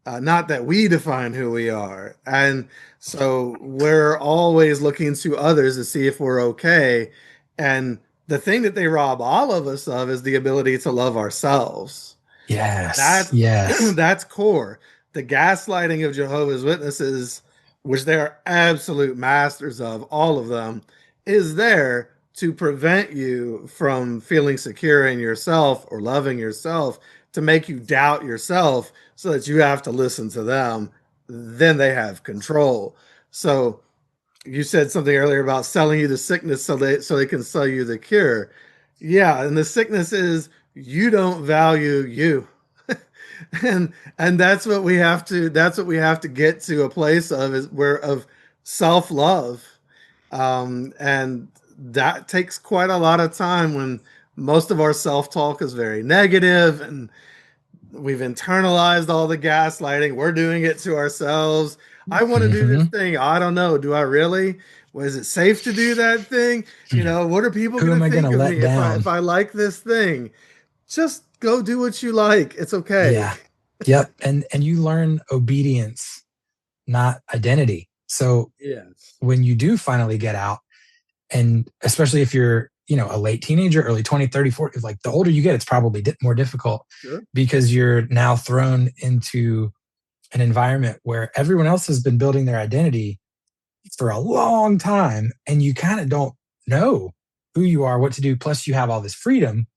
I: not that we define who we are. And so we're always looking to others to see if we're okay. And the thing that they rob all of us of is the ability to love ourselves.
H: Yes. Yes.
I: That's core. The gaslighting of Jehovah's Witnesses, which they are absolute masters of, all of them, is there to prevent you from feeling secure in yourself or loving yourself, to make you doubt yourself so that you have to listen to them. Then they have control. So you said something earlier about selling you the sickness so they can sell you the cure. Yeah, and the sickness is you don't value you. and that's what we have to get to a place of, is where of self-love. And that takes quite a lot of time when most of our self-talk is very negative and we've internalized all the gaslighting. We're doing it to ourselves. I want to do this thing. I don't know. Do I really? Well, is it safe to do that thing? What are people going to think of me if I like this thing? Just go do what you like. It's okay.
H: Yeah. Yep. And you learn obedience, not identity. So
I: yes,
H: when you do finally get out, and especially if you're, a late teenager, early 20, 30, 40, like the older you get, it's probably more difficult.
I: Sure.
H: Because you're now thrown into an environment where everyone else has been building their identity for a long time, and you kind of don't know who you are, what to do. Plus you have all this freedom.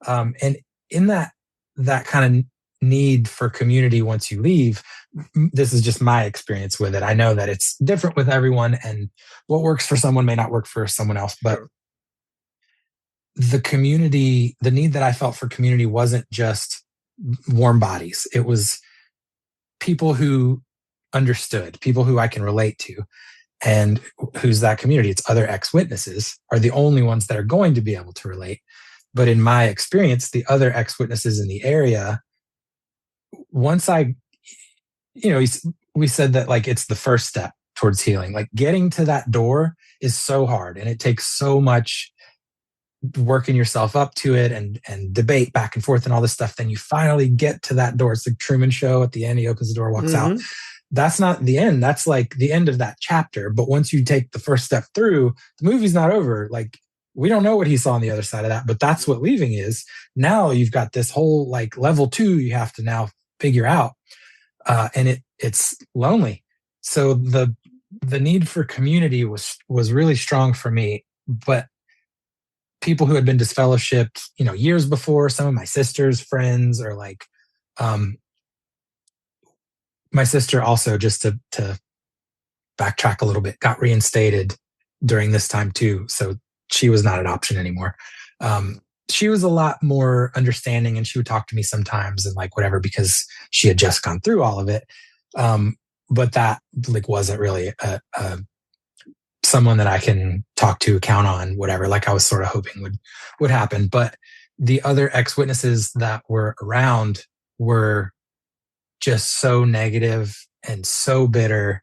H: And in that kind of need for community once you leave, this is just my experience with it. I know that it's different with everyone, and what works for someone may not work for someone else, but
I: sure.
H: The community, the need that I felt for community wasn't just warm bodies. It was people who understood, people who I can relate to. And who's that community? It's other ex-witnesses are the only ones that are going to be able to relate. But in my experience, the other ex-witnesses in the area, once we said that like it's the first step towards healing. Like getting to that door is so hard, and it takes so much working yourself up to it and debate back and forth and all this stuff. Then you finally get to that door. It's the Truman Show at the end. He opens the door, walks out. That's not the end. That's like the end of that chapter. But once you take the first step through, the movie's not over. Like we don't know what he saw on the other side of that, but that's what leaving is. Now you've got this whole like level 2 you have to now figure out. And it's lonely. So the need for community was really strong for me. But people who had been disfellowshipped, years before, some of my sister's friends, or like, my sister also, just to backtrack a little bit, got reinstated during this time too. So she was not an option anymore. She was a lot more understanding, and she would talk to me sometimes and like whatever, because she had just gone through all of it. But that like wasn't really someone that I can talk to, count on, whatever, like I was sort of hoping would happen. But the other ex-witnesses that were around were just so negative and so bitter.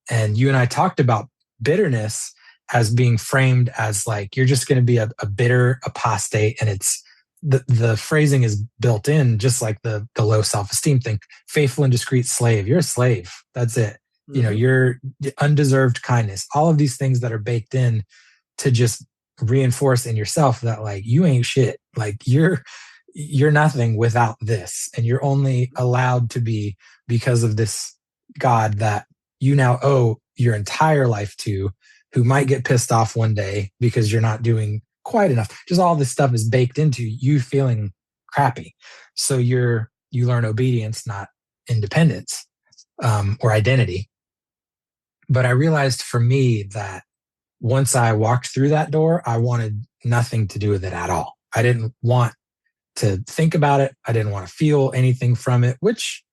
H: And you and I talked about bitterness as being framed as like, you're just going to be a bitter apostate. And it's the phrasing is built in, just like the low self-esteem thing. Faithful and discreet slave. You're a slave. That's it. You know, you're undeserved kindness. All of these things that are baked in to just reinforce in yourself that like, you ain't shit. Like you're nothing without this. And you're only allowed to be because of this God that you now owe your entire life to, who might get pissed off one day because you're not doing quite enough. Just all this stuff is baked into you feeling crappy. So you learn obedience, not independence, or identity. But I realized for me that once I walked through that door, I wanted nothing to do with it at all. I didn't want to think about it. I didn't want to feel anything from it, which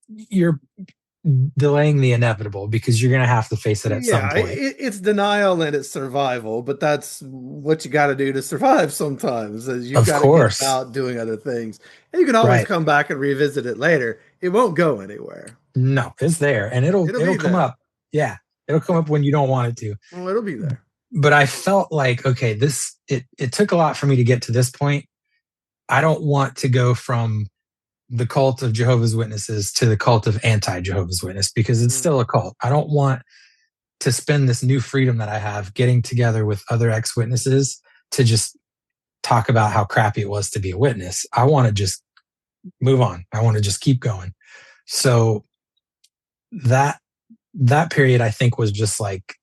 H: you're delaying the inevitable because you're going to have to face it at some point.
I: It's denial and it's survival, but that's what you got to do to survive sometimes. Is you've got to get out doing other things. And you can always come back and revisit it later. It won't go anywhere.
H: No, it's there, and it'll come up. Yeah, it'll come up when you don't want it to.
I: Well, it'll be there.
H: But I felt like, okay, it took a lot for me to get to this point. I don't want to go from the cult of Jehovah's Witnesses to the cult of anti-Jehovah's Witness, because it's still a cult. I don't want to spend this new freedom that I have getting together with other ex-witnesses to just talk about how crappy it was to be a witness. I want to just move on. I want to just keep going. So that period, I think, was just like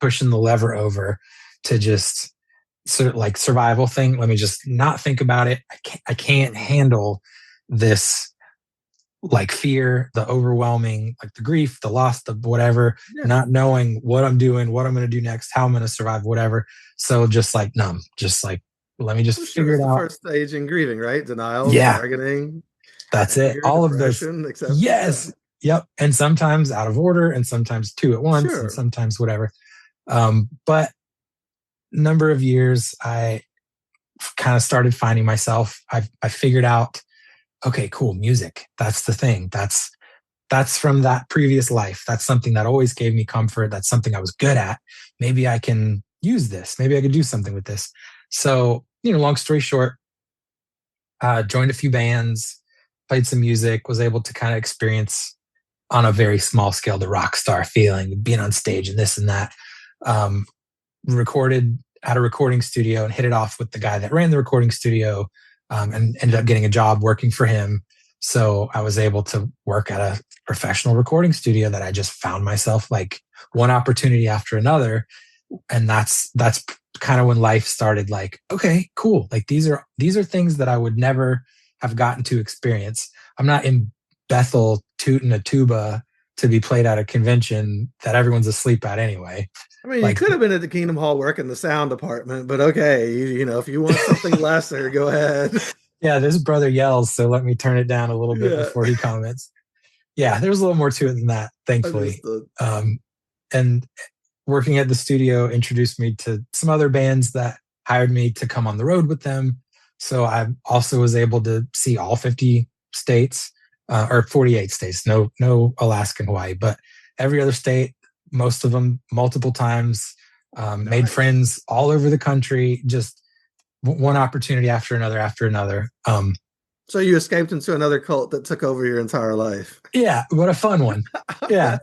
H: pushing the lever over to just sort of like survival thing. Let me just not think about it. I can't handle this like fear, the overwhelming, like the grief, the loss, the whatever, not knowing what I'm doing, what I'm going to do next, how I'm going to survive, whatever. So just like numb, just like, let me just figure it out.
I: The first stage in grieving, right? Denial, bargaining.
H: That's it. All of this. Yes. Yep. And sometimes out of order, and sometimes two at once, and sometimes whatever. But number of years, I kind of started finding myself. I figured out, okay, cool, music. That's the thing. That's from that previous life. That's something that always gave me comfort. That's something I was good at. Maybe I can use this. Maybe I could do something with this. So, long story short, joined a few bands, played some music, was able to kind of experience on a very small scale the rock star feeling, being on stage and this and that. Recorded at a recording studio and hit it off with the guy that ran the recording studio, and ended up getting a job working for him. So I was able to work at a professional recording studio that I just found myself like one opportunity after another. And that's kind of when life started like, okay, cool. Like these are things that I would never have gotten to experience. I'm not in Bethel tooting a tuba to be played at a convention that everyone's asleep at anyway.
I: I mean, you could have been at the Kingdom Hall working the sound department, but okay, if you want something lesser, go ahead.
H: Yeah, this brother yells, so let me turn it down a little bit before he comments. Yeah, there's a little more to it than that, thankfully. And working at the studio introduced me to some other bands that hired me to come on the road with them. So I also was able to see all 50 states, or 48 states, no Alaska and Hawaii, but every other state, most of them multiple times, made friends all over the country, just one opportunity after another.
I: So you escaped into another cult that took over your entire life.
H: Yeah, what a fun one. Yeah.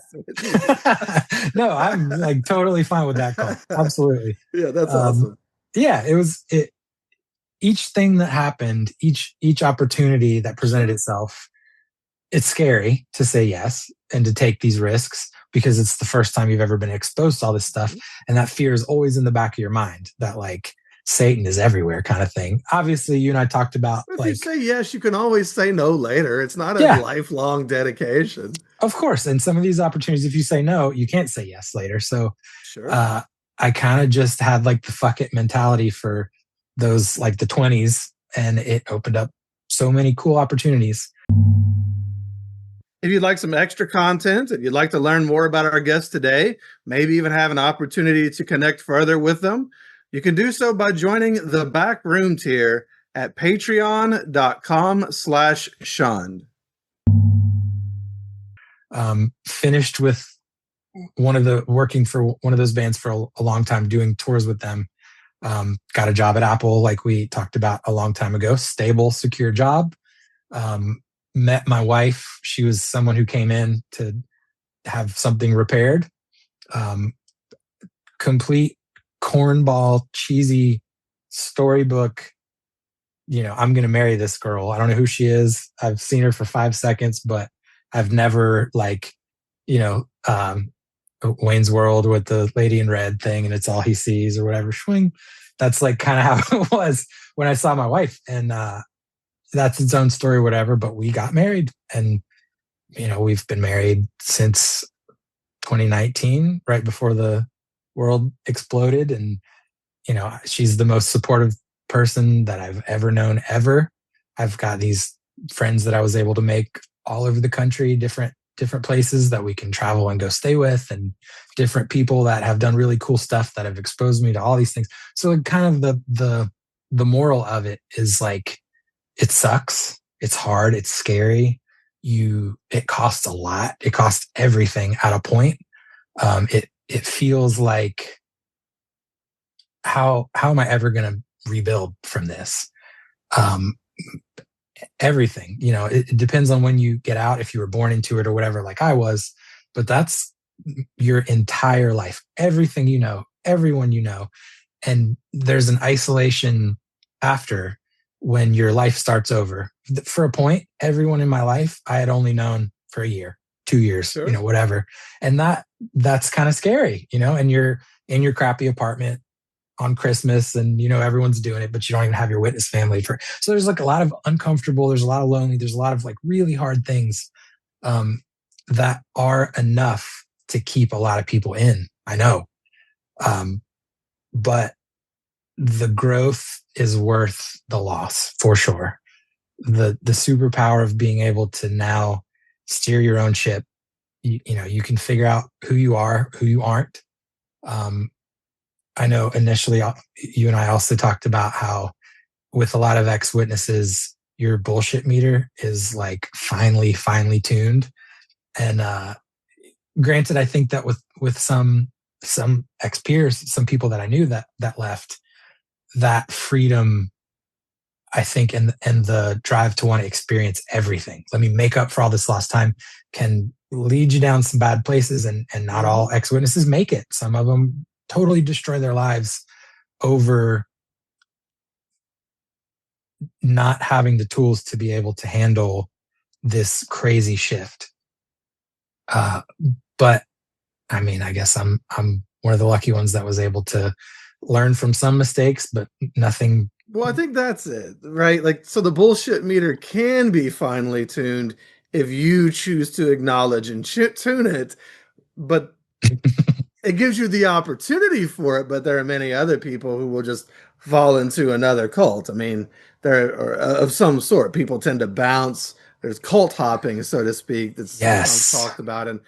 H: No, I'm like totally fine with that cult. Absolutely.
I: Yeah, that's awesome.
H: Yeah, each thing that happened, each opportunity that presented itself, it's scary to say yes and to take these risks, because it's the first time you've ever been exposed to all this stuff. And that fear is always in the back of your mind, that like Satan is everywhere kind of thing. Obviously, you and I talked about
I: if you say yes, you can always say no later. It's not a lifelong dedication.
H: Of course. And some of these opportunities, if you say no, you can't say yes later. So I kind of just had like the fuck it mentality for those, like the 20s, and it opened up so many cool opportunities.
I: If you'd like some extra content and you'd like to learn more about our guests today, maybe even have an opportunity to connect further with them, you can do so by joining the Back Room tier at patreon.com/shunned.
H: Finished with working for one of those bands for a long time, doing tours with them. Got a job at Apple, like we talked about a long time ago, stable, secure job. Met my wife. She was someone who came in to have something repaired. Complete cornball, cheesy storybook. I'm going to marry this girl. I don't know who she is. I've seen her for 5 seconds, but I've never Wayne's World with the lady in red thing and it's all he sees or whatever. Swing. That's like kind of how it was when I saw my wife, and that's its own story, whatever. But we got married, and we've been married since 2019, right before the world exploded. And she's the most supportive person that I've ever known ever. I've got these friends that I was able to make all over the country, different places that we can travel and go stay with, and different people that have done really cool stuff that have exposed me to all these things. So kind of the moral of it is like, it sucks. It's hard. It's scary. It costs a lot. It costs everything at a point. It feels like, how am I ever going to rebuild from this? Everything, it depends on when you get out, if you were born into it or whatever, like I was, but that's your entire life, everything, everyone, and there's an isolation after, when your life starts over. For a point, everyone in my life I had only known for a year, 2 years,
I: Sure.
H: Whatever. And that's kind of scary, and you're in your crappy apartment on Christmas, and everyone's doing it, but you don't even have your witness family so there's like a lot of uncomfortable, there's a lot of lonely, there's a lot of like really hard things that are enough to keep a lot of people in, I know. But the growth is worth the loss, for sure. The superpower of being able to now steer your own ship, you can figure out who you are, who you aren't. I know initially you and I also talked about how with a lot of ex-witnesses, your bullshit meter is like finely tuned. And granted, I think that with some ex-peers, some people that I knew that left, that freedom, I think, and the drive to want to experience everything, let me make up for all this lost time, can lead you down some bad places. And not all ex-witnesses make it. Some of them totally destroy their lives over not having the tools to be able to handle this crazy shift. But I mean, I guess I'm one of the lucky ones that was able to learn from some mistakes, but nothing.
I: Well, I think that's it, right? Like, so the bullshit meter can be finely tuned if you choose to acknowledge and tune it, but it gives you the opportunity for it. But there are many other people who will just fall into another cult. I mean, there are of some sort. People tend to bounce. There's cult hopping, so to speak, that's sometimes talked about. And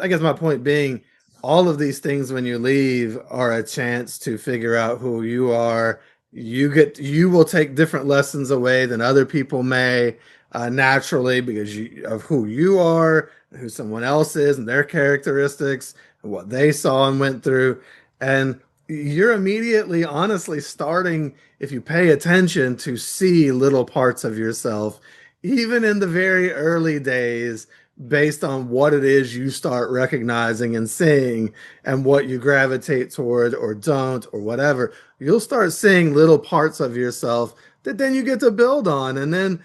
I: I guess my point being, all of these things when you leave are a chance to figure out who you are. You will take different lessons away than other people may, naturally, because of who you are, who someone else is, and their characteristics, and what they saw and went through. And you're immediately, honestly, starting, if you pay attention, to see little parts of yourself, even in the very early days, based on what it is you start recognizing and seeing, and what you gravitate toward or don't, or whatever. You'll start seeing little parts of yourself that then you get to build on. And then,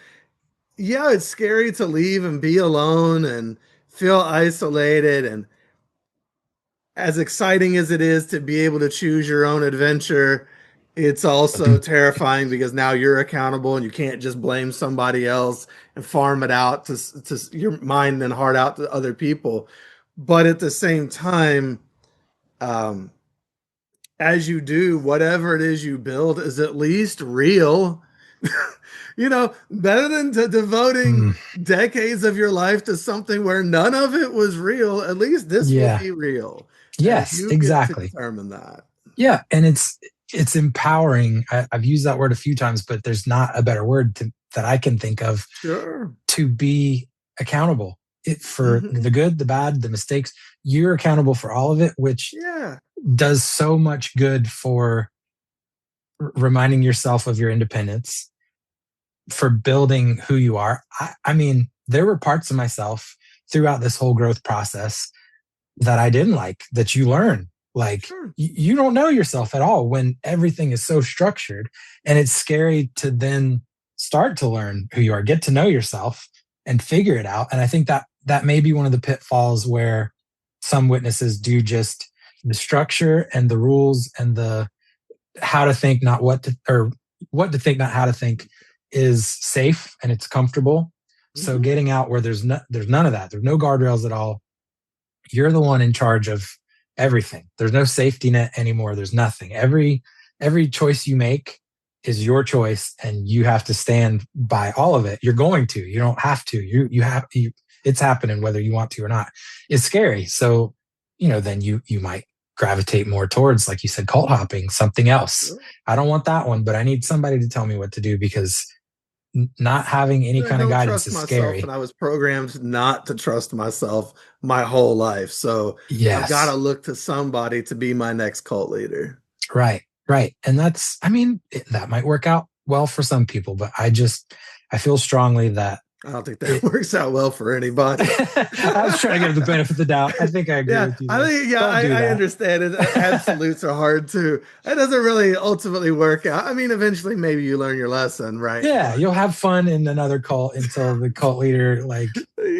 I: yeah, it's scary to leave and be alone and feel isolated. And as exciting as it is to be able to choose your own adventure, it's also terrifying because now you're accountable and you can't just blame somebody else and farm it out to your mind and heart out to other people. But at the same time, as you do, whatever it is you build is at least real. Better than devoting decades of your life to something where none of it was real. At least this will be real.
H: Yes,
I: you
H: exactly.
I: Get to determine that.
H: Yeah, and it's empowering. I've used that word a few times, but there's not a better word that I can think of.
I: Sure.
H: To be accountable. for the good, the bad, the mistakes, you're accountable for all of it, which does so much good for reminding yourself of your independence, for building who you are. I mean, there were parts of myself throughout this whole growth process that I didn't like, that you learn. Like, you don't know yourself at all when everything is so structured. And it's scary to then start to learn who you are, get to know yourself and figure it out. And I think that may be one of the pitfalls where some witnesses do just the structure and the rules and the how to think, not what to, or what to think, not how to think, is safe and it's comfortable. So getting out where there's none of that, there's no guardrails at all. You're the one in charge of everything. There's no safety net anymore. There's nothing. Every choice you make is your choice, and you have to stand by all of it. You're going to. You don't have to. You have. It's happening whether you want to or not. It's scary. So, then you might gravitate more towards, like you said, cult hopping, something else. I don't want that one, but I need somebody to tell me what to do, because not having any kind of guidance is scary.
I: And I was programmed not to trust myself my whole life. So I've got to look to somebody to be my next cult leader.
H: Right. And that's, that might work out well for some people, but I feel strongly that
I: I don't think that works out well for anybody.
H: I was trying to give the benefit of the doubt. I think I agree with you.
I: I understand it. Absolutes are hard too. It doesn't really ultimately work out. Eventually maybe you learn your lesson, right?
H: Yeah, you'll have fun in another cult until the cult leader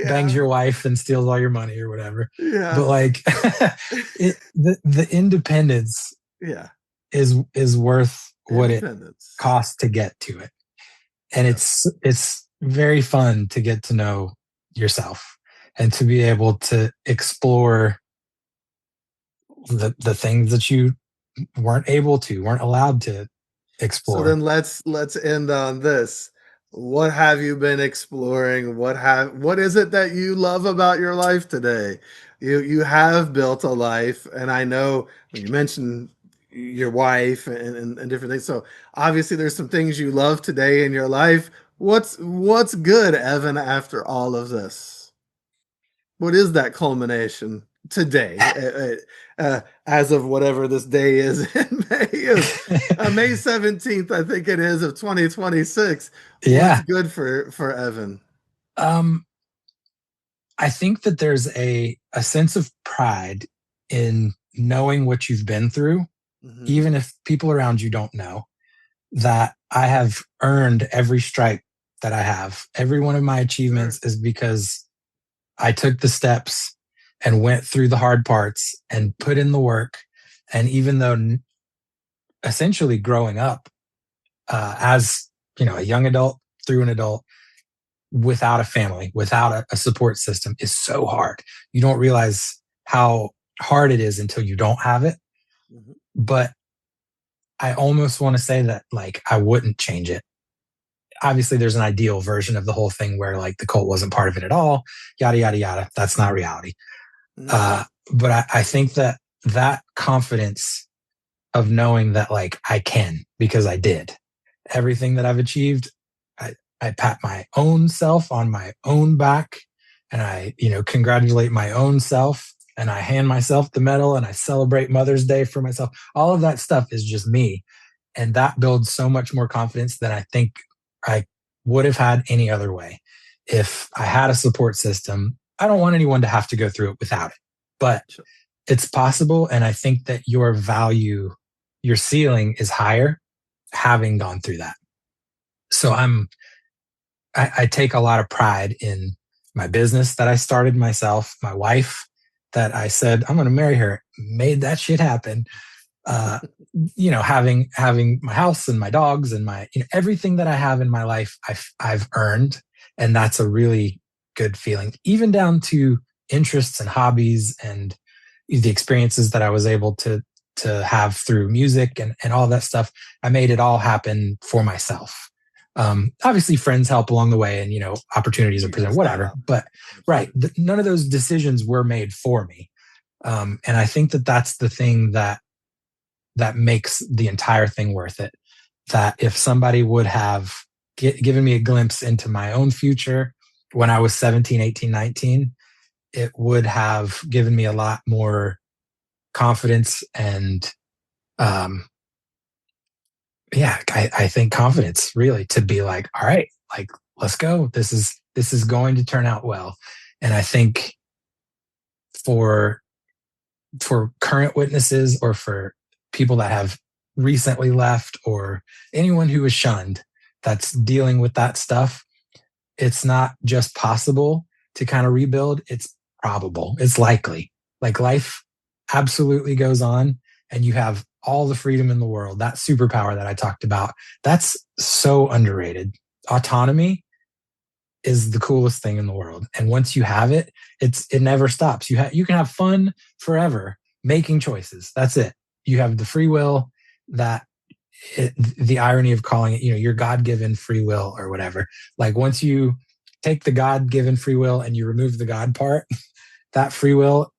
H: bangs your wife and steals all your money or whatever. Yeah. But the independence is worth what it costs to get to it. And it's very fun to get to know yourself and to be able to explore the things that you weren't allowed to explore.
I: So then let's end on this. What have you been exploring? What is it that you love about your life today? You have built a life, and I know when you mentioned your wife and different things. So obviously there's some things you love today in your life. What's good, Evan, after all of this? What is that culmination today, as of whatever this day is in May 17th, I think it is, of 2026. What's good for Evan?
H: I think that there's a sense of pride in knowing what you've been through, even if people around you don't know, that I have earned every stripe that I have. Every one of my achievements is because I took the steps and went through the hard parts and put in the work. And even though essentially growing up as a young adult through an adult without a family, without a support system, is so hard. You don't realize how hard it is until you don't have it. But I almost want to say that I wouldn't change it. Obviously there's an ideal version of the whole thing where the cult wasn't part of it at all, yada, yada, yada. That's not reality. But I think that confidence of knowing that I can, because I did everything that I've achieved. I pat my own self on my own back, and I, congratulate my own self, and I hand myself the medal, and I celebrate Mother's Day for myself. All of that stuff is just me. And that builds so much more confidence than I think I would have had any other way. If I had a support system, I don't want anyone to have to go through it without it, but it's possible. And I think that your value, your ceiling is higher having gone through that. So I take a lot of pride in my business that I started myself, my wife that I said, I'm going to marry her, made that shit happen. Having my house and my dogs and my, everything that I have in my life, I've earned. And that's a really good feeling, even down to interests and hobbies and the experiences that I was able to have through music and all that stuff. I made it all happen for myself. Obviously friends help along the way, and, opportunities are presented, whatever, but none of those decisions were made for me. And I think that that's the thing that makes the entire thing worth it. That if somebody would have given me a glimpse into my own future when I was 17, 18, 19, it would have given me a lot more confidence and, I think confidence really to be like, all right, like, let's go. This is going to turn out well. And I think for current witnesses or for people that have recently left or anyone who is shunned that's dealing with that stuff, it's not just possible to kind of rebuild. It's probable. It's likely. Like life absolutely goes on and you have all the freedom in the world. That superpower that I talked about, that's so underrated. Autonomy is the coolest thing in the world. And once you have it, it never stops. You can have fun forever making choices. That's it. You have the free will the irony of calling it, your God-given free will or whatever. Like once you take the God-given free will and you remove the God part, that free will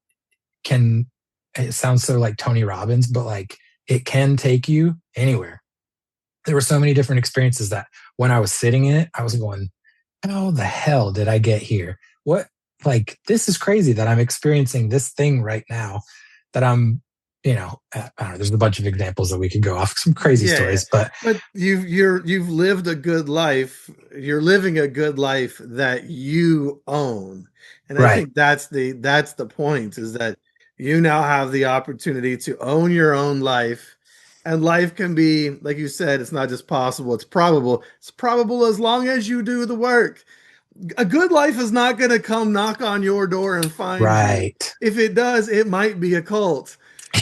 H: it sounds so like Tony Robbins, but like it can take you anywhere. There were so many different experiences that when I was sitting in it, I was going, how the hell did I get here? This is crazy that I'm experiencing this thing right now that I'm, I don't know, there's a bunch of examples that we could go off, some crazy stories, but
I: you've lived a good life. You're living a good life that you own. And I think that's the point, is that you now have the opportunity to own your own life. And life can be, like you said, it's not just possible, it's probable. It's probable as long as you do the work. A good life is not going to come knock on your door and find you. If it does, it might be a cult.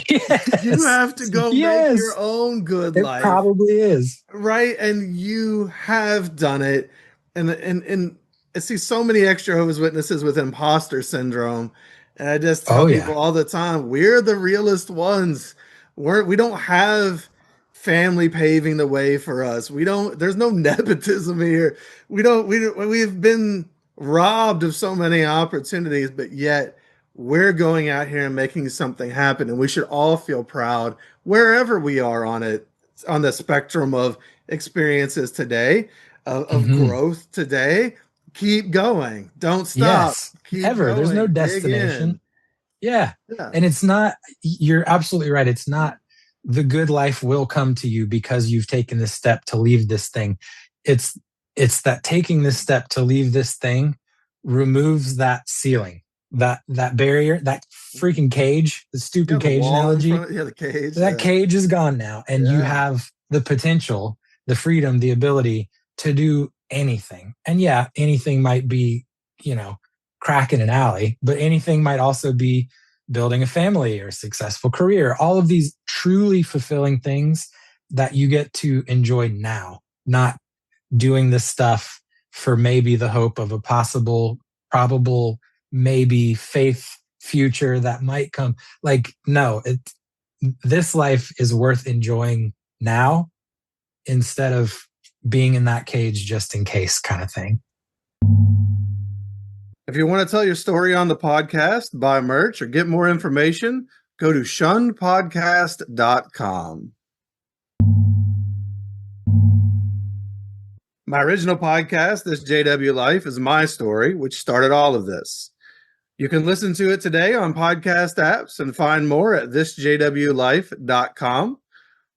I: Yes. You have to go make your own good life.
H: It probably is.
I: Right? And you have done it. And I see so many ex-Jehovah's Witnesses with imposter syndrome. And I just tell people all the time, we're the realest ones. We don't have family paving the way for us. There's no nepotism here. We've been robbed of so many opportunities, but yet we're going out here and making something happen. And we should all feel proud wherever we are on the spectrum of experiences today, of growth today. Keep going. Don't stop.
H: Yes,
I: Keep
H: ever.
I: going.
H: There's no destination. Yeah. And it's not, you're absolutely right. It's not the good life will come to you because you've taken this step to leave this thing. It's that taking this step to leave this thing removes that ceiling, that barrier, that freaking cage, the stupid cage analogy.
I: The cage.
H: That cage is gone now. And you have the potential, the freedom, the ability to do anything. And anything might be, cracking an alley, but anything might also be building a family or a successful career. All of these truly fulfilling things that you get to enjoy now, not doing this stuff for maybe the hope of a possible, probable, maybe faith future that might come. Like, no, this life is worth enjoying now instead of being in that cage just in case kind of thing.
I: If you want to tell your story on the podcast, buy merch, or get more information, go to shunnedpodcast.com. My original podcast, This JW Life, is my story, which started all of this. You can listen to it today on podcast apps and find more at thisjwlife.com.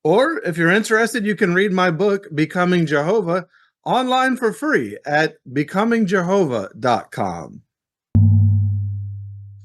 I: Or if you're interested, you can read my book, Becoming Jehovah, online for free at becomingjehovah.com.